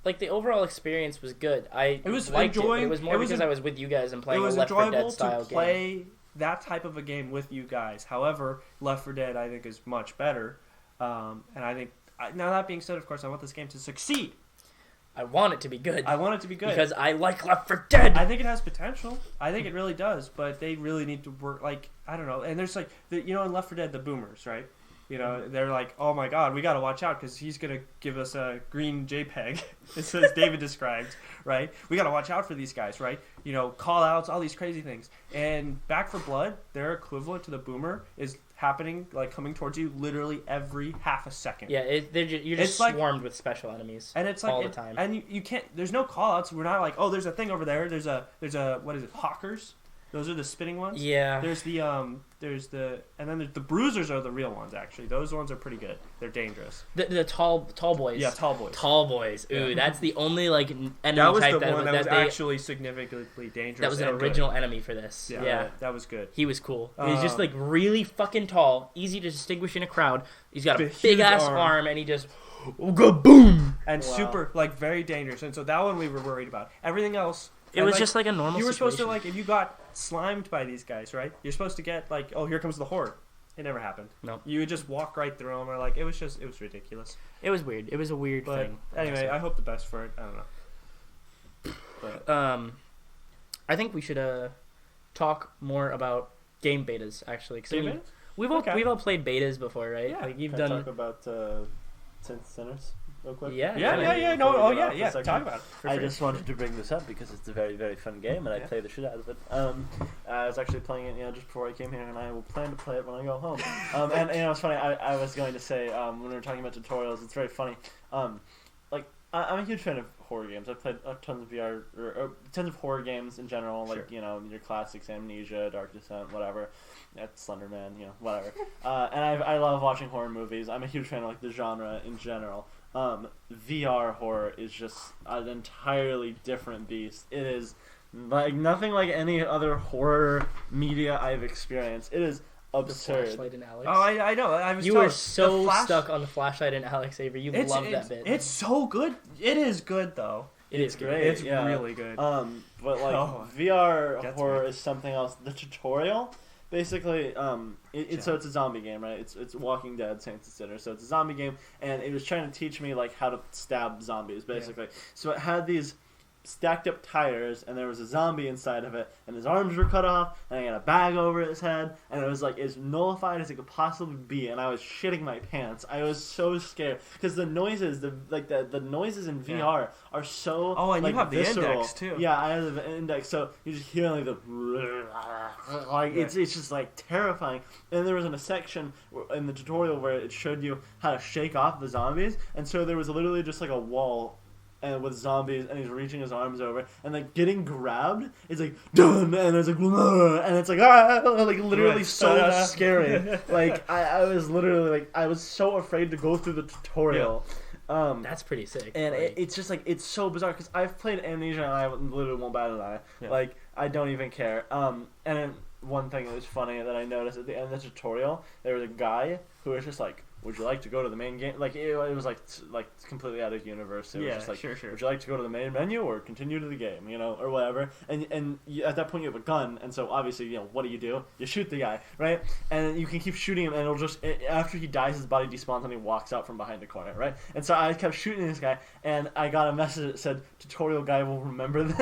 Like the overall experience was good. It was more because I was with you guys and playing a Left 4 Dead style game. It was enjoyable to play that type of a game with you guys. However, Left 4 Dead I think is much better, and I think. Now that being said, of course, I want this game to succeed. I want it to be good. Because I like Left 4 Dead. I think it has potential. I think it really does, but they really need to work. Like I don't know. And there's like in Left 4 Dead, the boomers, right? You know, they're like, oh my god, we got to watch out because he's going to give us a green JPEG. It says David described, right? We got to watch out for these guys, right? You know, call outs, all these crazy things. And Back 4 Blood, their equivalent to the boomer is happening, like coming towards you literally every half a second. Yeah, you're just swarmed with special enemies. And it's like all the time. And you can't, there's no call outs. We're not like, oh, there's a thing over there. There's a, what is it, hawkers? Those are the spinning ones. Yeah. And then the bruisers are the real ones. Actually, those ones are pretty good. They're dangerous. The tall boys. Yeah, tall boys. Tall boys. Ooh, yeah. That's the only like enemy that was type the one that was actually significantly dangerous. That was an original enemy for this. Yeah, that was good. He was cool. He's just like really fucking tall, easy to distinguish in a crowd. He's got a big ass arm, and he just go boom and super like very dangerous. And so that one we were worried about. Everything else. It was just like a normal. You were situation. supposed to like if you got slimed by these guys, right? You're supposed to get like, oh, here comes the horde. It never happened. No, you would just walk right through them, or like it was ridiculous. It was weird. It was a weird thing. Anyway, I hope the best for it. I don't know. But I think we should talk more about game betas actually. Game betas? We've all played betas before, right? Yeah. Like you've Can done. I talk about Sinners real quick? Yeah. No, talk about it. I just wanted to bring this up because it's a very, very fun game, and I play the shit out of it. I was actually playing it, just before I came here, and I will plan to play it when I go home. And it's funny. I was going to say when we were talking about tutorials, it's very funny. I'm a huge fan of horror games. I've played tons of VR or tons of horror games in general, like your classics, Amnesia, Dark Descent, whatever. Slender Man, whatever. And I love watching horror movies. I'm a huge fan of like the genre in general. VR horror is just an entirely different beast. It is like nothing like any other horror media I've experienced. It is absurd. The Flashlight and Alex. Oh, I know. You were so stuck on the Flashlight and Alex, Avery. You love that bit. It's so good. It is good though. It is great. It's really good. But like VR horror is something else. The tutorial basically, so it's a zombie game, right? It's Walking Dead, Saints and Sinners. So it's a zombie game, and it was trying to teach me like how to stab zombies, basically. Yeah. So it had these stacked up tires, and there was a zombie inside of it, and his arms were cut off, and I had a bag over his head, and it was like as nullified as it could possibly be, and I was shitting my pants. I was so scared because the noises, the noises in VR are so. Oh, and like, you have visceral. The index too. Yeah, I have the index, so you just hear like the like it's just like terrifying. And there was a section in the tutorial where it showed you how to shake off the zombies, and so there was literally just like a wall. And with zombies, and he's reaching his arms over, and like getting grabbed, it's like done, and it's like, and it's like like literally so scary. Like I was literally like I was so afraid to go through the tutorial. Yeah. That's pretty sick. And it's just like it's so bizarre because I've played Amnesia and I literally won't bat an eye. Yeah. Like I don't even care. And then one thing that was funny that I noticed at the end of the tutorial, there was a guy who was just like, would you like to go to the main game? Like it was like completely out of universe. It was just like, sure. Would you like to go to the main menu or continue to the game? Or whatever. And you, at that point you have a gun, and so obviously what do? You shoot the guy, right? And you can keep shooting him, and it'll just after he dies, his body despawns, and he walks out from behind the corner, right? And so I kept shooting this guy, and I got a message that said, "Tutorial guy will remember this."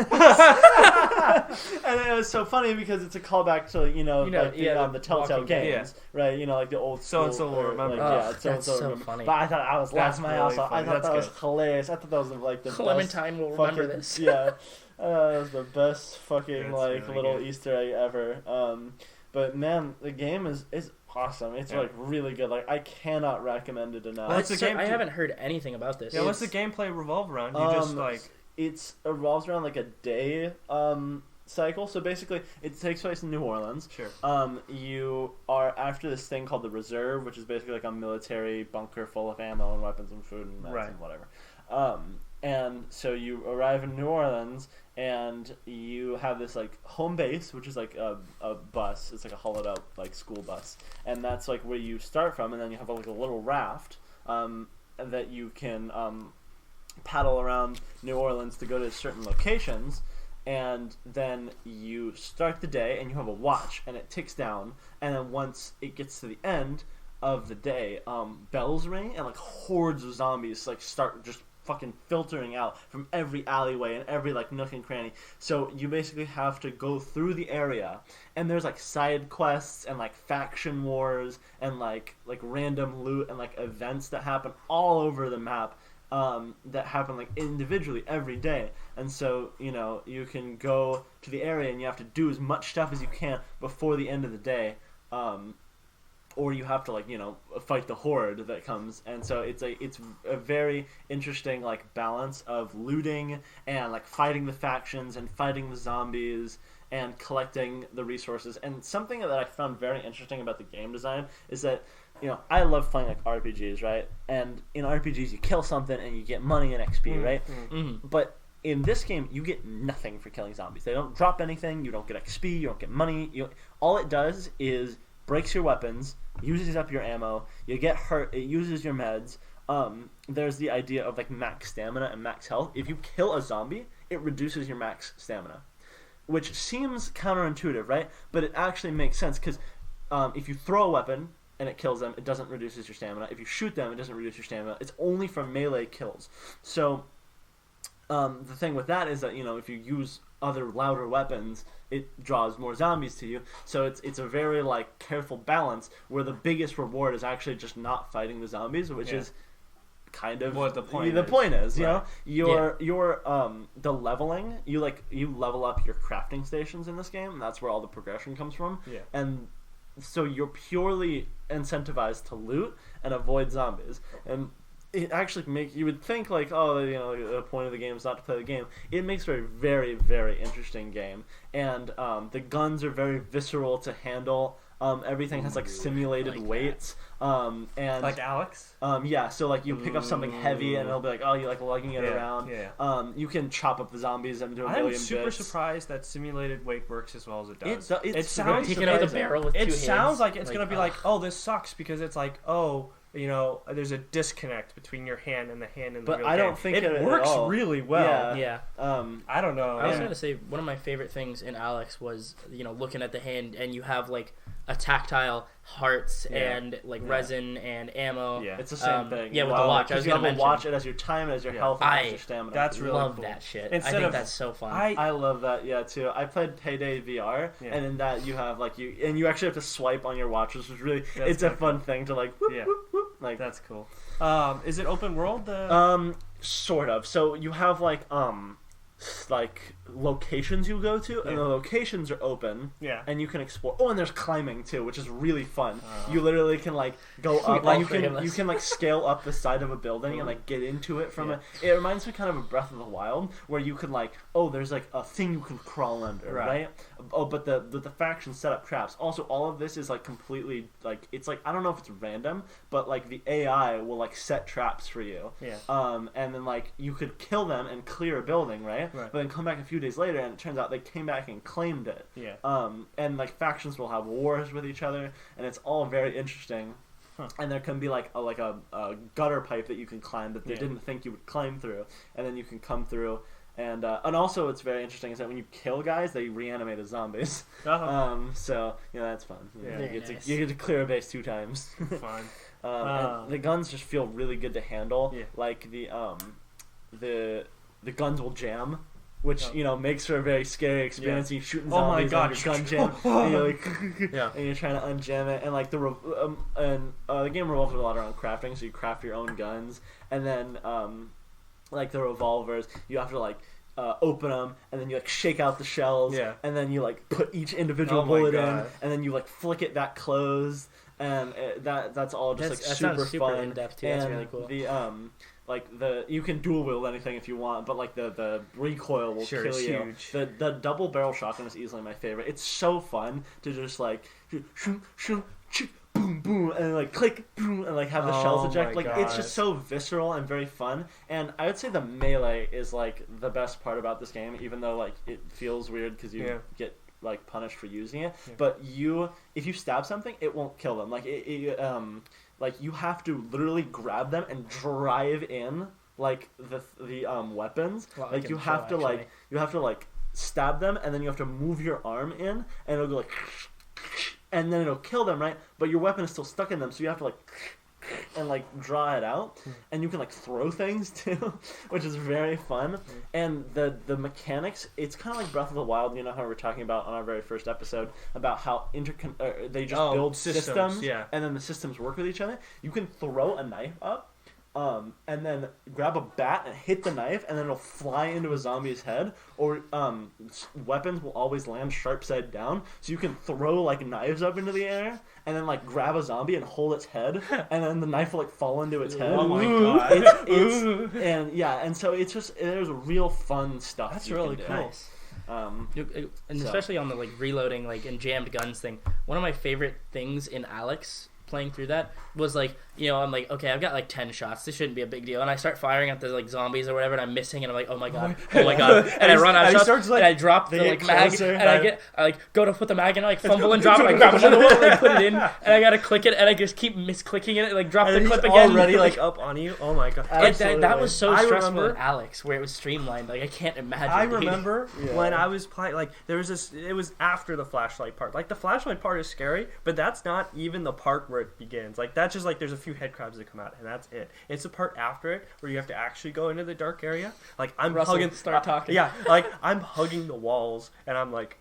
And it was so funny because it's a callback to the Telltale games, right? Like the old so will remember. That's so funny. But I thought I was laughing my ass off. I thought that was hilarious. I thought that was like the Clementine will remember this. Yeah, that was the best fucking really little good. Easter egg ever. But man, the game is awesome. It's like really good. Like I cannot recommend it enough. I haven't heard anything about this. Yeah, what's the gameplay revolve around? You just like it revolves around like a day cycle. So basically it takes place in New Orleans. Sure. You are after this thing called the Reserve, which is basically like a military bunker full of ammo and weapons and food and meds and whatever. And so you arrive in New Orleans, and you have this like home base, which is like a bus. It's like a hollowed out like school bus, and that's like where you start from. And then you have like a little raft that you can paddle around New Orleans to go to certain locations. And then you start the day, and you have a watch, and it ticks down. And then once it gets to the end of the day, bells ring, and like hordes of zombies like start just fucking filtering out from every alleyway and every like nook and cranny. So you basically have to go through the area, and there's like side quests and like faction wars and like random loot and like events that happen all over the map. That happen like individually every day, and so you can go to the area and you have to do as much stuff as you can before the end of the day, or you have to fight the horde that comes. And so it's a very interesting like balance of looting and like fighting the factions and fighting the zombies and collecting the resources. And something that I found very interesting about the game design is that I love playing like RPGs, right? And in RPGs, you kill something and you get money and XP, right? Mm-hmm. But in this game, you get nothing for killing zombies. They don't drop anything. You don't get XP. You don't get money. All it does is breaks your weapons, uses up your ammo. You get hurt. It uses your meds. There's the idea of like max stamina and max health. If you kill a zombie, it reduces your max stamina, which seems counterintuitive, right? But it actually makes sense because if you throw a weapon and it kills them, it doesn't reduce your stamina. If you shoot them, it doesn't reduce your stamina. It's only for melee kills. So the thing with that is that if you use other louder weapons, it draws more zombies to you. So it's a very like careful balance where the biggest reward is actually just not fighting the zombies, which is kind of what the point is. Right. The leveling, you level up your crafting stations in this game, and that's where all the progression comes from. Yeah. And so you're purely incentivized to loot and avoid zombies. And it actually you would think like, the point of the game is not to play the game. It makes for a very, very interesting game. And the guns are very visceral to handle. Everything has like simulated weights. And like Alex? Yeah, so like you pick up something heavy and it'll be like, you like lugging it around. Yeah. You can chop up the zombies into a million bits. I'm super surprised that simulated weight works as well as it does. It sounds taking out the barrel with two hands. It sounds like it's gonna be like, this sucks because it's like, there's a disconnect between your hand and the hand in the real game. But I don't think it works really well. Yeah. I don't know. I was going to say, one of my favorite things in Alex was, looking at the hand, and you have like a tactile hearts and like resin and ammo. Yeah, it's the same thing. Yeah, with the watch. I was gonna mention. Watch it as your time, as your health, and as your stamina. That's really love cool. that shit. I think that's so fun. I love that. Yeah, too. I played Payday VR, and in that you have like you actually have to swipe on your watch, which is really it's a fun thing to like. Whoop, whoop, whoop, like that's cool. Is it open world? Sort of. So you have like locations you go to, and the locations are open. Yeah. And you can explore. Oh, and there's climbing too, which is really fun. You literally can like go up. And you can like scale up the side of a building and like get into it from a. It reminds me kind of of Breath of the Wild, where you can like there's like a thing you can crawl under, right? Oh, but the factions set up traps. Also, all of this is like completely like it's like I don't know if it's random, but like the AI will like set traps for you. Yeah. And then like you could kill them and clear a building, right? But then come back a few days later, and it turns out they came back and claimed it. Yeah. And like factions will have wars with each other, and it's all very interesting. And there can be like a gutter pipe that you can climb that they didn't think you would climb through, and then you can come through. And also what's very interesting is that when you kill guys, they reanimate as zombies. So that's fun. You get to clear a base 2 times. Fun. And the guns just feel really good to handle. Yeah. Like the guns will jam, which makes for a very scary experience. You're shooting zombies on your gun jam, and you're like, and you're trying to unjam it. And like the game revolves a lot around crafting, so you craft your own guns, and then like the revolvers, you have to like open them, and then you like shake out the shells, and then you like put each individual bullet in, and then you like flick it back closed, and that's all just super fun. In depth too. And that's really cool. You can dual wield anything if you want, but like the recoil will kill you. Huge. The double barrel shotgun is easily my favorite. It's so fun to just like boom boom and like click boom and like have the shells eject. Like it's just so visceral and very fun. And I would say the melee is like the best part about this game, even though like it feels weird because you get like punished for using it. But if you stab something, it won't kill them. Like like you have to literally grab them and drive in like the weapons. Well, like you have to stab them, and then you have to move your arm in, and it'll go like, and then it'll kill them, right? But your weapon is still stuck in them, so you have to like and like draw it out, and you can like throw things too, which is very fun. And the mechanics, it's kind of like Breath of the Wild. You know how we were talking about on our very first episode about how they just build systems, and then the systems work with each other. You can throw a knife up, and then grab a bat and hit the knife, and then it'll fly into a zombie's head. Or weapons will always land sharp side down, so you can throw like knives up into the air, and then like grab a zombie and hold its head, and then the knife will like fall into its head. Oh my god! And so it's just there's real fun stuff. That's really cool. Nice. And especially on the like reloading like and jammed guns thing. One of my favorite things in Alex playing through that was like, I'm like, okay, I've got like 10 shots. This shouldn't be a big deal. And I start firing at the like zombies or whatever, and I'm missing, and I'm like, oh my god. And I run out of shots, and I drop the like mag, and I like go to put the mag in, I like fumble and drop it, I grab another one, and I put it in, and I gotta click it, and I just keep misclicking it, and like drop the clip again. Already like up on you. Oh my god. That was so stressful with Alex, where it was streamlined. Like I can't imagine. I remember when I was playing, like there was this. It was after the flashlight part. Like the flashlight part is scary, but that's not even the part where it begins. Like that's just like there's a few head crabs that come out, and that's it. It's the part after it where you have to actually go into the dark area. Like I'm hugging. Start talking. Yeah, like I'm hugging the walls, and I'm like.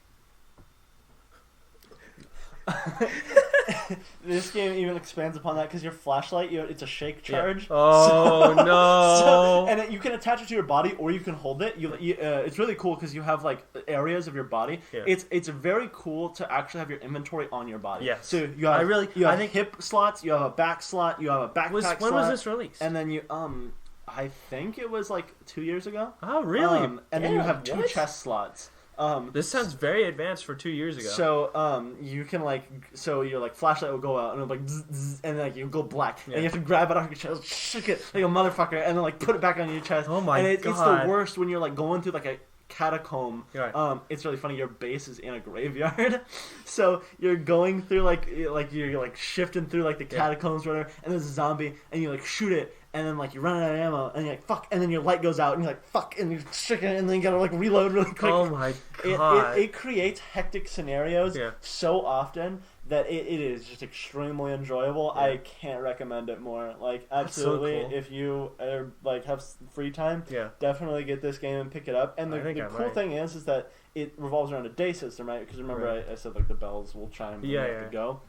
This game even expands upon that because your flashlight, it's a shake charge. Oh no! And you can attach it to your body, or you can hold it. It's really cool because you have like areas of your body. Yeah. It's very cool to actually have your inventory on your body. Yeah. So you have I think hip slots. You have a back slot. You have a backpack slot. When was this released? And then I think it was like 2 years ago. Oh really? And then you have 2 chest slots. This sounds very advanced for 2 years ago. So, you can your flashlight will go out and it'll zzz, zzz, and like you go black, and you have to grab it off your chest, shook it like a motherfucker, and then put it back on your chest. Oh my god! It's the worst when you're going through a catacomb. Right. It's really funny. Your base is in a graveyard, so you're going through you're shifting through the catacombs or whatever, and there's a zombie, and you shoot it. And then you run out of ammo, and you're like fuck, and then your light goes out, and you're like fuck, and you're chicken, and then you gotta reload really quick. Oh my god! It creates hectic scenarios so often that it is just extremely enjoyable. Yeah. I can't recommend it more. Like, absolutely, so cool. if you are, like, have free time, Yeah. definitely get this game and pick it up. And the cool thing is that it revolves around a day system, right? Because remember, I said, like, the bells will chime when you have to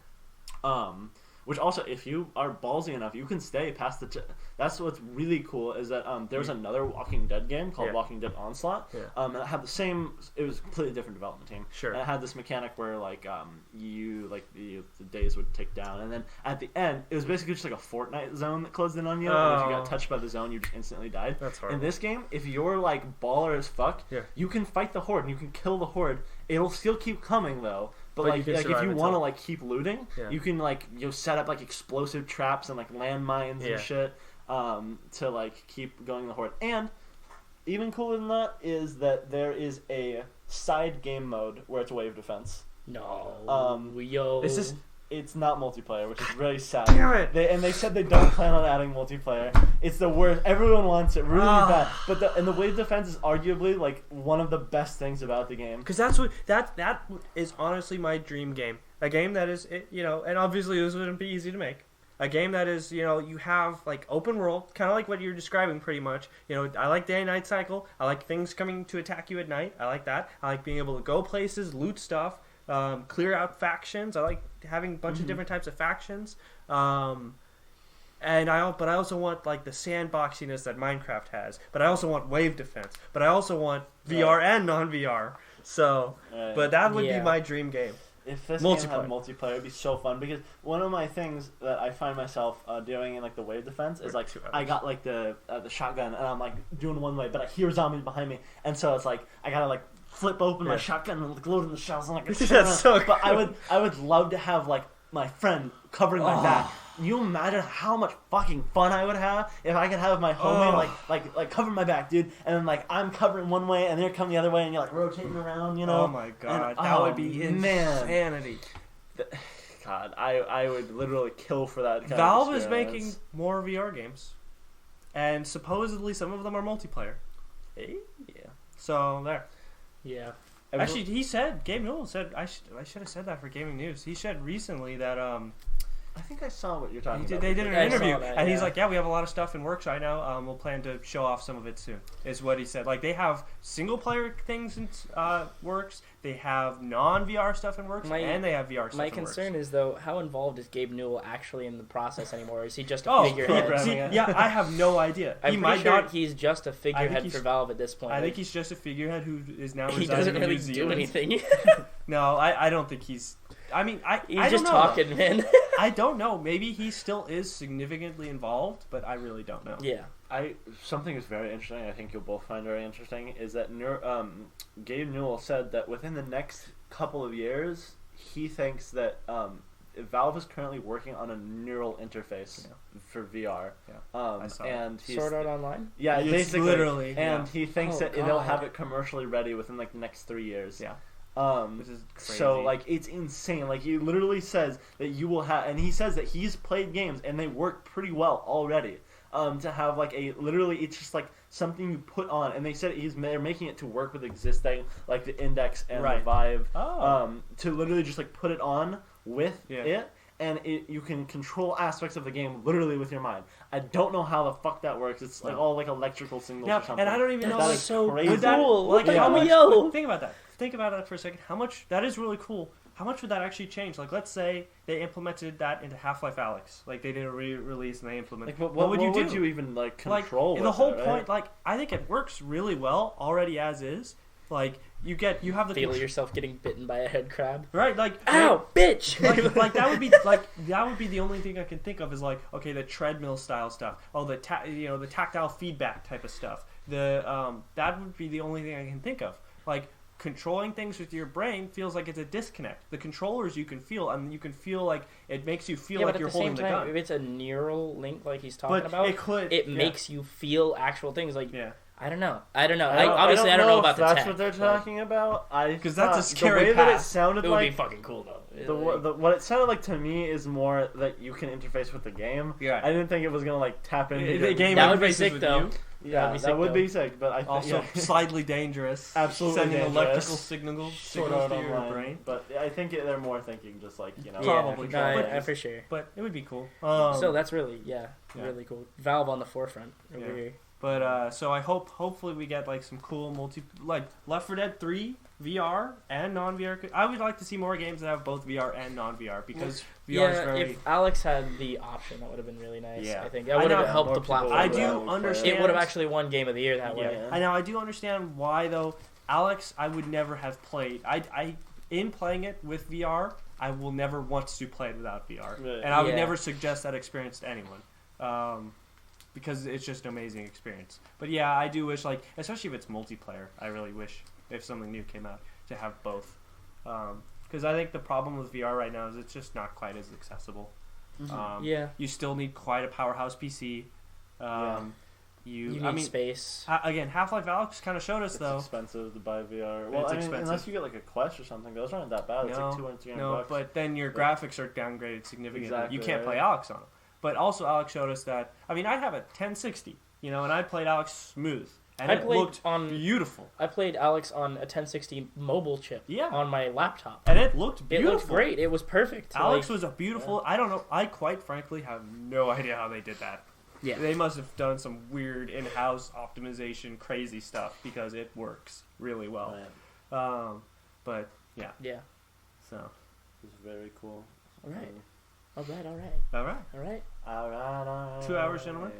go. Which also, if you are ballsy enough, you can stay past the... That's what's really cool, is that there's another Walking Dead game called Walking Dead Onslaught. Yeah. And it had the same... It was a completely different development team. Sure. And it had this mechanic where, like, the days would tick down. And then at the end, it was basically just like a Fortnite zone that closed in on you. And if you got touched by the zone, you just instantly died. That's horrible. In this game, if you're, like, baller as fuck, you can fight the Horde and you can kill the Horde. It'll still keep coming, though. But like if you want to like keep looting, you can like set up like explosive traps and like landmines and shit to like keep going the Horde. And even cooler than that is that there is a side game mode where it's wave defense. No. It's not multiplayer, which is really sad. Damn it! They said they don't plan on adding multiplayer. It's the worst. Everyone wants it really bad. But the wave defense is arguably like one of the best things about the game. Because that's what that is honestly my dream game. A game that is and obviously this wouldn't be easy to make. A game that is you have like open world, kind of like what you're describing pretty much. I like day and night cycle. I like things coming to attack you at night. I like that. I like being able to go places, loot stuff. Clear out factions. I like having a bunch of different types of factions. But I also want like the sandboxiness that Minecraft has. But I also want wave defense. But I also want VR and non-VR. So, but that would be my dream game. If this game had multiplayer, it'd be so fun. Because one of my things that I find myself doing in like the wave defense is like I got like the shotgun and I'm like doing one way, but I hear zombies behind me, and so it's like I gotta like flip open my shotgun and load in the shells and like that's so but I would love to have like my friend covering my back. You imagine how much fucking fun I would have if I could have my homie like cover my back, dude, and then like I'm covering one way and they're coming the other way and you're like rotating around, Oh my god, that would be insanity. God, I would literally kill for that. Valve is making more VR games, and supposedly some of them are multiplayer. Yeah. So there. Yeah. Actually, Gabe Newell said, I should have said that for Gaming News. He said recently that I think I saw what you're talking about. They did an interview, and he's like, we have a lot of stuff in works right now. We'll plan to show off some of it soon, is what he said. Like, they have single-player things in works, they have non-VR stuff in works, and they have VR stuff in works. My concern is, though, how involved is Gabe Newell actually in the process anymore? Is he just a figurehead? I have no idea. I'm pretty sure he's just a figurehead for Valve at this point. I think he's just a figurehead who is now residing in New Zealand. He doesn't really do anything. No, I don't think he's... He's just talking, man. I don't know. Maybe he still is significantly involved, but I really don't know. Yeah. Something is very interesting, I think you'll both find very interesting, is that Gabe Newell said that within the next couple of years, he thinks that Valve is currently working on a neural interface for VR. I saw and Sword Art Online? Yeah, it's basically. Literally. And he thinks that they'll have it commercially ready within like the next 3 years. Yeah. Which is crazy. So like it's insane. Like he literally says that you will have, and he says that he's played games and they work pretty well already. To have like it's just like something you put on, and they said they're making it to work with existing like the Index and the Vive. To literally just like put it on with it. And you can control aspects of the game literally with your mind. I don't know how the fuck that works. It's like all like electrical signals or something. And I don't even know. That's so crazy. cool. Like, think about that. Think about that for a second. How much? That is really cool. How much would that actually change? Like, let's say they implemented that into Half-Life Alyx. Like, they did a re-release and they implemented. Like, what would you do? Would you even like control? Like, the whole point. Like, I think it works really well already as is. Like, you have the feel yourself getting bitten by a head crab, right? Like, ow, bitch! Like that would be the only thing I can think of is like, okay, the treadmill style stuff. Oh, the tactile feedback type of stuff. That would be the only thing I can think of. Like, controlling things with your brain feels like it's a disconnect. The controllers you can feel, and you can feel like it makes you feel like you're holding the gun. If it's a neural link like he's talking about, it makes you feel actual things. Like, I don't know. I don't know about the tech. That's what they're talking about. Because that's a scary the way path. that it sounded it would be fucking cool though. What it sounded like to me is more that you can interface with the game. Yeah. I didn't think it was gonna like tap into the game. That would be sick though. Yeah, that would be sick, but I also slightly dangerous. Absolutely sending dangerous. electrical signals to your brain. But I think they're more thinking just like, you know. Probably. For sure. But it would be cool. So that's really, really cool. Valve on the forefront over here. But so I hopefully we get like some cool like Left 4 Dead 3 VR and non-VR. I would like to see more games that have both VR and non-VR because VR is very. If Alex had the option, that would have been really nice. Yeah. I think that would have helped the platform. I do understand. It would have actually won Game of the Year that way. I do understand why though. Alex, I would never have played. I in playing it with VR, I will never want to play it without VR, and I would never suggest that experience to anyone. Because it's just an amazing experience. But yeah, I do wish, like, especially if it's multiplayer, I really wish if something new came out to have both. Because I think the problem with VR right now is it's just not quite as accessible. You still need quite a powerhouse PC. You need space. Again, Half-Life Alyx kind of showed us, though. It's expensive to buy VR. Well, I mean, unless you get like a Quest or something, those aren't that bad. It's like $200-$300. No, but then your graphics are downgraded significantly. Exactly, you can't play Alyx on them. But also, Alex showed us that. I mean, I have a 1060, and I played Alex smooth, and it looked beautiful. I played Alex on a 1060 mobile chip on my laptop, and it looked beautiful. It looked great. It was perfect. Alex was a beautiful. I don't know. I quite frankly have no idea how they did that. Yeah, they must have done some weird in-house optimization, crazy stuff because it works really well. But yeah. So it was very cool. All right. All right. 2 hours, gentlemen.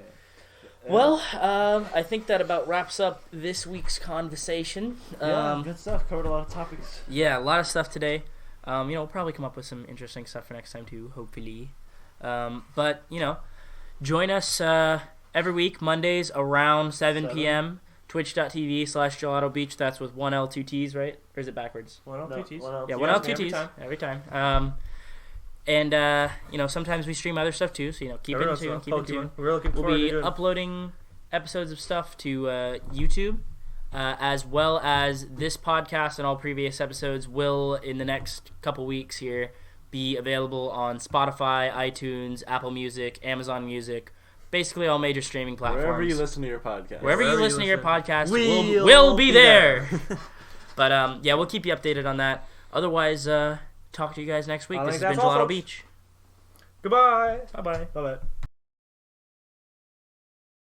Well, I think that about wraps up this week's conversation. Good stuff. Covered a lot of topics. Yeah, a lot of stuff today. We'll probably come up with some interesting stuff for next time too, hopefully. But join us every week, Mondays around 7 p.m. Twitch.tv/GelattoBeach. That's with 1 L 2 T's, right? Or is it backwards? 1 L 2 T's. Yeah, 1 L 2 T's every time. And sometimes we stream other stuff too, so keep it tuned. We're looking forward to uploading episodes of stuff to YouTube, as well as this podcast and all previous episodes will in the next couple weeks here be available on Spotify, iTunes, Apple Music, Amazon Music, basically all major streaming platforms. Wherever you listen to your podcast. Wherever you listen to your podcast, we'll be there. But we'll keep you updated on that. Otherwise, talk to you guys next week. This has been Gelato Beach. Goodbye. Bye-bye. Bye-bye.